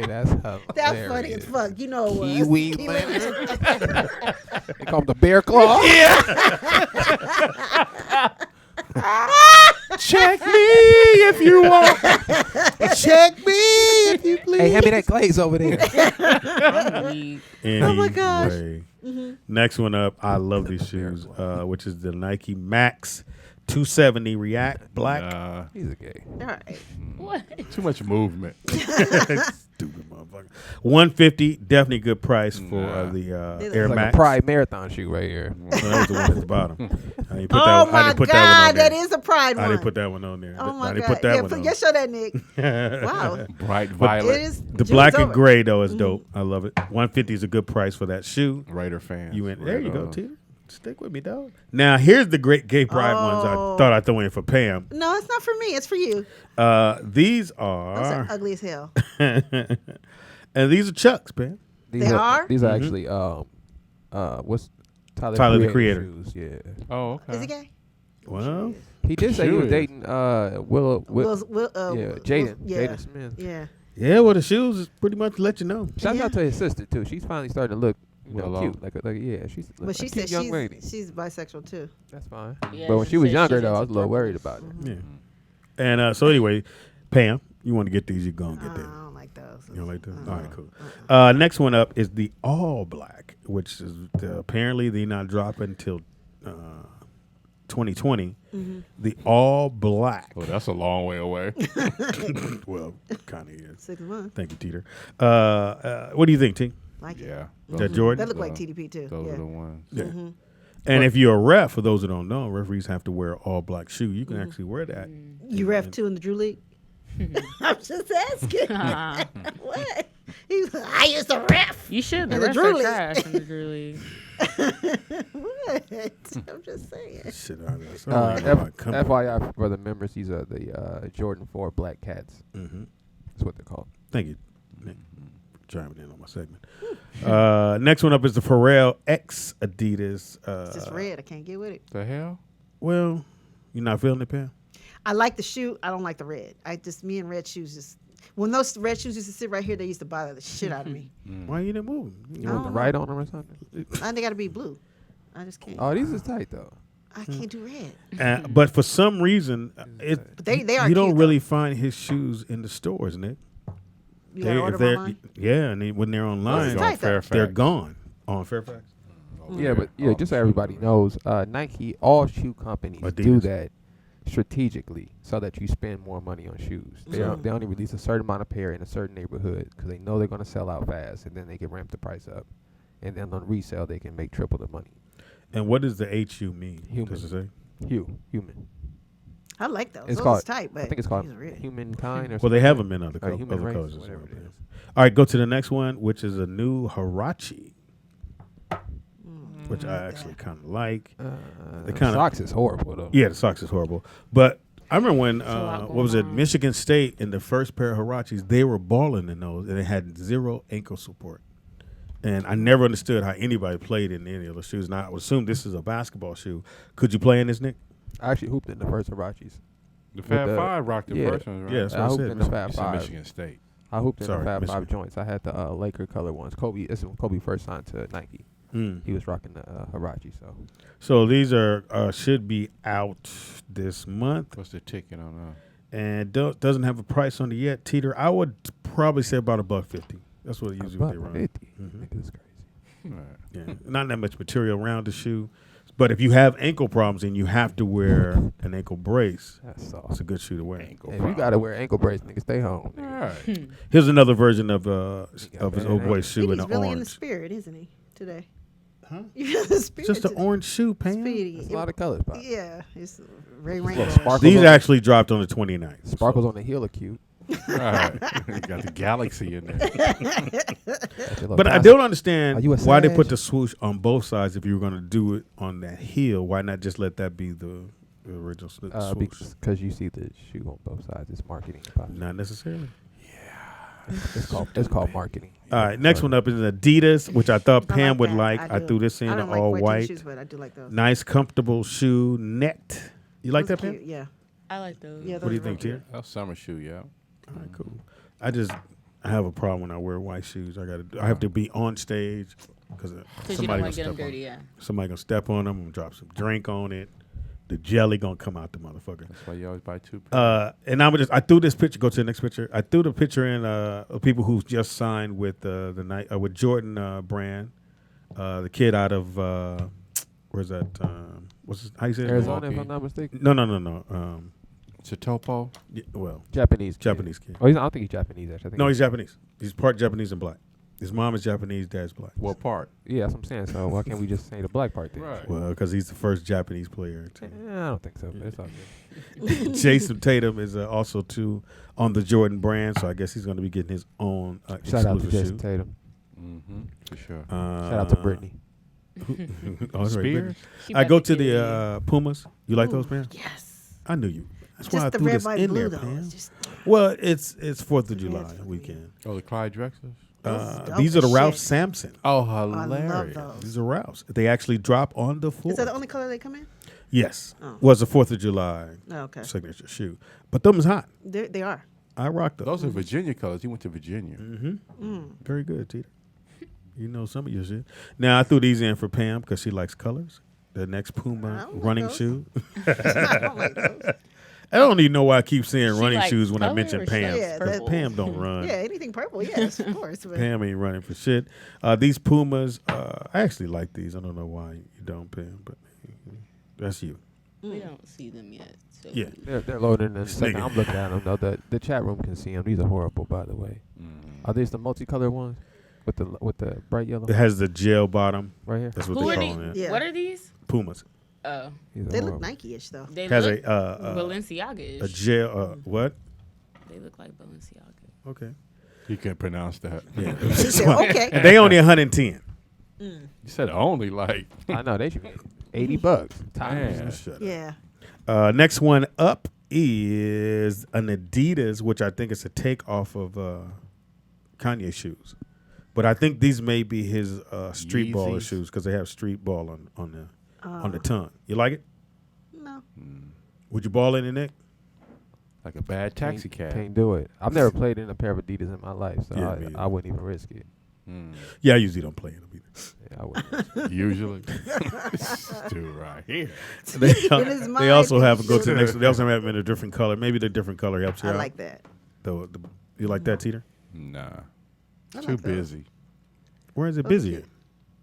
that's hilarious. That's funny as fuck. You know it was. Kiwi Leonard. They call him the Bear Claw. Check me if you want. Check me if you please. Hey, hand me that glaze over there. Oh my gosh. Anyway. Next one up, I love these shoes, which is the Nike Max 270 React Black. He's a gay. All right. What? Too much movement. Stupid motherfucker. 150, definitely good price for the Air It's like Max. a Pride Marathon shoe right here. Well, that was the one at the bottom. I didn't put Oh that, I my didn't put God, that one on there. that is a Pride one. I didn't put that one on there. Oh my I didn't God. put that yeah, one on. just show that, Nick. Wow. Bright It violet. is. The June's black and over. gray though is dope. I love it. 150 is a good price for that shoe. Raider fans. You went there. You go, Right Tina. Stick with me, dog. Now here's the great gay pride ones. I thought I'd throw in for Pam. No, it's not for me. It's for you. These Those are, are ugly as hell. and these are Chucks, Pam. These They are? These are actually what's Tyler, the Creator. shoes? Yeah. Oh, okay. Is he gay? Well, He did say he was Shoes. dating Jaden yeah. Smith. Yeah. yeah. Well, the shoes is pretty much let you know. Shout Yeah. out to his sister too. She's finally starting to look, Well, cute. Like yeah, she's But she a said cute young lady. she's bisexual too. That's fine. Yeah, But when she was said younger she though, I had was a little some worried purples. about it. Yeah. And so anyway, Pam, you want to get these? You go and get I them. don't like those. You don't like those? All right, cool. Next one up is the all black, which is apparently they're not dropping until 2020, the all black. Oh, that's a long way away. Well, kind of is. 6 months. Thank you, Teeter. What do you think, T? Like Yeah. That Jordan? That look like TDP too. Those Yeah. are the ones. Yeah. And if you're a ref, for those who don't know, referees have to wear all black shoe. You can actually wear that. You ref too in the Drew League? I'm just asking. What? I used to ref. You should. The in the refs Drew are League. trash in the Drew League. What? I'm just saying. Shit, I FYI for the members, these are the Jordan 4 Black Cats. That's what they're called. Thank you, Nick, for chiming in on my segment. Next one up is the Pharrell X Adidas. It's just red. I can't get with it. The hell? Well, you're not feeling it, Pam? I like the shoe. I don't like the red. Me and red shoes just. When those red shoes used to sit right here, they used to bother the shit out of me. Why you didn't move them? You want the right on them or something? They got to be blue. I just can't. Oh, these is tight though. I can't do red. But for some reason, But they are you don't cute, really find his shoes in the stores, Nick. You gotta order them online? Yeah, and when they're online, tight, though. they're gone on Fairfax. Yeah, but just so everybody knows, Nike, all shoe companies do that strategically so that you spend more money on shoes. They only release a certain amount of pair in a certain neighborhood because they know they're going to sell out fast, and then they can ramp the price up. And then on resale, they can make triple the money. And what does the HU mean? Human. Does it say? Human. I like those. It's those called, is tight, but I think it's called these are red. Humankind. Or Well, they something. have them in other, Human other race, colors as whatever well. it is. All right, go to the next one, which is a new Huarache, which I actually kind of like. The socks is horrible, though. Yeah, the socks is horrible. But I remember when, lot what was it, going on. Michigan State in the first pair of Huaraches, they were balling in those, and it had 0 ankle support. And I never understood how anybody played in any of those shoes. Now, I would assume this is a basketball shoe. Could you play in this, Nick? I actually hooped in the first Huaraches. The Fab Five rocked the first one, right? Yeah, that's what I I hooped said. in the Fab You said 5. Michigan State. I hooped in Sorry, the Fab Michigan. 5 joints. I had the Laker color ones. This is when Kobe first signed to Nike. He was rocking the Huarache. So these are should be out this month. What's the ticket on that? And doesn't have a price on it yet. Teeter, I would probably say about $150. That's what usually what they run. $150. That's crazy. Right. Yeah, not that much material around the shoe. But if you have ankle problems and you have to wear an ankle brace, it's a good shoe to wear. If you gotta wear ankle brace, nigga, stay home. All right. Here's another version of his old boy shoe in He's the really orange. in the spirit, isn't he? Today. Huh? You're in the spirit. Just an today. orange shoe, Pam. Speedy. There's a lot of colors, Pop. Yeah, it's very Little rainbow. sparkles These on actually dropped on the 29th. Sparkles on the heel are cute. Right. You got the galaxy in there. But I don't understand Are you a why they Sag? put the swoosh on both sides. If you were going to do it on that heel, why not just let that be the original swoosh? Because you see the shoe on both sides. It's marketing. Pop. Not necessarily. It's called marketing. All right, next one up is Adidas, which I thought I Pam would that. like. I do. threw this in I don't like all white white. shoes, but I do like those. Nice, comfortable shoe, net. You like Those that, Pam? cute, yeah. I like those. Yeah, What do you those are think, real Tia? That's summer shoe, yeah. All right, cool. I have a problem when I wear white shoes. I have to be on stage because Because you don't want to get them dirty, yeah. Somebody gonna step on them and drop some drink on it. The jelly gonna come out the motherfucker. That's why you always buy two. And I threw this picture. Go to the next picture. I threw the picture in of people who just signed with with Jordan brand. The kid out of where's that? How you say it? Arizona, if I'm not mistaken. No. It's a topo. Yeah, well, Japanese kid. Oh, I don't think he's Japanese. Actually, I think No, he's Japanese. He's part Japanese and black. His mom is Japanese, dad's black. What part? Yeah, that's what I'm saying. So why can't we just say the black part then? Right. Well, because he's the first Japanese player. I don't think so, but it's all good. Jason Tatum is also on the Jordan brand, so I guess he's going to be getting his own Shout out to exclusive Jason shoe. Tatum. Mm-hmm. For sure. Shout out to Brittany. Oh, that's right, Spears? Brittany. I go to the Pumas. You like those, man? Yes. I knew you. That's Just why I the threw red, this white, in blue, there, though. man. It's just- Well, it's 4th of July weekend. Oh, the Clyde Drexlers? These are the dope as Ralph shit. Sampson. Oh, I hilarious. love those. These are Ralphs. They actually drop on the 4th. Is that the only color they come in? Yes. Oh. Was the 4th of July Oh, okay. signature shoe. But them is hot. They are. I rock those. Those are Virginia colors. You went to Virginia. Mm-hmm. Very good, Tita. You know some of your shit. Now, I threw these in for Pam because she likes colors. The next Puma don't like running those. shoe. I don't like those. I don't even know why I keep saying She running likes shoes when I color mention or she Pam. likes Yeah, purple? Pam don't run. Yeah, anything purple, yes, of course. But Pam ain't running for shit. These Pumas, I actually like these. I don't know why you don't, Pam, but that's you. We don't see them yet. So. Yeah. They're loading in a second. Nigga. I'm looking at them though. The chat room can see them. These are horrible, by the way. Are these the multicolored ones with the bright yellow? It has the gel bottom. Right here. That's what Who they are call them. these? What are these? Pumas. Oh. They look Nike-ish though. They Has look a Balenciaga-ish. a gel. What? They look like Balenciaga. Okay. You can't pronounce that. Yeah. Okay. And they only 110. You said only like. I know they should be $80. Man. Yeah. Next one up is an Adidas, which I think is a take off of Kanye shoes. But I think these may be his street baller Yeezys. shoes because they have street ball on the tongue. You like it? No. Would you ball in it, Nick? Like a bad taxi cab. Can't do it. I've never played in a pair of Adidas in my life, so Yeah, me either. I wouldn't even risk it. Yeah, I usually don't play in them either. Yeah, I wouldn't. Usually. This dude right here. They also have go to the next. They also have them in a different color. Maybe the different color helps you I out. like that. You like that, Teeter? Nah. I Too like those. busy. Where is it busy at?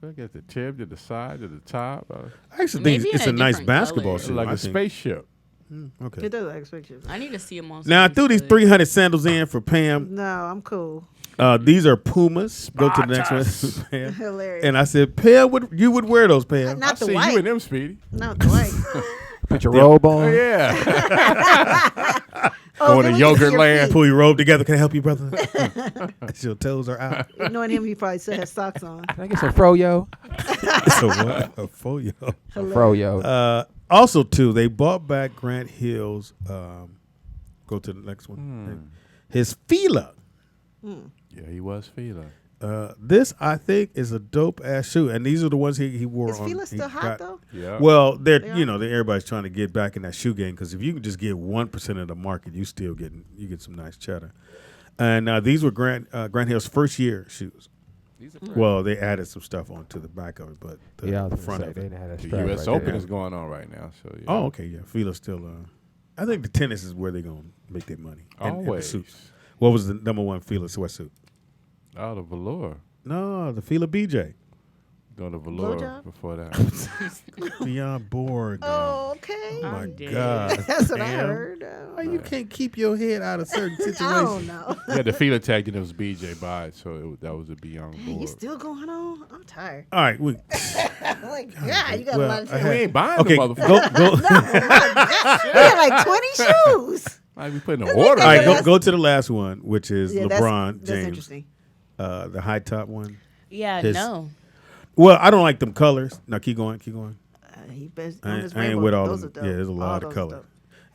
Look at the tip, to the side, to the top. I actually think Maybe it's in a a nice different basketball color. shoe. like I a think. spaceship. Okay. It does like pictures. I need to see them on. Now I some threw these good. 300 sandals in for Pam. No, I'm cool. These are Pumas. Go to the next one, Pam. Hilarious. And I said, Pam, you would wear those, Pam. Not I the see white. you and them, Speedy. Not the white. Put your robe on. Oh, yeah. Oh, Going then to we can see yogurt your land. feet. Pull your robe together. Can I help you, brother? Your toes are out. Knowing him, he probably still has socks on. Can I get some froyo? So what? A folio. Froyo. Also, too, they bought back Grant Hill's. Go to the next one. His Fila. Yeah, he was feeling. This I think is a dope ass shoe, and these are the ones he wore. Is on, Fila he still hot got- though? Yeah. Well, They they're are? everybody's trying to get back in that shoe game because if you can just get 1% of the market, you get some nice cheddar. And these were Grant Hill's first year shoes. Well, they added some stuff onto the back of it, but Yeah, I was the gonna front say, of they it. didn't have that The strap U.S. right Open there. is going on right now. So yeah. Oh, okay, yeah. Fila's still. I think the tennis is where they're gonna make their money. And the Always. suits. What was the number one Fila sweatsuit? Oh, the velour. No, the Fila BJ. No, the velour Blowjob? before that. Beyond bored. Oh, okay. Oh my I'm dead. God. That's what I Damn. heard. Why you can't keep your head out of certain situations? I don't know. yeah, the feeler tag, and it was BJ by it, so that was a beyond Hey, you board. still going on? I'm tired. All right, we I'm like, God, you got well, a lot of I shoes. We ain't buying okay. the motherfucker. Go. No, my God. We got like 20 shoes. Might be putting an Let's order. All right, That's- go to the last one, which is Yeah, LeBron that's James. interesting. The high top one. Yeah, His- no. Well, I don't like them colors. Now keep going. He best I on his ain't rainbow. with all Those them. are dope. Yeah, there's a All lot of those are color. dope.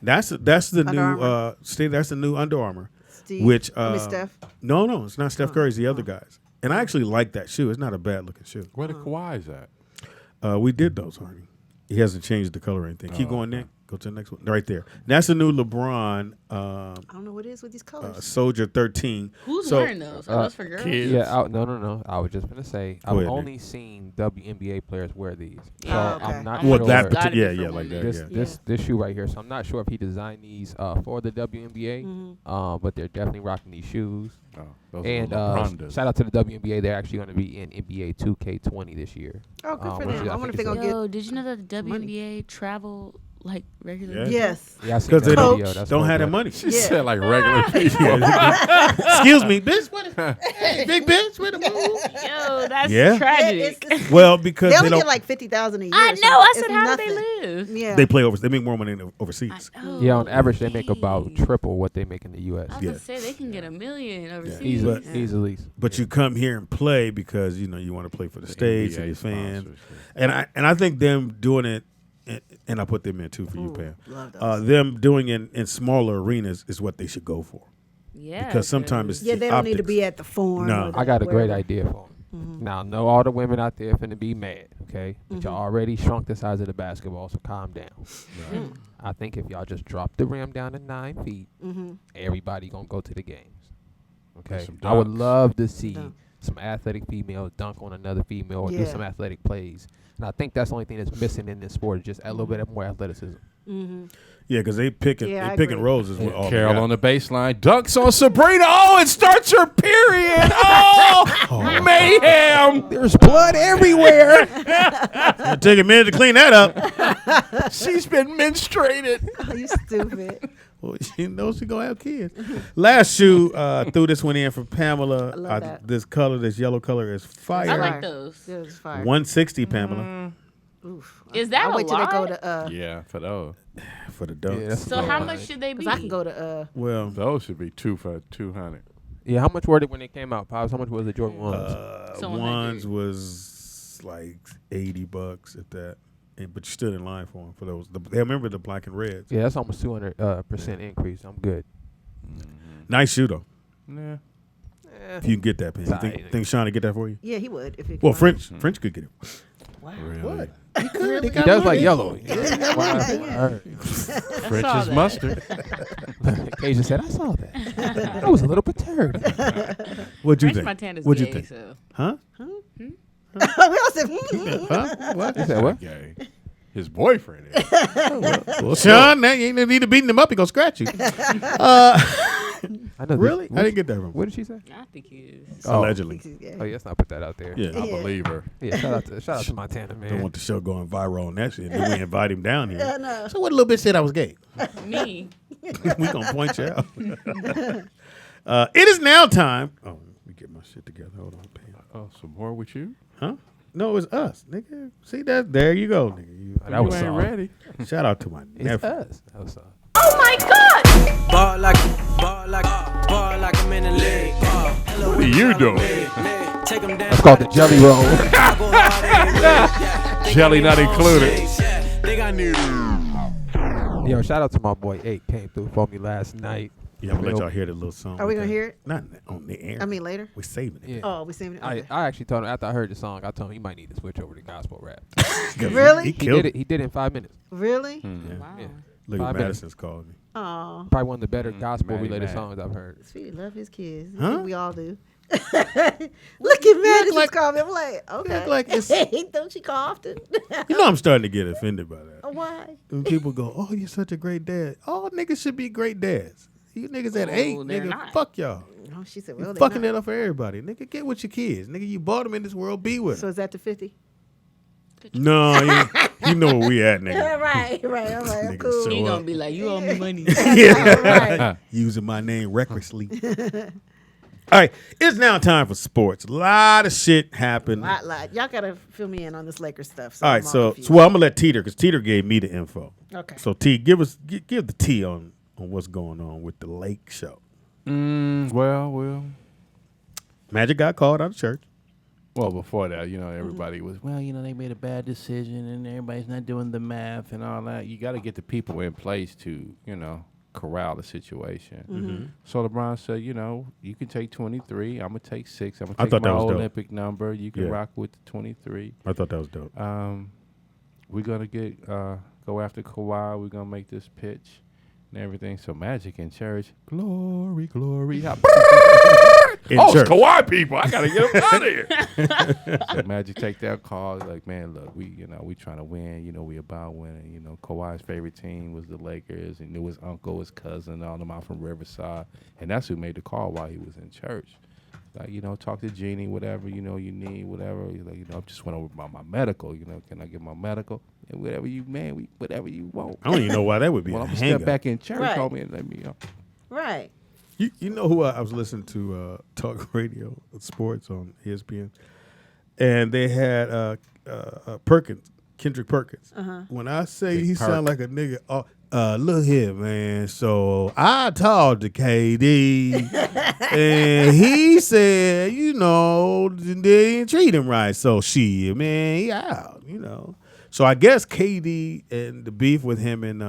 That's the Under new Armour? that's the new Under Armour. Steve, Which I mean, Steph. No, it's not Steph Curry. It's the other guys. And I actually like that shoe. It's not a bad looking shoe. Where the Kawhi's at? We did those, Harney. He hasn't changed the color or anything. Keep going, Nick. Go to the next one. Right there. That's the new LeBron I don't know what it is with these colors. Soldier 13. Who's So, wearing those? Are those for girls? kids. Yeah, no. I was just gonna say Go I've ahead, only seen WNBA players wear these, so Oh, okay. I'm not Well, sure. that Gotta be yeah, for yeah, like women. that. this Yeah. this shoe right here, so I'm not sure if he designed these for the WNBA, but they're definitely rocking these shoes. Oh, those And are LeBron shout out to the WNBA, they're actually going to be in NBA 2K20 this year. Oh, good for which them. is- I wonder think if they're is gonna get. Yo, did you know that the money. WNBA travel like regular? Yeah. Yes. Yeah, I seen Because that they don't, video. That's don't what have that I'm money. She Yeah. said like regular people. Excuse me, bitch. Hey, big bitch, where the move? Yo, that's Yeah. tragic. Well, because They they only don't. get like 50,000 a year. I or know. I something. said, It's how do nothing. they live? Yeah. They play they make more money overseas. Yeah, on average they make about triple what they make in the U.S. I was Yeah. gonna say they can get $1 million overseas. Easily, But- easily. But you come here and play because you want to play for the states and NBA your fans. sponsors. And I think them doing it, and I put them in too for you, Pam. love those. Them doing it in smaller arenas is what they should go for. Yeah. Because sometimes it's Yeah, the they don't need to optics. be at the Forum. No. or the I got a great wherever. idea for them. Now, I know all the women out there finna be mad, okay? But y'all already shrunk the size of the basketball, so calm down. I think if y'all just drop the rim down to 9 feet, everybody gonna go to the games. Okay, Some I would dunks. love to see Dunk. some athletic females dunk on another female or do Yeah. some athletic plays. And I think that's the only thing that's missing in this sport is just a little bit more athleticism. Yeah, because they picking Yeah, I they picking agree. roses with all Carol they got. on the baseline, dunks on Sabrina. Oh, it starts her period. Oh, mayhem. There's blood everywhere. It'll take a minute to clean that up. She's been menstruated. Oh, you stupid. Well, she knows she gonna have kids. Last shoe, threw this one in for Pamela. I love that. This color, this yellow color is fire. I like those. It was fire. 160, Pamela. Oof. Is that I'll a wait till they go lot? to Yeah, for those. For the dunks. Yeah, So how much should they be? 'cause I can go to Well, Those should be 2 for 200. Yeah, how much were they when they came out, Pops? How much was the Jordan 1s? So ones was like $80 at that. But you stood in line for them for those. They remember the black and reds. Yeah, that's almost 200% increase. I'm good. Nice shoe though. Yeah. If you can get that, Pam. You think Sean would get that for you? Yeah, he would. If he Well, could. French could get it. Wow. Really? He could. He does like yellow. French's mustard. Cajun said, I saw that. I was a little perturbed. What'd you French think? Montana's What'd you gay, think? so. Huh? We all said, Huh? What? You said what? Gay. His boyfriend is. Well, Sean, now you ain't need to beating him up. He gonna scratch you. I know Really? this- I didn't get that wrong. What did she say? I think he is. Allegedly. Oh, yeah, let's not put that out there. Yeah. I believe her. Yeah, shout out to Montana, man. Don't want the show going viral on that shit. Then we invite him down here. Yeah, no. So what little bitch said I was gay? Me. We gonna point you out. It is now time. Oh, let me get my shit together. Hold on, Pam. Oh, some more with you? Huh? No, it's us, nigga. See that? There you go, nigga. That was ain't soft. ready. Shout out to my It's nephew. us. That was soft. Oh my God! Ball like I'm in the league. What are you doing? Take 'em down. It's called the Jelly Roll. Jelly not included. Think I knew. Yo, shout out to my boy 8. Came through for me last night. Yeah, I'm gonna let y'all hear the little song. Are we gonna hear it? Not on the air. I mean, later. We're saving it. Yeah. Oh, we saving it. Okay. I actually told him after I heard the song, I told him he might need to switch over to gospel rap. Really? He He killed did it. He did it in 5 minutes. Really? Yeah. Wow. Yeah. Look 5 at minutes. Madison's called me. Oh, Probably one of the better gospel Maddie related Mac. songs I've heard. Sweetie love his kids. Huh? We all do. Look at Madison's like- comment. I'm like, okay. look like it's- Hey, don't she call often? You know I'm starting to get offended by that. Why? When people go, "Oh, you're such a great dad." All niggas should be great dads. You niggas at 8, they're nigga, not. fuck y'all. Oh, she said, You well, they're fucking not. it up for everybody, nigga. Get with your kids, nigga. You brought them in this world, be with So them. is that the 50? No, you know where we at, nigga. right. I'm like, I'm Nigga, cool. so- He gonna be like, you owe me money. Right. Using my name recklessly. All right, it's now time for sports. A lot of shit happened. Lot. Y'all gotta fill me in on this Lakers stuff. So All I'm right, so confused. well, I'm gonna let Teeter because Teeter gave me the info. Okay. So T, give the T on what's going on with the Lake show. Well. Magic got called out of church. Well, before that, everybody was, they made a bad decision and everybody's not doing the math and all that. You got to get the people in place to, corral the situation. So LeBron said, you can take 23. I'm going to take 6. I'm going I to thought take my that was dope. Olympic number. You can Yeah. rock with the 23. I thought that was dope. We're going to go after Kawhi. We're going to make this pitch and everything. So Magic in church, glory. In It's church. Kawhi people. I gotta get them out of here. So Magic take that call. Like, man, look, we trying to win. We about winning. Kawhi's favorite team was the Lakers, and knew his uncle, his cousin, all them out from Riverside, and that's who made the call while he was in church. Like, talk to Jeannie, whatever you need, whatever. I just went over about my medical. Can I get my medical? And whatever you want. I don't even know why that would be. Well, a I'm gonna step hang-up. back in church, Right. homie, and let me. Right. You know who I was listening to talk radio sports on ESPN, and they had Kendrick Perkins. When I say Big he Perk. sound like a nigga, look here, man. So I talked to KD, and he said, they didn't treat him right. So shit, man, he out. So I guess KD and the beef with him and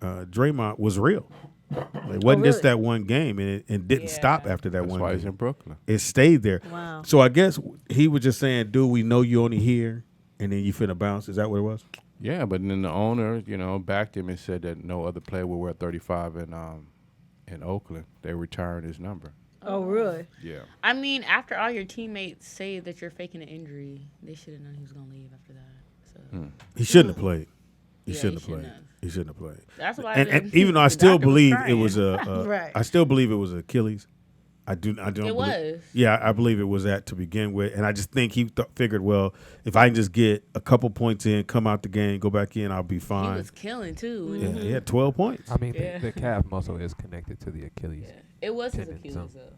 Draymond was real. It wasn't just really? that one game, and it didn't stop after that That's one why game. he's in Brooklyn. It stayed there. Wow. So I guess he was just saying, dude, we know you only here, and then you finna bounce. Is that what it was? Yeah, but then the owner, backed him and said that no other player will wear 35 in Oakland. They returned his number. Oh, really? Yeah. I mean, after all your teammates say that you're faking an injury, they should have known he was gonna leave after that. So He shouldn't have played. He Yeah, shouldn't he have played. shouldn't have. He shouldn't have played. That's why. And even though I still believe it was Right. I still believe it was Achilles. I don't. It believe, was. Yeah, I believe it was that to begin with, and I just think he figured, well, if I can just get a couple points in, come out the game, go back in, I'll be fine. He was killing too. Yeah, he had 12 points. I mean, Yeah. the calf muscle is connected to the Achilles. Yeah. It was his tendon, Achilles so- though.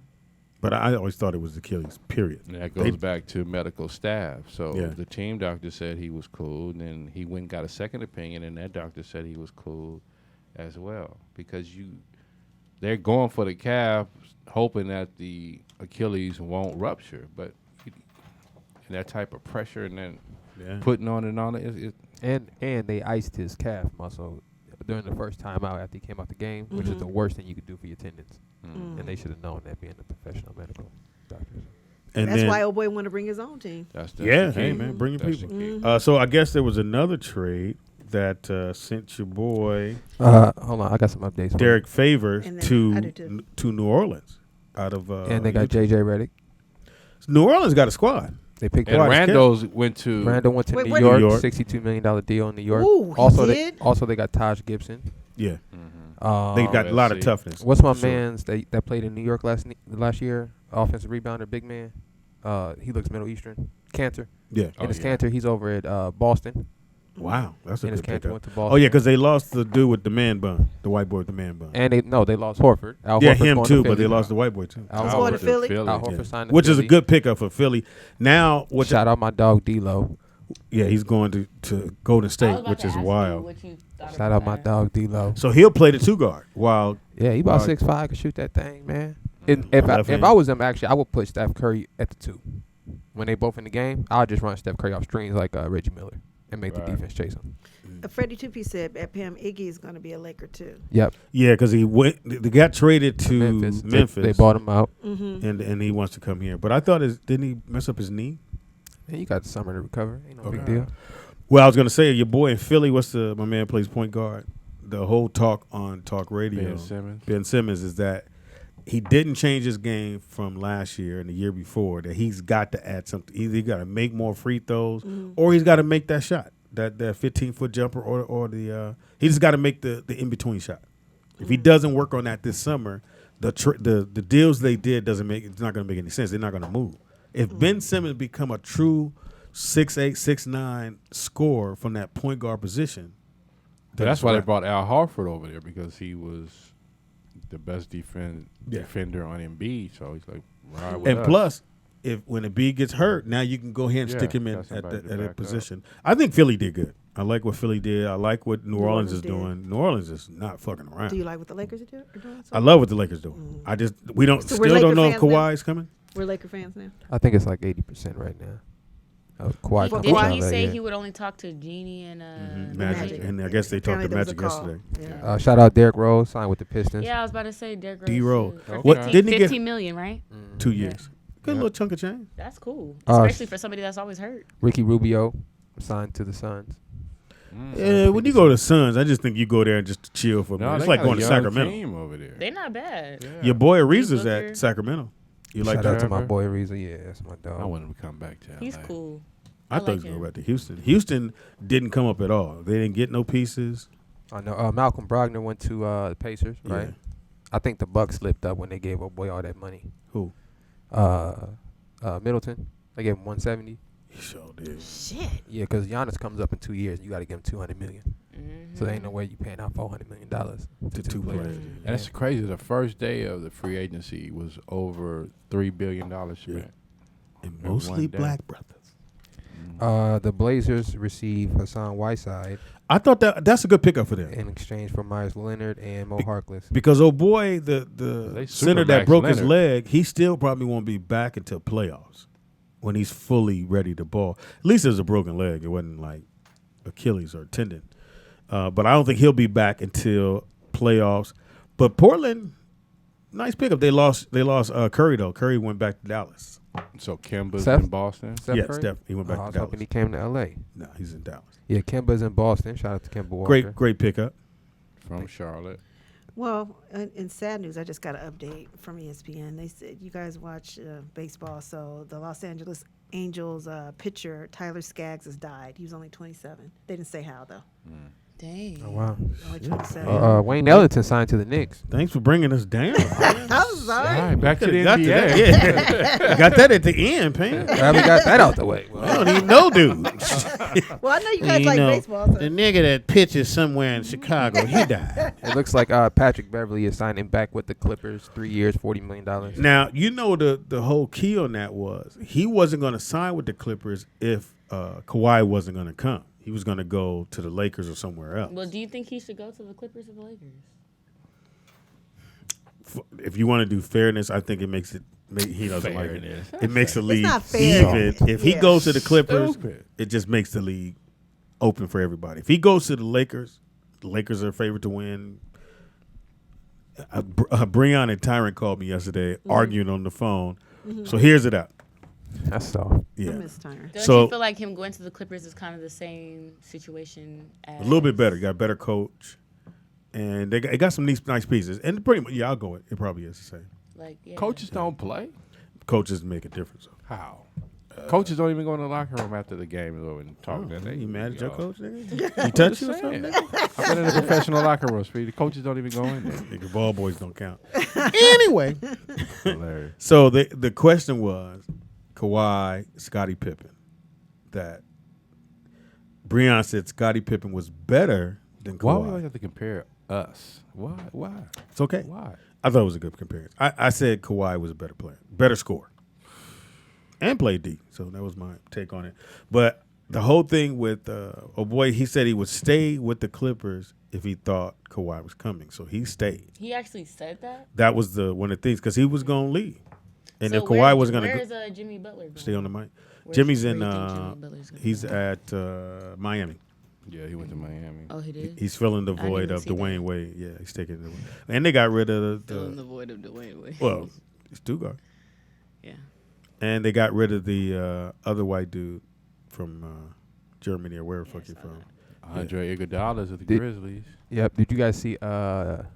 But I always thought it was Achilles. Period. And that goes back to medical staff. So Yeah. the team doctor said he was cool, and then he went and got a second opinion, and that doctor said he was cool as well. Because they're going for the calf, hoping that the Achilles won't rupture. But and that type of pressure and then putting on and on it. And they iced his calf muscle during the first time out after he came out the game, which is the worst thing you could do for your tendons. And they should have known that, being the professional medical doctors. And that's then, why old boy wanted to bring his own team. That's yeah, the key. hey man, bring your That's the people. key. So I guess there was another trade that sent your boy Hold on, I got some updates. for you. Derek Favors And then I do too. to New Orleans out of And they got Utah. JJ Redick. New Orleans got a squad. They picked And up Randall's went to Randall went to Wait, New where York, New York. $62 million deal in New York. Ooh, he also, did? they got Taj Gibson. Yeah, Um, they got a lot of USC. toughness. What's my for sure. man's that played in New York last year? Offensive rebounder, big man. He looks Middle Eastern. Cantor. Yeah. And his Cantor, he's over at Boston. Wow, that's a And his good Cantor pickup. went to Oh Boston. yeah, because they lost the dude with the man bun, the white boy with the man bun. And they lost Horford. Al Yeah, Horford's him going too, to but Philly. they lost the white boy too. Al He's going to Horford- Philly? Al Horford signed to Which is a Philly. good pickup for Philly. Now, Shout out my dog D-Lo. yeah, he's going to Golden State, which is wild. Shout out my dog D-Lo. So he'll play the two guard while Yeah, he about while- 6'5", can shoot that thing, man. If I was him, actually, I would put Steph Curry at the 2. When they both in the game, I'll just run Steph Curry off screens like Reggie Miller and make the defense chase him. Freddie Tupi said at Pam Iggy is going to be a Laker too. Yep. Yeah, because they got traded to Memphis. They bought him out. and he wants to come here. But I thought didn't he mess up his knee? And he got the summer to recover. Ain't no big deal. Well, I was gonna say your boy in Philly. My man plays point guard. The whole talk on talk radio, Ben Simmons, is that he didn't change his game from last year and the year before. That he's got to add something. Either he got to make more free throws, or he's got to make that shot, that 15-foot jumper, or the he just got to make the in between shot. If he doesn't work on that this summer, the deals they did it's not going to make any sense. They're not going to move. If Ben Simmons become a true 6'8", 6'9" scorer from that point guard position, But that's why they brought Al Horford over there, because he was the best defender on Embiid. So he's like, ride with and us. plus, when Embiid gets hurt, now you can go ahead and Yeah, stick him in got at somebody to that back position. I think Philly did good. I like what Philly did. I like what New Orleans is did. doing. New Orleans is not fucking around. Do you like what the Lakers are doing? I love what the Lakers doing. I just we don't So we're still don't Laker know if fans now? Kawhi's coming. We're Laker fans now. I think it's like 80% right now. Kawhi comes Didn't out he that, say yeah. he would only talk to Jeannie and Magic. And I guess they talked to Apparently Magic there was a call. yesterday. Shout out Derrick Rose, signed with the Pistons. Yeah, I was about to say Derrick Rose. D Rose. For What 15 didn't he get? 15 million, right? 2 years. Good little chunk of change. That's cool, Uh, especially for somebody that's always hurt. Ricky Rubio signed to the Suns. Yeah, when you go to Suns, I just think you go there and just to chill for a minute. It's like going to Sacramento. Team over there. They're not bad. Your boy Ariza's Booker. at Sacramento. You like Shout that? out to my boy Reza. Yeah, that's my dog. I want him to come back to LA. He's cool. I thought he was going back to Houston. Houston didn't come up at all. They didn't get no pieces. I know. Malcolm Brogdon went to the Pacers, right? Yeah. I think the Bucks slipped up when they gave old boy all that money. Who? Middleton. They gave him 170. He sure did. Shit. Yeah, because Giannis comes up in 2 years. You got to give him $200 million. So there ain't no way you paying out $400 million To two players. And that's crazy. The first day of the free agency was over $3 billion spent. And in mostly one day. black brothers. The Blazers receive Hassan Whiteside I thought that's a good pickup for them. in exchange for Myers Leonard and Mo Harkless. Because oh boy, the They center Supermax that broke his Leonard. leg, he still probably won't be back until playoffs when he's fully ready to ball. At least it was a broken leg. It wasn't like Achilles or tendon. But I don't think he'll be back until playoffs. But Portland, nice pickup. They lost Curry though. Curry went back to Dallas. So Kemba's Steph? in Boston. Steph Yeah, Curry? Steph. He went back I to was Dallas. hoping he came to L.A. No, he's in Dallas. Yeah, Kemba's in Boston. Shout out to Kemba Walker. Great pickup. From Charlotte. Well, in sad news, I just got an update from ESPN. They said you guys watch baseball, so the Los Angeles Angels pitcher Tyler Skaggs has died. He was only 27. They didn't say how though. Dang. Oh wow. Only 27. Wayne Ellington signed to the Knicks. Thanks for bringing us down. I'm sorry. All right, back to the Got NBA. that. Yeah. Got that at the end, Pam. Glad we got that out the way. I don't even know, dude. Well, I know you guys like baseball. So. The nigga that pitches somewhere in Chicago, he died. It looks like Patrick Beverly is signing back with the Clippers, 3 years, $40 million. Now, you know the whole key on that was he wasn't going to sign with the Clippers if Kawhi wasn't going to come. He was going to go to the Lakers or somewhere else. Well, do you think he should go to the Clippers or the Lakers? If you want to do fairness, I think it makes it. He doesn't like it. It makes the league not fair. even. If he goes to the Clippers, it just makes the league open for everybody. If he goes to the Lakers are favored to win. Breon and Tyrant called me yesterday, arguing on the phone. So here's it out. That's soft. Yeah. Don't So you feel like him going to the Clippers is kind of the same situation as a little bit better. Got a better coach, and they got some nice pieces. And pretty much, yeah, I'll go. It probably is the same. Like Coaches don't play. Coaches make a difference. How? Coaches don't even go in the locker room after the game is over and talk to them. You mad at your coach, nigga? He touch you or something? I've been in the professional locker room, Speedy. The coaches don't even go in there. Nigga, ball boys don't count. Anyway, Hilarious. So the question was Kawhi, Scottie Pippen. That Breon said Scottie Pippen was better than Kawhi. Why would we always have to compare us? Why? It's okay. Why? I thought it was a good comparison. I said Kawhi was a better player, better scorer, and played D. So that was my take on it. But the whole thing with he said he would stay with the Clippers if he thought Kawhi was coming. So he stayed. He actually said that? That was one of the things because he was going to leave. And So if Kawhi was going where's to Jimmy Butler going? stay on the mic, Where Jimmy's do in. you think Jimmy Butler's gonna He's go? at Miami. Yeah, he went to Miami. Oh, he did? He's filling the I didn't void even of see Dwayne Wade. Yeah, he's taking it. And they got rid of Filling the void of Dwayne Wade. Well, it's Stuttgart. Yeah. And they got rid of the other white dude from Germany or wherever the fuck you're from. Andre Iguodala's with the Did- Grizzlies. Yep. Did you guys see Mirotic?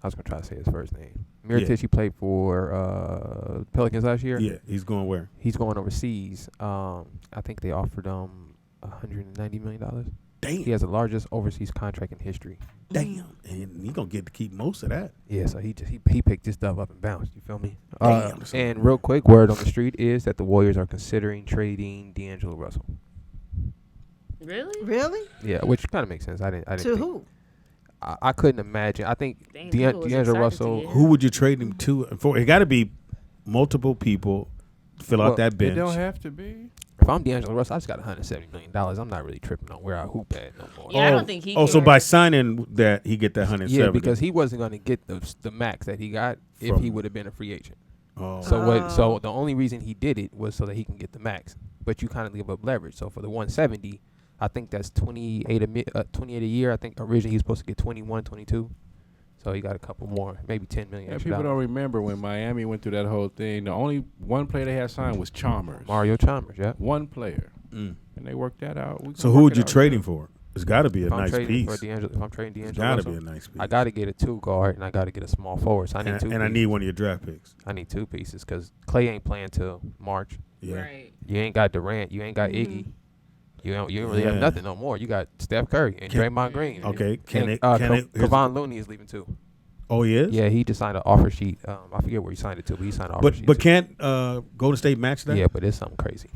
I was gonna try to say his first name. Mirotic. Yeah. He played for Pelicans last year. Yeah, he's going where? He's going overseas. I think they offered him $190 million. Damn. He has the largest overseas contract in history. Damn. And he's going to get to keep most of that. Yeah, so he picked his stuff up and bounced. You feel me? Damn. And real quick, word on the street is that the Warriors are considering trading D'Angelo Russell. Really? Really? Yeah, which kind of makes sense. I didn't. To think, who? I couldn't imagine. I think Dang, people was D'Angelo excited to Russell. get Who would you trade him to? For it got to be multiple people to fill Well, out that It bench. don't have to be. If I'm D'Angelo Russell, I just got $170 million. I'm not really tripping on where I hoop at no more. Yeah, I don't think he so cares. by signing that, he get that 170. Yeah, because he wasn't going to get the max that he got if From- he would have been a free agent. Oh. So the only reason he did it was so that he can get the max. But you kind of give up leverage. So for the 170, I think that's 28 a year. I think originally he was supposed to get 21, 22. So he got a couple more, maybe 10 million. Yeah, extra people don't dollars. remember when Miami went through that whole thing. The only one player they had signed was Chalmers. Mario Chalmers, yeah. One player. Mm. And they worked that out. We So can who work would it you out trade now. him for? It's got to be a If I'm nice trading piece. for D'Angelo, if I'm trading D'Angelo, It's got to Russell, be a nice piece. I got to get a 2 guard and I got to get a small forward. So I need and, two. and I pieces. need one of your draft picks. I need 2 pieces because Clay ain't playing till March. Yeah. Right. You ain't got Durant. You ain't got Iggy. You don't really have Yeah. nothing no more. You got Steph Curry and Draymond Green. Okay, Here's- Kevon Looney is leaving too. Oh, he is? Yeah, he just signed an offer sheet. I forget where he signed it to, but he signed an offer sheet. But too. can't Golden State match that? Yeah, but it's something crazy.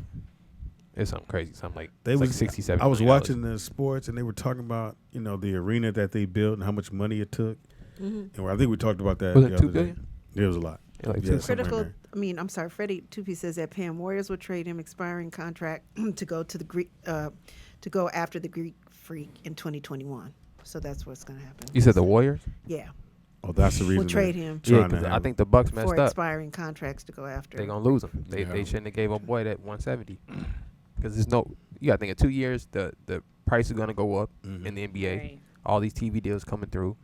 It's something crazy. Something like They it's was like 67. I was watching the sports and they were talking about the arena that they built and how much money it took. Mhm. And I think we talked about that. Was the it $2 other day. billion? It was a lot. Yeah, like Yeah, two. somewhere in Critical. there. I mean, I'm sorry. Freddie Tupi says that Pam Warriors would trade him expiring contract to go to the Greek to go after the Greek Freak in 2021. So that's what's going to happen. You said the Warriors? Yeah. Oh, that's the reason. We'll trade him Yeah, 'cause I think the Bucks messed for up. expiring contracts to go after. They're gonna lose him. They shouldn't have gave up Boyd at 170 because there's no. You got to think in 2 years the price is gonna go up in the NBA. Right. All these TV deals coming through.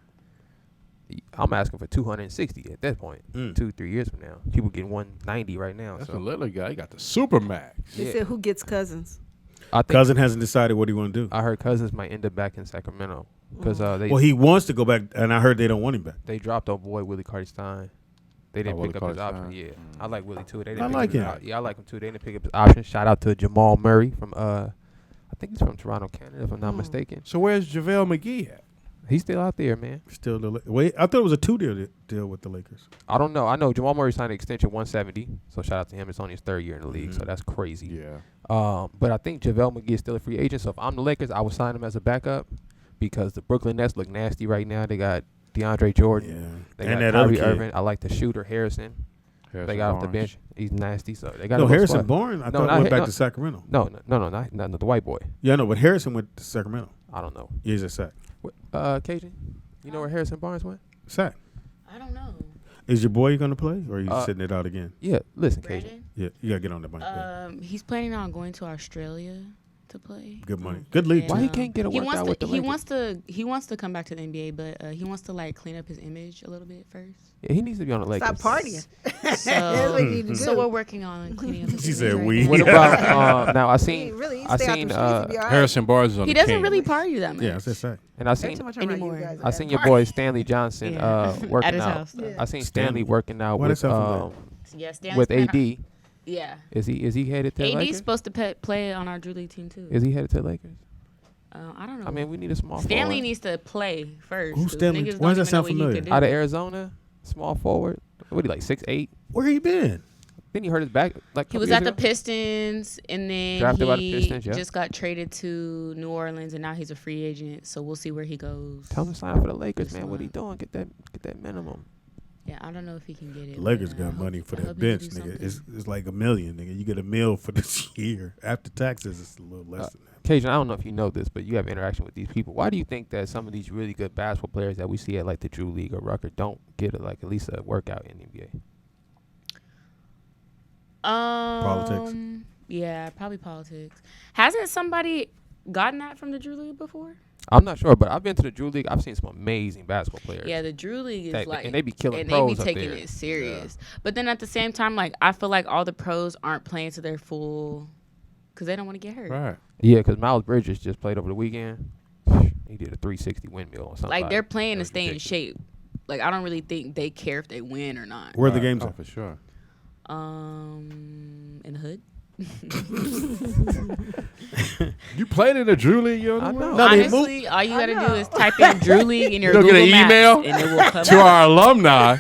I'm asking for 260 at that point. 2-3 years from now, people getting 190 right now. That's so a little guy. He got the super max. They said who gets Cousins? I think Cousin hasn't decided what he want to do. I heard Cousins might end up back in Sacramento because they. Well, he wants to go back, and I heard they don't want him back. They dropped old boy Willie Cauley-Stein. They didn't Willie pick up his Cauley-Stein. option. Yeah, I like Willie too. They I didn't pick like up his him. Yeah, I like him too. They didn't pick up his option. Shout out to Jamal Murray from I think he's from Toronto, Canada, if I'm not mistaken. So where's JaVale McGee at? He's still out there, man. Still the wait. I thought it was a 2-year deal with the Lakers. I don't know. I know Jamal Murray signed an extension 170. So shout out to him. It's only his 3rd year in the league, so that's crazy. Yeah. But I think JaVale McGee is still a free agent. So if I'm the Lakers, I would sign him as a backup because the Brooklyn Nets look nasty right now. They got DeAndre Jordan. Yeah. They And got that other Kyrie kid. Irving. I like the shooter Harrison. They got off the Barnes. bench. He's nasty. So they got No, a good Harrison squad. Barnes. I No, thought not went Ha- back no. to Sacramento. No, not the white boy. Yeah, I know, but Harrison went to Sacramento. I don't know. Yeah, he's a Sac. Cajun, you know where Harrison Barnes went? Sac. I don't know. Is your boy going to play, or are you sitting it out again? Yeah, listen, Brandon? Cajun. Yeah, you got to get on the mic. He's planning on going to Australia to play. Good money. Good league. Why he can't get a He workout wants with to. the He Lakers? wants to come back to the NBA, but he wants to like clean up his image a little bit first. Yeah, he needs to be on the Lakers. Stop partying. That's So, what you need to so do. we're working on cleaning up his She image. said right we. now. What about now? I seen Really, I stay out seen them streets and be all right. Harrison Barnes is on He the doesn't Kings. really party that much. Yeah, that's a Sac. and I Every seen time I turn around, you Anymore. guys I are seen at your parties. boy Stanley Johnson Yeah. working At his out. house. Yeah. I seen Stanley working out Why with that sound Yeah, Stanley's with playing AD. Yeah. Is he headed to the AD's Lakers? supposed to play on our Drew League team too. Is he headed to the Lakers? I don't know. I mean, we need a small Stanley forward. needs to play first. Who's 'cause Stanley? niggas Why does don't that even sound know what he familiar? could do. Out of Arizona, small forward. What he like 6'8"? Where you been? Then he hurt his back. Like a He couple was years at the ago. Pistons, and then Drafted by the he Pistons, yeah. just got traded to New Orleans, and now he's a free agent. So we'll see where he goes. Tell him to sign up for the Lakers, This man. What he month. doing? Get that minimum. Yeah, I don't know if he can get it. The Lakers but, got I money hope- for I that hope he can bench, do nigga. something. It's like $1 million, nigga. You get $1 million for this year. After taxes, it's a little less than that. Cajun, I don't know if you know this, but you have interaction with these people. Why do you think that some of these really good basketball players that we see at like the Drew League or Rucker don't get at least a workout in the NBA? Politics? Yeah, probably politics. Hasn't somebody gotten that from the Drew League before? I'm not sure, but I've been to the Drew League. I've seen some amazing basketball players. Yeah, the Drew League is That- like, and they be killing and pros they up be taking there. it serious. But then at the same time, like I feel like all the pros aren't playing to their full, because they don't want to get hurt. Right. Yeah, because Miles Bridges just played over the weekend. He did a 360 windmill or something. Like they're playing to That was stay in ridiculous. shape. Like I don't really think they care if they win or not. Where are the games Oh, at? for sure. In the hood. You played in the Drew League, yo? I know. No, they Honestly, all you gotta do is type in Drew League in your You'll Google get an Maps, email and it will come to up. our alumni.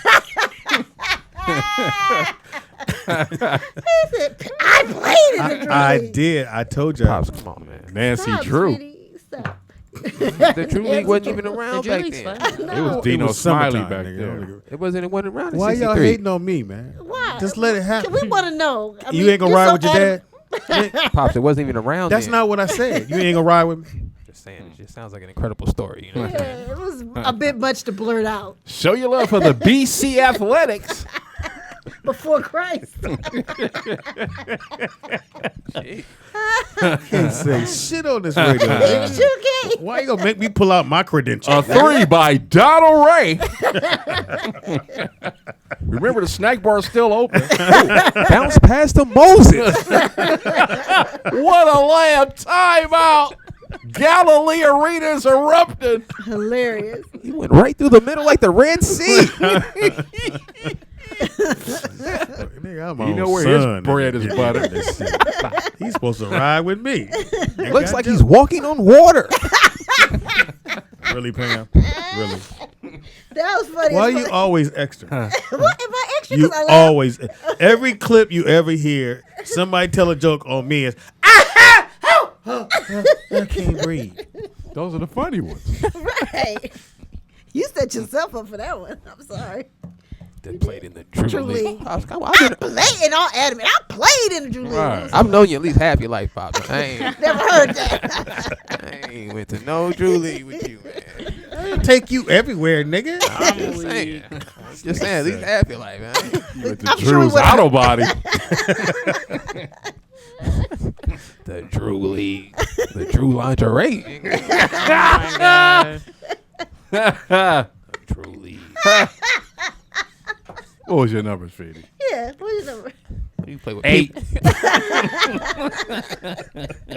I played in the Drew I League. did. I told you. Pops, come on, man. Nancy Stop, Drew. sweetie, stop. The Drew League wasn't even The around Drew back League's then. fun. It was Dino summertime, Smiley back nigga. there. It wasn't around in Why y'all 63. hating on me, man? Why? Just let it happen. We want to know. I You mean, ain't gonna you're ride so with your dad? Pops, it wasn't even around That's then. not what I said. You ain't gonna ride with me? Just saying, it just sounds like an incredible story. You know what I'm saying? Yeah, it was a bit much to blurt out Show your love for the BC Athletics. before Christ. Can't say shit on this radio. man. You can't. Why you gonna make me pull out my credentials? A 3 by Donald Ray. Remember the snack bar is still open. Bounce past to Moses. What a lamb. Timeout. Galilee Arena's erupted. Hilarious. He went right through the middle like the Red Sea. Nigga, I'm my You know own where his son, bread nigga. is buttered. This shit. He's supposed to ride with me. Looks like he's walking on water. Really, Pam? Really? That was funny. Why as you fuck. always extra? What am I extra? You 'Cause I laugh? always. Every clip you ever hear, somebody tell a joke on me is, I can't breathe. Those are the funny ones. Right. You set yourself up for that one. I'm sorry. That played in the Drew Drew League. League. I've I played in all adamant. I played in the Drew League. Right. I've known you at least half your life, Pops. I ain't, Never heard that. I ain't went to no Drew League with you, man. I'll take you everywhere, nigga. I'm just saying. Just saying, at least half your life, man. You went to I'm sure Drew's we would've- auto body. The Drew League. The Drew lingerie. Drew League. What was your number, Speedy? Yeah. What's your number? You play with 8.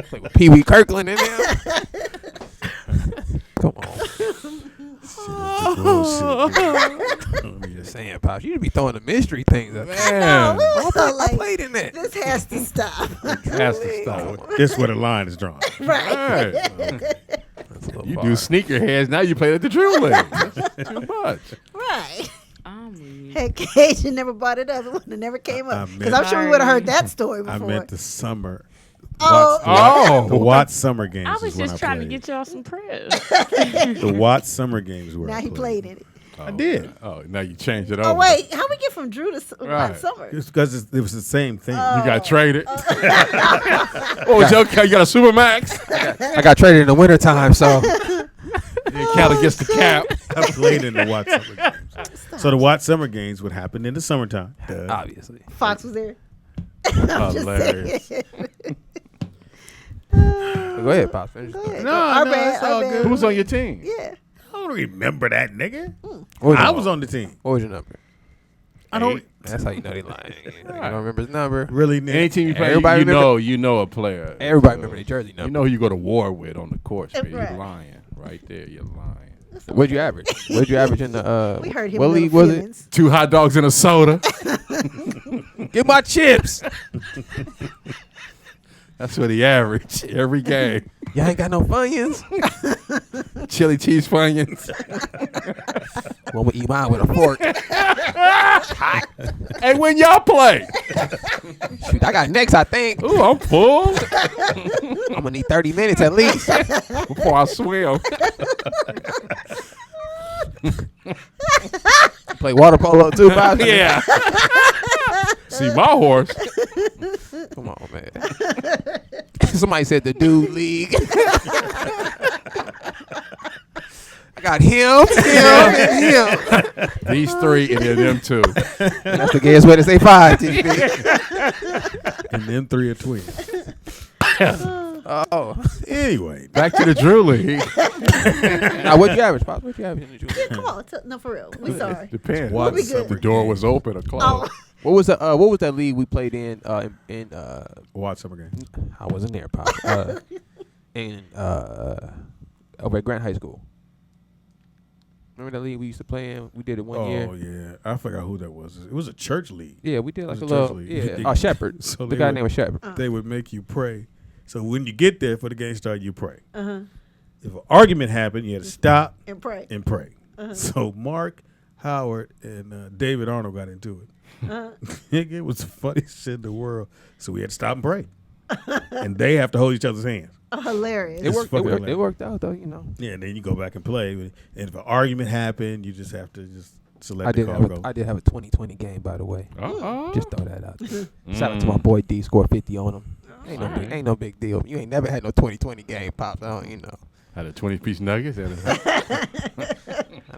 Play with Pee Wee Kirkland in there. Come on. Bullshit, nigga. I'm just saying, Pops. You should be throwing the mystery things up. Man. I played in that. This has to stop. Has to stop. This is where the line is drawn. Right. You do sneakerheads, now you play at the Drew League. That's too much. Right. I'm weak. Heck, Cajun never brought it up. It never came up. Because I'm sure we would have heard that story before. I meant the summer. Oh. The Watts Summer Games. I was is when just trying to played. get y'all some prayers. The Watts Summer Games were. Now he played in it. I did. Oh, now you changed it over. Oh, wait. How we get from Drew to Right. Summer? It's because it was the same thing. You got traded. What was your? You got a Supermax? I got traded in the wintertime, so. Cali gets the cap. I played in the Watts Summer Games. So the Watts Summer Games would happen in the summertime. Obviously. Fox was there. Hilarious. Go ahead, Pops. Finish. Our bad, it's all our bad. good. Who was on your team? Yeah. I don't remember that, nigga. What was I your- was on the team. What was your number? I don't That's how you know they lying. You don't remember his number. really, nigga. Any team you play, Everybody you know a player. Everybody remember their jersey number. You know who you go to war with on the court. You're Right. lying. Right there, you're lying. What'd you average? What'd you average in the? We heard him. What Little league was it? feelings. 2 hot dogs and a soda. Get my chips. That's what he averaged every game. Y'all ain't got no Funyuns. Chili cheese Funyuns. One would eat mine with a fork. Hey, when y'all play? Shoot, I got next, I think. Ooh, I'm full. I'm gonna need 30 minutes at least. Before I swim. Play water polo too, Pops? Yeah. See my horse. Come on, man. Somebody said the dude league. I got him, and him. These 3 and then them 2. That's the gayest way to say 5, TDP. And them 3 are twins. Oh. Anyway, Back to the Drew League. Now, what'd you average, Pops? What'd you average in the Drew League? Come on. No, for real. We sorry. Depends. Watts be good. The door was open or closed. What was that league we played in Watts Summer Games. I wasn't there, Pop. In over at Grant High School. Remember that league we used to play in? We did it one year. Oh yeah, I forgot who that was. It was a church league. Yeah, we did like It a was a church little. league. Yeah. Oh, Shepherd. So The they guy would- named was Shepherd. They would make you pray. So when you get there for the game start, you pray. Uh-huh. If an argument happened, you had to stop And pray. and pray. Uh-huh. So Mark Howard and David Arnold got into it. Uh-huh. It was the funniest shit in the world. So we had to stop and pray. And they have to hold each other's hands. Oh, hilarious. It It's worked. fucking It hilarious. worked out though, you know. Yeah, and then you go back and play. And if an argument happened, you just have to just select I the did call. have Go. I did have a 2020 game, by the way. Uh-oh. Just throw that out there. Shout out to my boy D. Scored 50 on him. Ain't no big deal. You ain't never had no 2020 game, Pops. I don't, you know. Had a 20-piece nuggets. I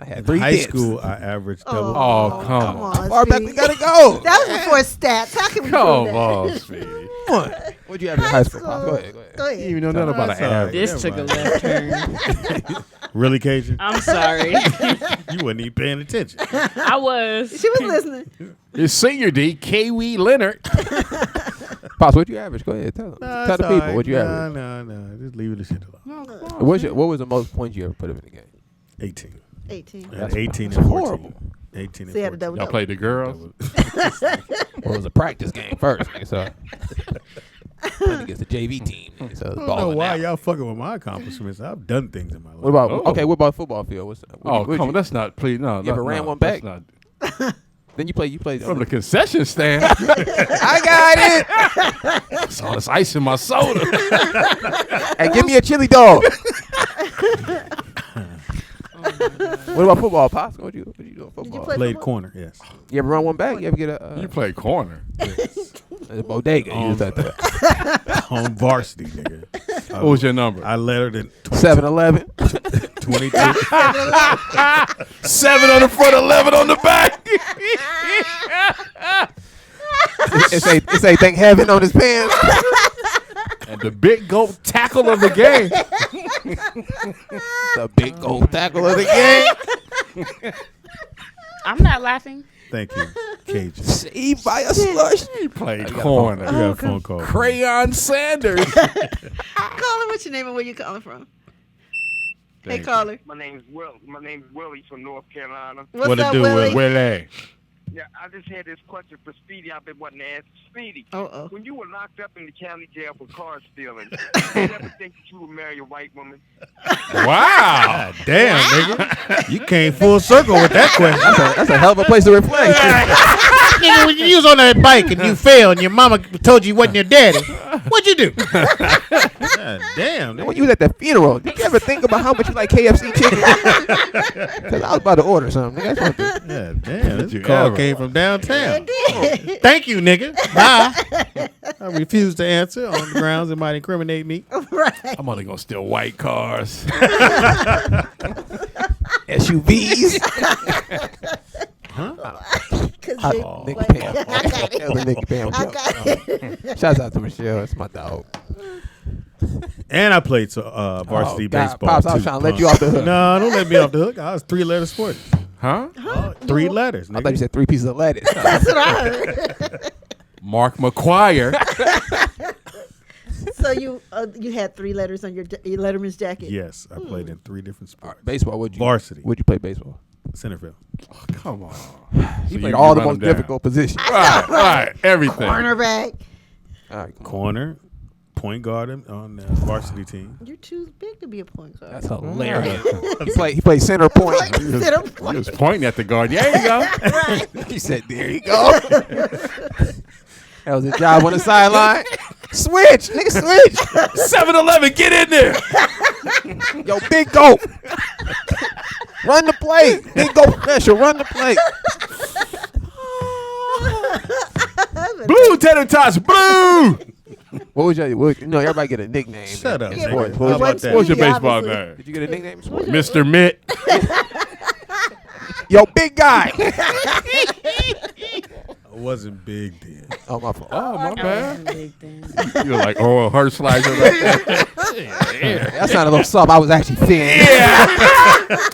had In 3 high dips. school, I averaged double. Oh, come on. How far back we Speedy. gotta go? That was before stats. How can we Come prove that? on, Speedy. What'd you have in high school, Pops? Go ahead. Go You ahead. even know nothing about an That's all right. average. This took a left turn. Really, Cajun? I'm sorry. You wasn't even paying attention. I was. She was listening. His senior D, Kiwi Leonard. Pops, what'd you average? Go ahead. Tell the people what'd you average. No. Just leave the shit alone. What was the most points you ever put up in the game? 18. 18. I had 18 that's and 14. horrible. 18 So you had and a 14. double. Y'all played the girls? Well, it was a practice game first, nigga, so playing against the JV team. Nigga, so it was I don't know balling why out. y'all fucking with my accomplishments. I've done things in my life. What about Oh. what about football field? What'd Oh, you- come on. That's not, please. No, You ever no, ran no, one that's back? Not, Then you played from the concession stand. I got it. Saw this ice in my soda. Hey, give me a chili dog. What about football, Pops? What you doing football? play Played football? corner, yes. You ever run one back? You ever get a You play corner. a bodega? You was at the On varsity, nigga. What was your number? I lettered in 7-Eleven. 22. 7 on the front, 11 on the back. It say thank heaven on his pants. And the big goat tackle of the game. The big gold tackle of the game. I'm not laughing. Thank you, Cajun. Saved by a slush. He played You corner. got a phone call. Crayon Sanders. Caller, what's your name and where you calling from? Hey, caller. My name's Willie from North Carolina. What's What it up, do, Willie? Willie. Yeah, I just had this question for Speedy. I've been wanting to ask Speedy. Uh-oh. When you were locked up in the county jail for car stealing, did you ever think that you would marry a white woman? Wow. God damn, nigga. You came full circle with that question. That's a hell of a place to reflect. Nigga, when you was on that bike and you fell and your mama told you wasn't your daddy, what'd you do? God damn, nigga. When you was at the funeral, did you ever think about how much you like KFC chicken? Because I was about to order something. Nigga. That's what God damn, this call came from downtown. Thank you, nigga. Bye. I refuse to answer on the grounds it might incriminate me. Right. I'm only gonna steal white cars. SUVs. Huh? Nicky Pam joke. Shouts out to Michelle. That's my dog. And I played varsity baseball. Pops, I was too, trying to let you off the hook. No, don't let me off the hook. I was 3-letter sports. Huh? 3 letters. I thought you said 3 pieces of lettuce. That's what I heard. Mark McGuire. So you had 3 letters on your Letterman's jacket? Yes, I played in 3 different sports. Baseball, would you? Varsity. Would you play baseball? Center field. Oh, come on. He played all the most difficult positions. Right. Everything. Cornerback. All right, Corner, point guard on the varsity team. You're too big to be a point guard. That's hilarious. He played center point. Center He point. was pointing at the guard. There you go. Right. He said, there you go. That was his job on the sideline. Switch, nigga, switch. 7-Eleven, get in there. Yo, big goat. Run the play. Big goat special. Run the play. Blue tater tots, blue. What was your? Everybody get a nickname. Shut up, in nigga. sports. How about that? What's your Yeah, baseball obviously. name? Did you get a nickname? in sports? Mr. Mitt. Yo, big guy. I wasn't big then. Oh, my fault. Oh, my bad. Big thing. You're like, oh, her slicer. That sounded a little soft. I was actually thin. Yeah.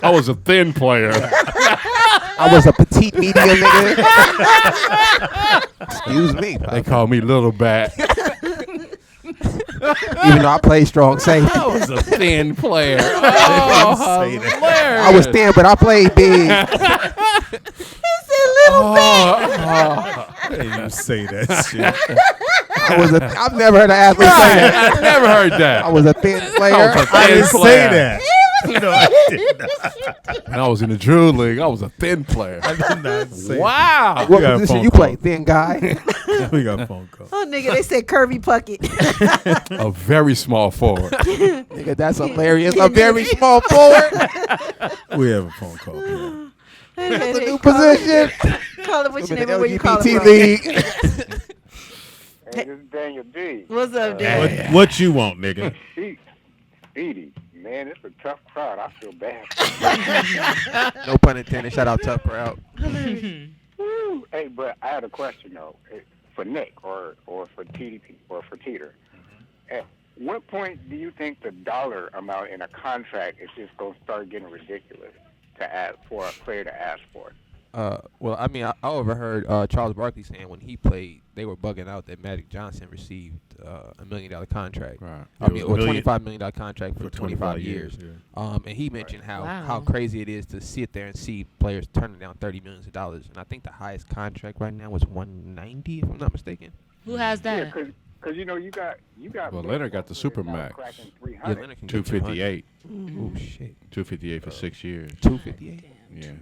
I was a thin player. I was a petite medium nigga. Excuse me. They call me Little Bat. Even though I played strong safety. I was a thin player. Oh, hilarious. I was thin, but I played big. I didn't even say that shit. I've never heard an athlete say that. I never heard that. I was a thin player. I didn't say that. No, I did not. When I was in the Drew League, I was a thin player. I did not say Wow. What got a position phone you call. play? Thin guy. that. We got a phone call. Oh, nigga, they said curvy pucket. A very small forward. Nigga, that's hilarious. A very small forward. We have a phone call. Yeah. That's a new position. Call it what your I'm in name the and where you call LGBT it league. Hey, this is Daniel D. What's up, Dan? What you want, nigga? Speedy, man, it's a tough crowd. I feel bad. No pun intended. Shout out Tough Crowd. Woo. Hey, but I had a question though, for Nick or for TDP or for Teeter. At what point do you think the dollar amount in a contract is just gonna start getting ridiculous to ask for a player to ask for? Well, I mean, I overheard Charles Barkley saying when he played, they were bugging out that Magic Johnson received $1 million contract. Right. I mean, or $25 million contract for 25 years. Yeah. And he mentioned how Wow. crazy it is to sit there and see players turning down $30 million. And I think the highest contract right now is $190, if I'm not mistaken. Who has that? Yeah, because you know you got. Well, Leonard got the Supermax. cracking Yeah, 300. Leonard can get 258. Oh shit, 258 for 6 years. 258. Yeah.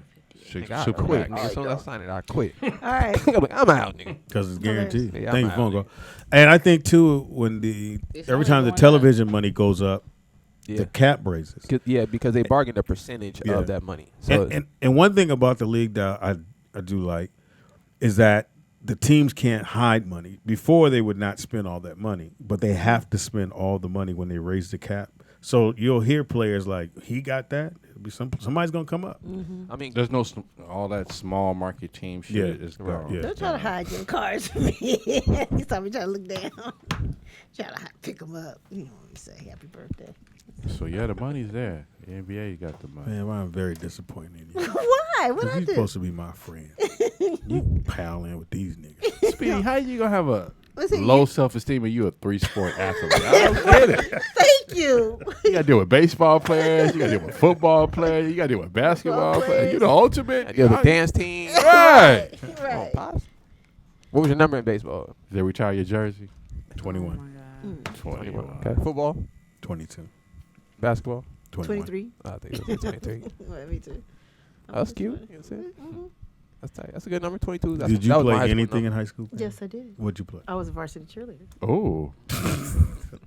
Nigga, I quit. Nigga, as soon as I sign it, I quit. All right. I'm out, nigga. Because it's guaranteed. Yeah, Thank I'm you for phone out, call. And I think too, when It's every only time the going television money goes up, Yeah. the cap raises. Yeah, because they bargained a percentage Yeah. of that money. So And one thing about the league that I do like is that the teams can't hide money. Before they would not spend all that money, but they have to spend all the money when they raise the cap. So you'll hear players like, he got that. It'll be somebody's gonna come up. I mean, There's no all that small market team shit Yeah. is Right. gone. Yeah. Don't try to hide your cards from me. You saw me trying to look down. Try to pick them up. You know what I'm saying? Happy birthday. So yeah, the money's there. The NBA got the money. Man, I'm very disappointed in you. Why? What Because I you're do? supposed to be my friend. You pal in with these niggas. Speedy, how you gonna have a Listen, low self-esteem, and you a 3-sport athlete. I don't get it. Thank you. You got to deal with baseball players. You got to deal with football players. You got to deal with basketball players. You the ultimate. You have a dance team. Right. Right. Pops. What was your number in baseball? Did they retire your jersey? 21. 21. Okay. Football. 22. Basketball. 23. I think it was 23. Well, me too. That's cute. You know what I'm saying? That's tight. That's a good number. 22. That's Did you play anything in high school? Yes, I did. What'd you play? I was a varsity cheerleader. Oh.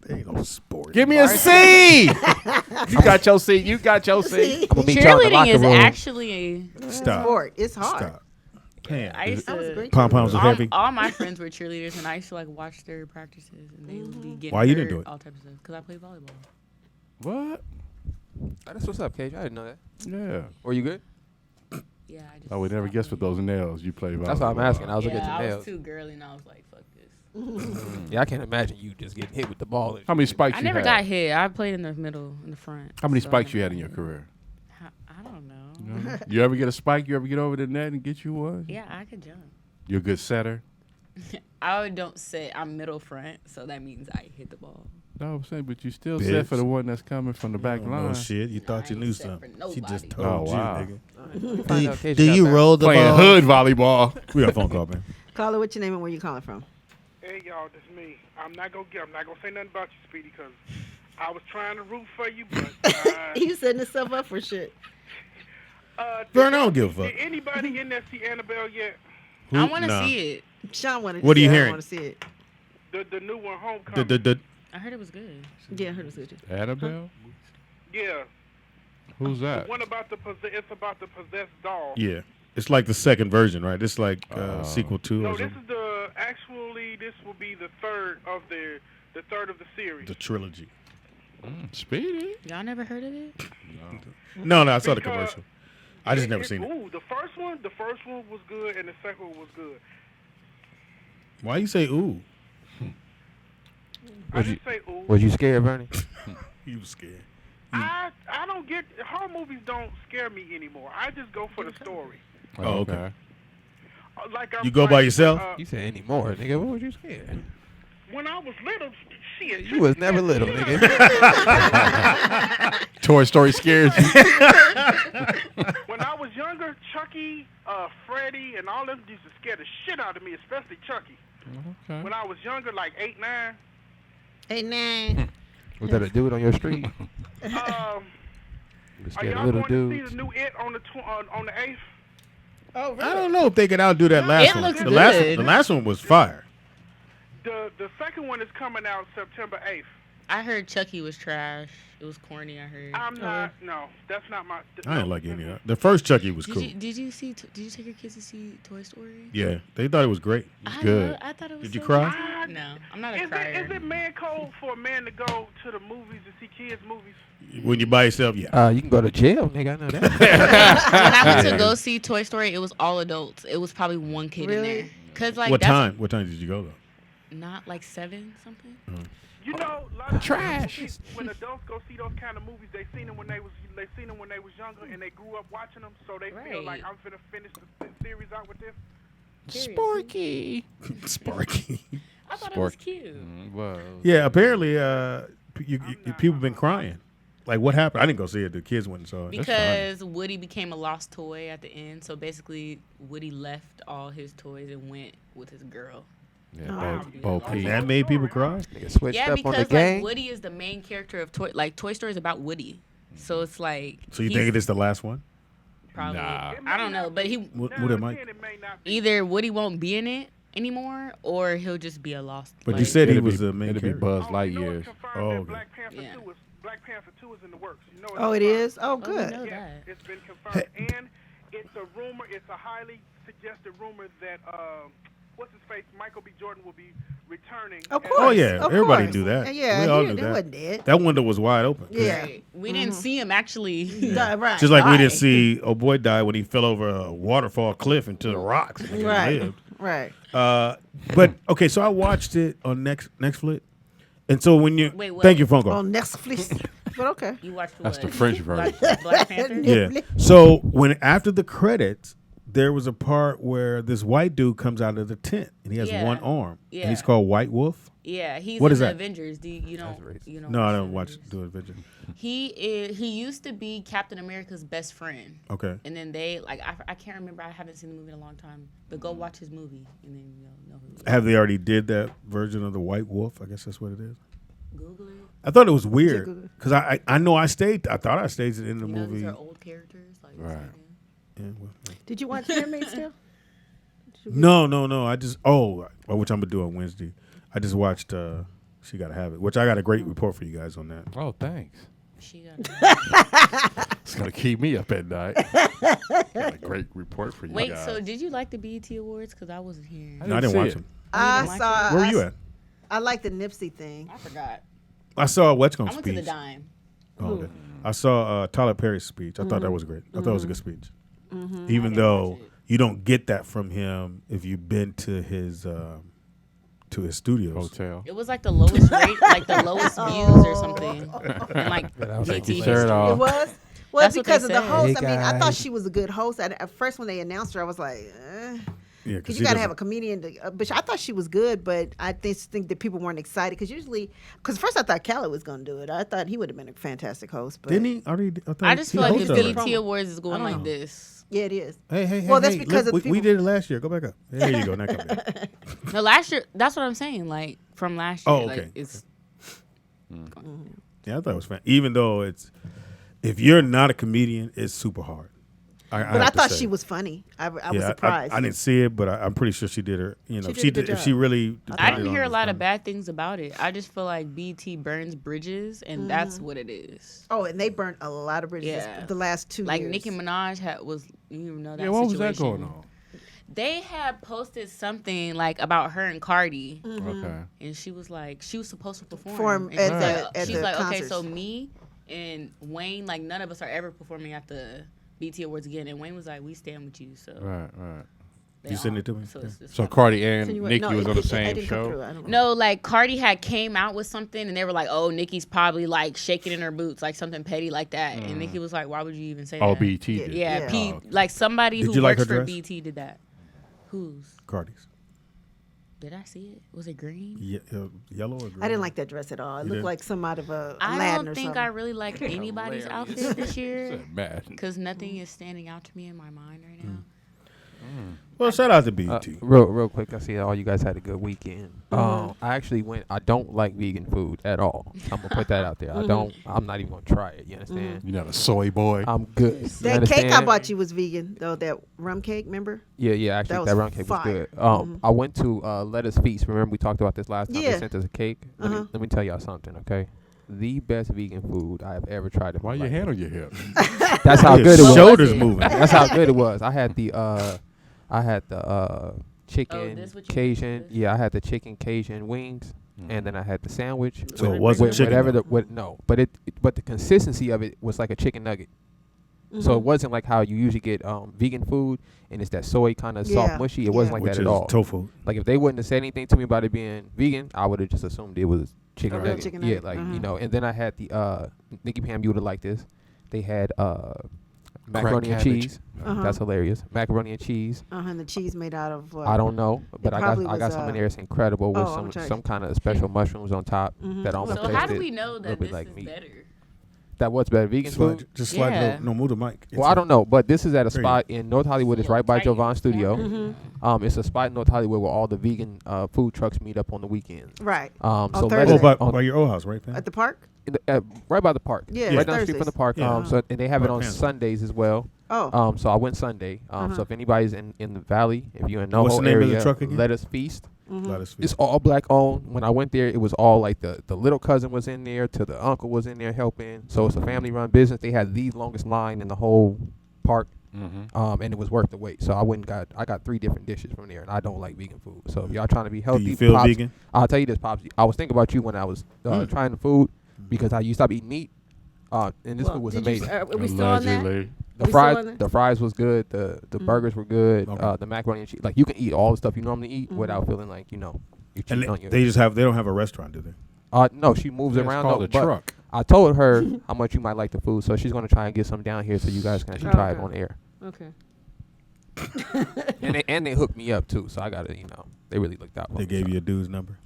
There ain't no sport. Give me a C. You got your C. You got your C. I'm gonna meet y'all in the Cheerleading locker is room. actually a Stop. Sport. It's hard. Stop. Damn. I used That was a to. great Pom-poms are heavy. All my friends were cheerleaders, and I used to like watch their practices, and they would be getting Why you didn't hurt, do it? all types of stuff. Because I played volleyball. What? That's what's up, Cage. I didn't know that. Yeah. Were you good? Yeah, I just. I would never guess with those nails you play volleyball. That's why I'm asking. I was looking at Yeah, your I nails. was too girly, and I was like, "Fuck this." Yeah, I can't imagine you just getting hit with the ball. How many spikes I you never had? got hit. I played in the middle, in the front. How many so I spikes you never had in got your hit. career? I don't know. No? You ever get a spike? You ever get over the net and get you one? Yeah, I could jump. You're a good setter? I don't say I'm middle front, so that means I hit the ball. No, I'm saying, but you still Bitch. set for the one that's coming from the back line. Oh shit! You thought you I knew ain't set something. for She just nobody. told Oh, wow. you, nigga. Find out Cage Do got you back. roll the Playing ball? hood volleyball. We got a phone call, man. Caller, what's your name and where you calling from? Hey y'all, this is me. I'm not gonna say nothing about you, Speedy, because I was trying to root for you, but He's setting himself up for shit. Vern, I don't give a fuck. Did anybody in there see Annabelle yet? I want to Nah. see it. Sean wanted. What to are you see it. I hearing? want to see it. The new one, Homecoming. The I heard it was good. Yeah, I heard it was good too. Annabelle? Yeah. Who's that? One about it's about the possessed doll. Yeah, it's like the second version, right? It's like sequel 2 No, or this something. is this will be the third of the series. The trilogy. Speedy? Y'all never heard of it? No, I saw the Because commercial. I just never seen it. Ooh, the first one was good, and the second one was good. Why you say ooh? I didn't say ooh. Was you scared, Bernie? You was scared. I don't get horror movies. Don't scare me anymore. I just go for the story. Oh, okay. Like You go by yourself? You said anymore, nigga. What was you scared? When I was little, shit. You was never little, nigga. Toy Story scares you. When I was younger, Chucky, Freddy, and all them used to scare the shit out of me, especially Chucky. Okay. When I was younger, like 8, 9. 8, 9. Was that a dude on your street? You was Are scared y'all of little going to dudes. see the new It on the 8th? Oh, really? I don't know if they could outdo that last It one. looks The good. last one was fire. The second one is coming out September 8th. I heard Chucky was trash. It was corny. I heard. I'm not. No, that's not my. I didn't like any of it. The first Chucky was cool. Did you take your kids to see Toy Story? Yeah, they thought it was great. I thought it was. Did you so cry? good. No, I'm not a Is crier. it man code for a man to go to the movies to see kids' movies? When you by yourself, yeah. You can go to jail, nigga. I know that. When I went to go see Toy Story, it was all adults. It was probably one kid in there. Cause like What that's time? What time did you go though? Not like 7 something. You know, a lot of Trash. times when adults go see those kind of movies, they seen them when they was younger and they grew up watching them, so they feel like I'm finna finish the series out with this. Sparky. Sparky. I thought it was cute. Well, Yeah, apparently, people been crying. Like, what happened? I didn't go see it. The kids went and saw it. Because Woody became a lost toy at the end, so basically Woody left all his toys and went with his girl. yeah, Bo Peep. That made people cry. Nigga switched Yeah, up on the because game. like Woody is the main character of Toy. Like Toy Story is about Woody, so it's like. So you he's think it is the last one? Probably. Nah. I don't know, but he What it might? either Woody won't be in it anymore, or he'll just be a lost. But you like- said he It'll was be- the main It'll be character. Buzz Lightyear. Oh, okay. Black Panther Yeah. 2 is in the works. You know Oh, it confirmed. is? Oh, we good. know Yes, that. it's been confirmed, and it's a rumor. It's a highly suggested rumor that what's his face, Michael B. Jordan will be returning. Of as- course. Oh yeah, Of everybody course. knew that. Yeah, we all he knew that. wasn't dead. That window was wide open. Yeah. Right. We didn't see him actually. Right. Just like we die. didn't see oh boy die when he fell over a waterfall cliff into the rocks. And he Right. lived. Right. But okay, so I watched it on Netflix, and so when you Wait, what? thank you phone call. On Netflix. But okay. You watched That's what? the French version. Black Panther. Yeah. So when after the credits, there was a part where this white dude comes out of the tent and he has Yeah. one arm. Yeah. And he's called White Wolf. Yeah, he's What in is the that? Avengers. You know. No, I don't watch the Avengers. He used to be Captain America's best friend. Okay. And then they I can't remember. I haven't seen the movie in a long time. But go watch his movie and then you'll know who he is. Have they already did that version of the White Wolf? I guess that's what it is. Google it. I thought it was weird because I know I thought I stayed in the You know, movie. these are old characters. Like Right. Yeah, well, Did you watch Handmaid's Tale? no. I just which I'm gonna do on Wednesday. I just watched She Gotta Have It, which I got a great report for you guys on that. Oh, thanks. She got It's gonna keep me up at night. Got a great report for you Wait, guys. so did you like the BET Awards? Because I wasn't here. No, I didn't watch them. I watch saw. it? Where were you at? I like the Nipsey thing. I forgot. I saw Wetcombe I went speech. to the Dime. Oh, okay. I saw Tyler Perry's speech. I thought that was great. I thought it was a good speech. Even though you don't get that from him if you've been to his studios. Hotel. It was like the lowest rate, like the lowest views or something. And like Take BET your shirt off. It was. Well, That's what because they of the said. host. Hey, I mean, I thought guys. she was a good host. At first, when they announced her, I was like, Yeah, because you got to have a comedian. But I thought she was good, but I think that people weren't excited because because first I thought Khaled was going to do it. I thought he would have been a fantastic host. But Didn't he? I just feel like the hosted BET already. Awards is going like this. Yeah, it is. Hey, Well, that's hey, because look, of the we people. did it last year. Go back up. There you go. Now come down. No, last year. That's what I'm saying. Like from last year. Oh, Like, okay. it's Yeah, I thought it was fun. Even though if you're not a comedian, it's super hard. But I have to thought say. she was funny. I was surprised. I didn't see it, but I'm pretty sure she did her. You know, She if did she a good if job. she really. I didn't hear a lot of bad things about it. I just feel like BT burns bridges, and that's what it is. Oh, and they burnt a lot of bridges Yeah. the last 2 Like years. Nicki Minaj was, you know, that Yeah, what was situation. that going on? They had posted something like about her and Cardi, Okay. and she was like, she was supposed to perform. Perform And at she's the- like, at she's the like, okay, concerts. so me and Wayne, like none of us are ever performing at the BT Awards again. And Wayne was like, we stand with you. So Right. they You send all- it to me? So, it's just So like- Cardi and So you went- Nicki no, was it on the didn't- it same didn't come through. show. I don't know. No, like Cardi had came out with something, and they were like, "Oh, Nicki's probably like shaking in her boots, like something petty like that." And Nicki was like, "Why would you even say Oh, that?" BT did. Yeah, Yeah. P, Oh, okay. like somebody Did who you like works her for dress? BT did that. Whose? Cardi's. Did I see it? Was it green? Yellow or green? I didn't like that dress at all. It You looked didn't? like some out of a I Aladdin don't or think something. I really like anybody's outfit this year Said mad. because nothing is standing out to me in my mind right now. Well, shout out to BT. Real quick, I see all you guys had a good weekend. I actually went. I don't like vegan food at all. I'm gonna put that out there. I don't. I'm not even gonna try it. You understand? You're not a soy boy. I'm good. You That cake I understand? bought you was vegan, though. That rum cake, remember? Yeah. Actually, That that was round cake was fire. good. I went to Lettuce Feast. Remember we talked about this last time? Yeah. They sent us a cake. Let me tell y'all something, okay? The best vegan food I have ever tried. In Why my your life. hand on your hip? That's how His good it was. shoulders moving. That's how good it was. I had the chicken this what you Cajun. did? Yeah, I had the chicken Cajun wings, and then I had the sandwich. So with- it wasn't with chicken, whatever though? no, but the consistency of it was like a chicken nugget. So it wasn't like how you usually get vegan food, and it's that soy kind of Yeah, soft mushy. It wasn't like Which that is at all. tofu. Like if they wouldn't have said anything to me about it being vegan, I would have just assumed it was chicken A real nugget. chicken Yeah, nugget. like you know. And then I had the Nikki Pam, you would have liked this. They had macaroni and cabbage. cheese. That's hilarious. Macaroni and cheese. And the cheese made out of what? I don't know, but I probably got was, some in there. It's incredible with oh, I'm trying- some kind of special mushrooms on top that almost So how do tasted we know a little that bit this like is meat. better? That what's better, vegan food? Just slide Yeah. no, move the mic. Well, I don't know, but this is at a There you spot in North Hollywood. It's right by Tight Jovan's studio. Mm-hmm. It's a spot in North Hollywood where all the vegan food trucks meet up on the weekends. Right. So On let Thursday. us- Oh, by your old house, right, Pam? At the park? right by the park. Yeah, right it's down the street from the Thursdays. park. Yeah. So and they have it Park on Panhandle. Sundays as well. Oh. So I went Sunday. So if anybody's in the valley, if you're in NoHo What's the name of area, the truck again? Let Us Feast. Let us It's all black owned. When I went there, it was all like the little cousin was in there, to the uncle was in there helping. So it's a family run business. They had the longest line in the whole park, and it was worth the wait. So I got 3 different dishes from there, and I don't like vegan food. So if y'all trying to be healthy, you feel Pops, vegan? I'll tell you this, Pops. I was thinking about you when I was trying the food because I used to stop eating meat, and this food was amazing. Are we still on that? Allegedly. The We still on fries, that? the fries was good. The burgers were good. Okay. The macaroni and cheese. Like you can eat all the stuff you normally eat without feeling like you're And cheating on your. they don't have a restaurant, do they? No, she moves Yeah, it's around. called though, a but truck. I told her how much you might like the food, so she's gonna try and get some down here so you guys can actually try it Okay. on air. Okay. and they hooked me up too, so I got to, they really looked out for They me. gave you a dude's number.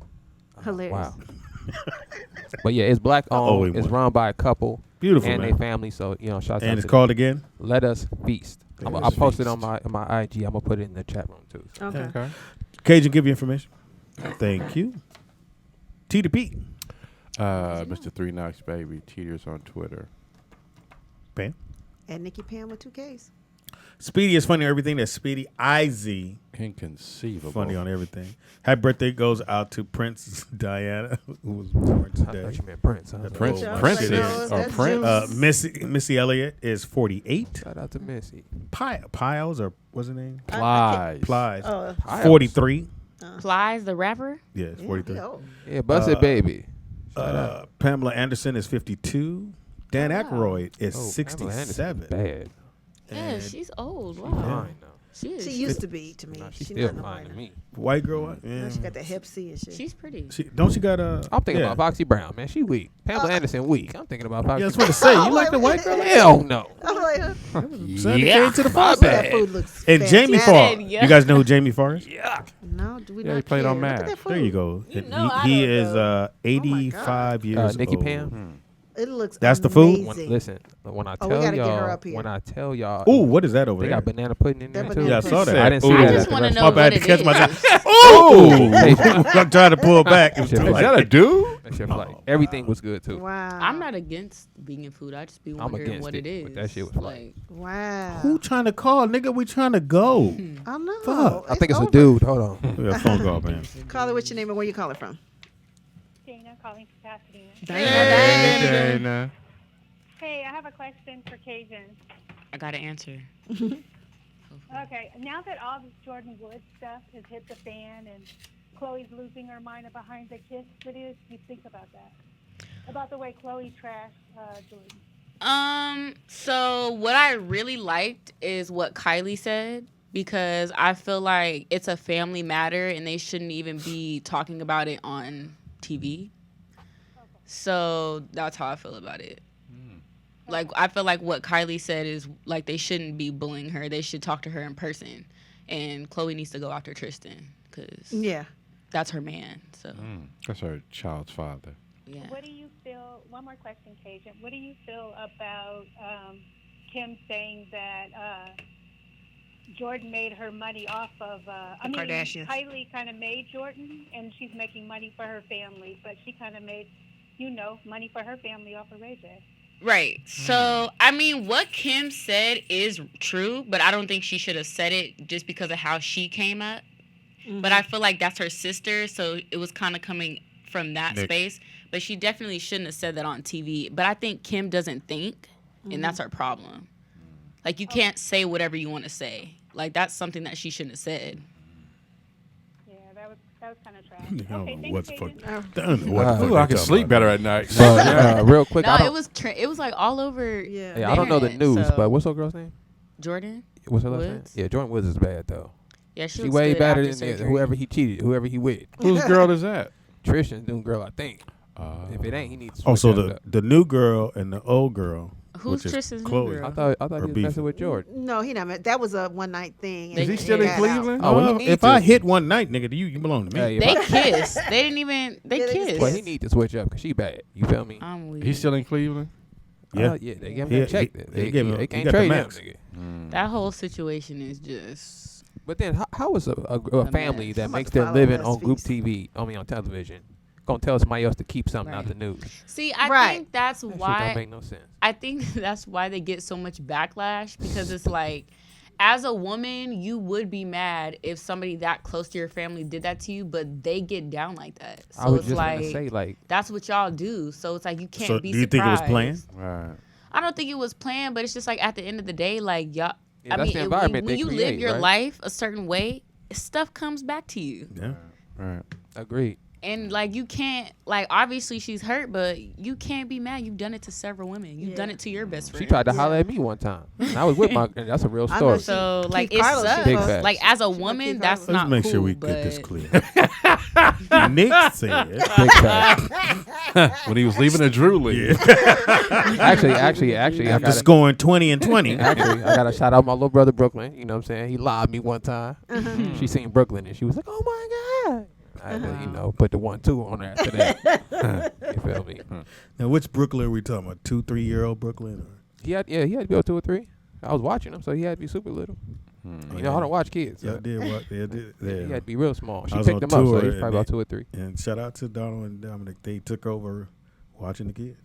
Hilarious. Wow. But yeah, it's black owned. It's run by a couple. Beautiful, and man. their family. So shout out. And it's to called again? Let Us Feast. Let I Us posted Feast. on my IG. I'm gonna put it in the chat room too. So. Okay. Cajun, give you information. Thank you. TDP. Mr. 3 Knox Baby. Cheaters on Twitter. Bam. And Nikki Pam with 2 Ks. Speedy is funny on everything. That's Speedy IZ. Inconceivable. Funny on everything. Happy birthday goes out to Princess Diana, who was born today. I thought you meant Prince. Huh? Missy Elliott is 48. Shout out to Missy. Piles, or what's her name? Plies. Oh. 43. Plies, the rapper? Yeah, it's 43. Yeah, bust it, baby. Pamela Anderson is 52. Dan Aykroyd is Oh, 67. Bad. Yeah, she's old. Wow. Fine, though. She is. She used to be to me. Nah, she's She still not no fine more to now. me. White girl. Yeah. No, she got the hep C and shit. She's pretty. Don't she got a? I'm thinking about Foxy Brown, man. She weak. Pamela Anderson weak. I'm thinking about Foxy. Yeah, I was about to say, you like the white girl? Hell no. I'm like, Yeah, to the my Fox. bad. that food looks And Jamie Farr. Yeah. You guys know who Jamie Farr is? No, do we Yeah, not he played care? on Look at MASH. that food. There you go. You And know I he don't is know. 85 years Nikki old. Pam. It looks That's the food? amazing. Listen, when I Oh, we tell gotta get her y'all, up here. when I tell y'all, Ooh, what is that over they there? got banana pudding in That there too. banana Yeah, I saw pudding. that. I didn't see Ooh. that. I just at the want to restaurant. know My what bad to it catch is. myself. Ooh! I'm trying to pull back. That shit Is like- that a dude? That shit like everything was good too. Wow. I'm not against vegan food. I just be I'm wondering against what it, it is. but that shit was like- Wow. Who trying to call, nigga? We trying to go. I know. Fuck. I think it's a over. dude. Hold on. We got a phone call, man. Caller, what's your name and where you calling from? Dana calling from Pasadena. Hey, Dana. Hey, I have a question for Cajun. I got to answer. Okay, now that all this Jordan Woods stuff has hit the fan and Chloe's losing her mind behind the kiss, what do you think about that? About the way Chloe trashed Jordan? So what I really liked is what Kylie said, because I feel like it's a family matter and they shouldn't even be talking about it on TV. So that's how I feel about it. Like, I feel like what Kylie said is, like, they shouldn't be bullying her. They should talk to her in person. And Chloe needs to go after Tristan, because that's her man. So That's her child's father. Yeah. What do you feel, one more question, Cajun. What do you feel about Kim saying that Jordan made her money off of, Kardashians. Kylie kind of made Jordan, and she's making money for her family, but she kind of made, money for her family off of Ray J. Right. So, I mean, what Kim said is true, but I don't think she should have said it just because of how she came up. But I feel like that's her sister, so it was kind of coming from that space. But she definitely shouldn't have said that on TV. But I think Kim doesn't think, and that's her problem. Like, you can't say whatever you want to say. Like, that's something that she shouldn't have said. Yeah, that was kind of trash. I don't Okay, know thanks, what's Cajun. I can sleep better at night. But real quick, No, it was like all over. Yeah, I don't know the internet, news, so- but what's her girl's name? Jordan. What's her last name? Woods? Yeah, Jordan Woods is bad though. Yeah, she she looks way good better after than surgery. whoever he cheated, whoever he with. Whose girl is that? Tristan's new girl, I think. If it ain't, he needs to Oh, switch so that up. the new girl and the old girl. Who's which is Tristan's new Chloe. girl? I thought are he was beefing. messing with Jordan. No, he not. That was a one night thing. Is he and still in got out. Cleveland? Oh, well, he needs if to. I hit one night, nigga, you belong to me. Yeah, They kissed. They didn't even. They Yeah, they just kissed. But he need to switch up because she bad. You feel me? I'm weak. He's still in Cleveland? Yeah. Yeah, they gave him that check. They gave him- they he can't got the trade him, max. nigga. That whole situation is just. But then, how is a family mess. that I'm makes about to their follow living Les on group Feast. TV, on television, gonna tell somebody else to keep something out the news? See, I Right. think that's That shit why. don't make no sense. I think that's why they get so much backlash, because it's like, as a woman, you would be mad if somebody that close to your family did that to you, but they get down like that. So I was it's just like, gonna say, like, that's what y'all do. So it's like you can't So be do you think it was surprised. planned? Right. I don't think it was planned, but it's just like at the end of the day, like y'all. Yeah, I that's mean, the when environment you they live your create, right? life a certain way, stuff comes back to you. Yeah. Right. Agreed. And like you can't, like obviously she's hurt, but you can't be mad. You've done it to several women. You've done it to your best friend. She tried to holler at me one time. And I was with my. And that's a real story. So like Keith it Carlos, sucks. Big facts. Like as a woman, that's Let's not make cool, sure we but get this clear. Nick said Big facts. When he was leaving a Drew league. Actually, after scoring 20 and 20. Actually, I got to shout out my little brother Brooklyn. You know what I'm saying? He lied me one time. She seen Brooklyn and she was like, "Oh my God." I had to, you know, put the 1-2 on her after that. You feel me? Now, which Brooklyn are we talking about? 2-3-year-old Brooklyn? Or? He had to be able 2 or 3. I was watching him, so he had to be super little. You know, I don't watch kids. So. Yeah, did what? Yeah, He had to be real small. She I was picked on him up, so tour he's probably about 2 or 3. And shout out to Donald and Dominic. They took over watching the kids.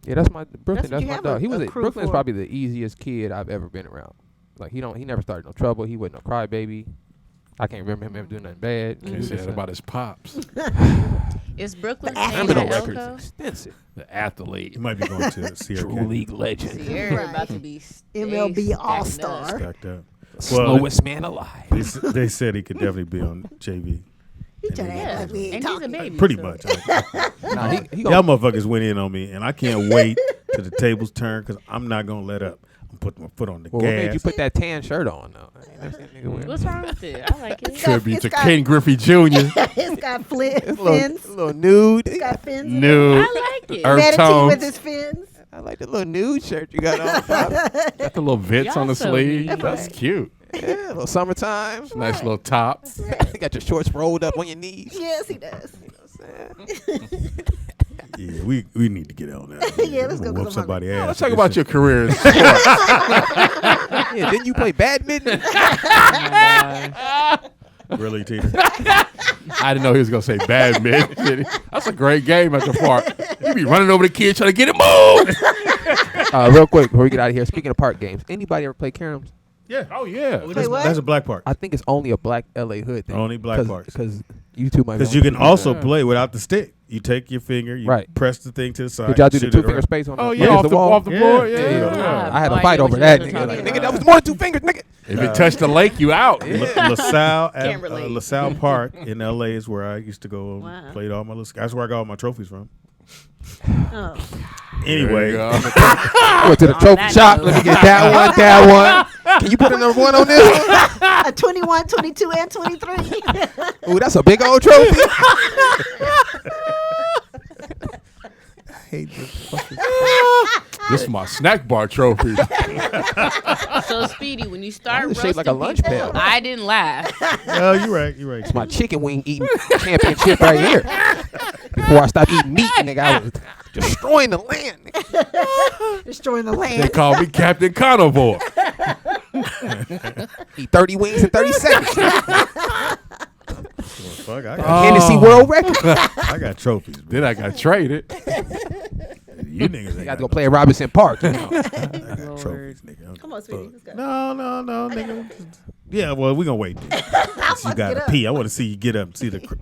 Yeah, that's my Brooklyn. That's what That's you my have dog. He was crew Brooklyn's for. probably the easiest kid I've ever been around. Like he never started no trouble. He wasn't no crybaby. I can't remember him ever doing nothing bad. He said about his pops. is Brooklyn The staying at record's Elko? extensive. The athlete. You might be going to Sierra True Canyon. league legend. Sierra about to be MLB stacked All-Star. up. Stacked up. Slowest man alive. They said he could definitely be on JV. He trying to act like we ain't And he's a talking. baby. Pretty so. much. Nah, he Y'all motherfuckers went in on me, and I can't wait till the tables turn because I'm not going to let up. I'm putting my foot on the Well, what made gas. you put that tan shirt on, though? I ain't never seen a nigga wear What's wrong with it? I like it. Tribute It's to got- Ken Griffey Jr. It's got fins. a little nude. It's got fins. in it. Nude. I like it. Earth Manatee tones. with his fins. I like the little nude shirt you got on. Got the little vents Y'all on the so sleeve. mean. That's cute. Yeah, a little summertime. Nice little top. You got your shorts rolled up on your knees. Yes, he does. Yeah, we need to get on that. Yeah, let's go, 'cause Whoop I'm somebody ass. Let's talk about your career in sports. Yeah, didn't you play badminton? Really, Tina? I didn't know he was going to say badminton. That's a great game at the park. You be running over the kid trying to get it moved. Real quick, before we get out of here, speaking of park games, anybody ever play caroms? Yeah. Oh, yeah. Play what? That's a black park. I think it's only a black LA hood thing. Only black parks. Because you two might. Because you can also play without the stick. You take your finger, you Right. press the thing to the side. Did y'all do the shoot it 2-finger around. space on Oh, the yeah, against off the the wall? floor. Yeah. I had a Oh, fight yeah, over what that, you nigga. talking Like, about. nigga, that was more than 2 fingers, nigga. If it touched the lake, you out. Can't relate. LaSalle Park in LA is where I used to go and Wow. played all my little. That's where I got all my trophies from. Oh. Anyway, Went to the trophy that shop. note. Let me get that one. Can you put a number 1 on this one? A 21, 22, and 23. Ooh, that's a big old trophy. I hate this fucking. This is my snack bar trophy. So Speedy, when you start It's roasting shaped like a lunch people, pail. I didn't laugh. oh, you're right. You're right. It's my chicken wing eating championship right here. Before I stopped eating meat, nigga, I was destroying the land. Nigga. Destroying the They land. call me Captain Carnivore. Eat 30 wings in 30 seconds. Fuck, I got, Hennessy world record. I got trophies. Bro. Then I got traded. You niggas ain't You got got to go play at Robinson Park. You know. I got trophies, nigga. Come on, sweetie. Let's go. No, nigga. Yeah, well, we gonna wait. So you gotta get up. pee. I want to see you get up and see the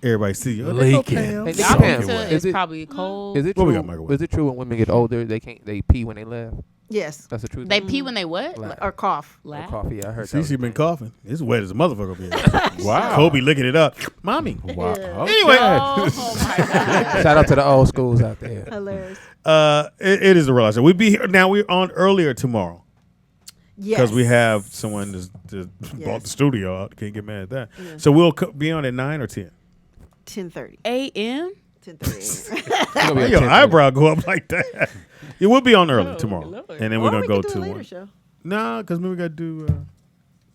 everybody see you. Leaking. Hey, Y'all nigga, Pam, pizza is is it- probably cold. Is it What we true? got, Michael? Is it true when women get older they pee when they laugh? Yes. That's the truth. They pee when they what? Laugh. Or cough. Laugh. Coffee. I heard See, that. she been coughing. It's wet as a motherfucker up here. Wow. Kobe licking it up. Mommy. Wow. Okay. Anyway. Oh my god. Shout out to the old schools out there. Hilarious. It is a real. We'll be here now. We're on earlier tomorrow Yes. because we have someone that bought the studio out. Can't get mad at that. So we'll be on at 9 or 10. 10:30. A.M. 10:30. Why your eyebrow go up like that? Yeah, we'll be on early tomorrow, Lord. and then we're Or gonna we go could do to a later one. show. Nah, because we gotta do. You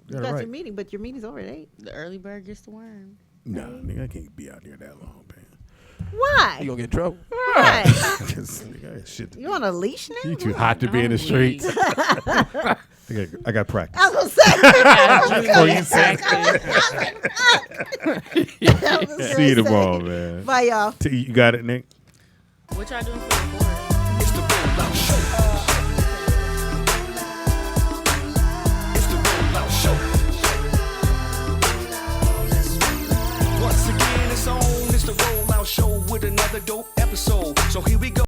Yeah, got right. your meeting, but your meeting's over at 8. The early bird gets the worm. Nah, nigga, I can't be out there that long, man. Why? You gonna get in trouble? Why? 'Cause, nigga, I got shit. You on a leash now? You too hot to be in the streets. I got practice. I was gonna say. Before you said I was gonna See you say. tomorrow, man. Bye, y'all. You got it, Nick? What y'all doing for the board? It's the rollout show. It's the rollout show. Once again, it's on. It's the rollout show with another dope episode. So here we go.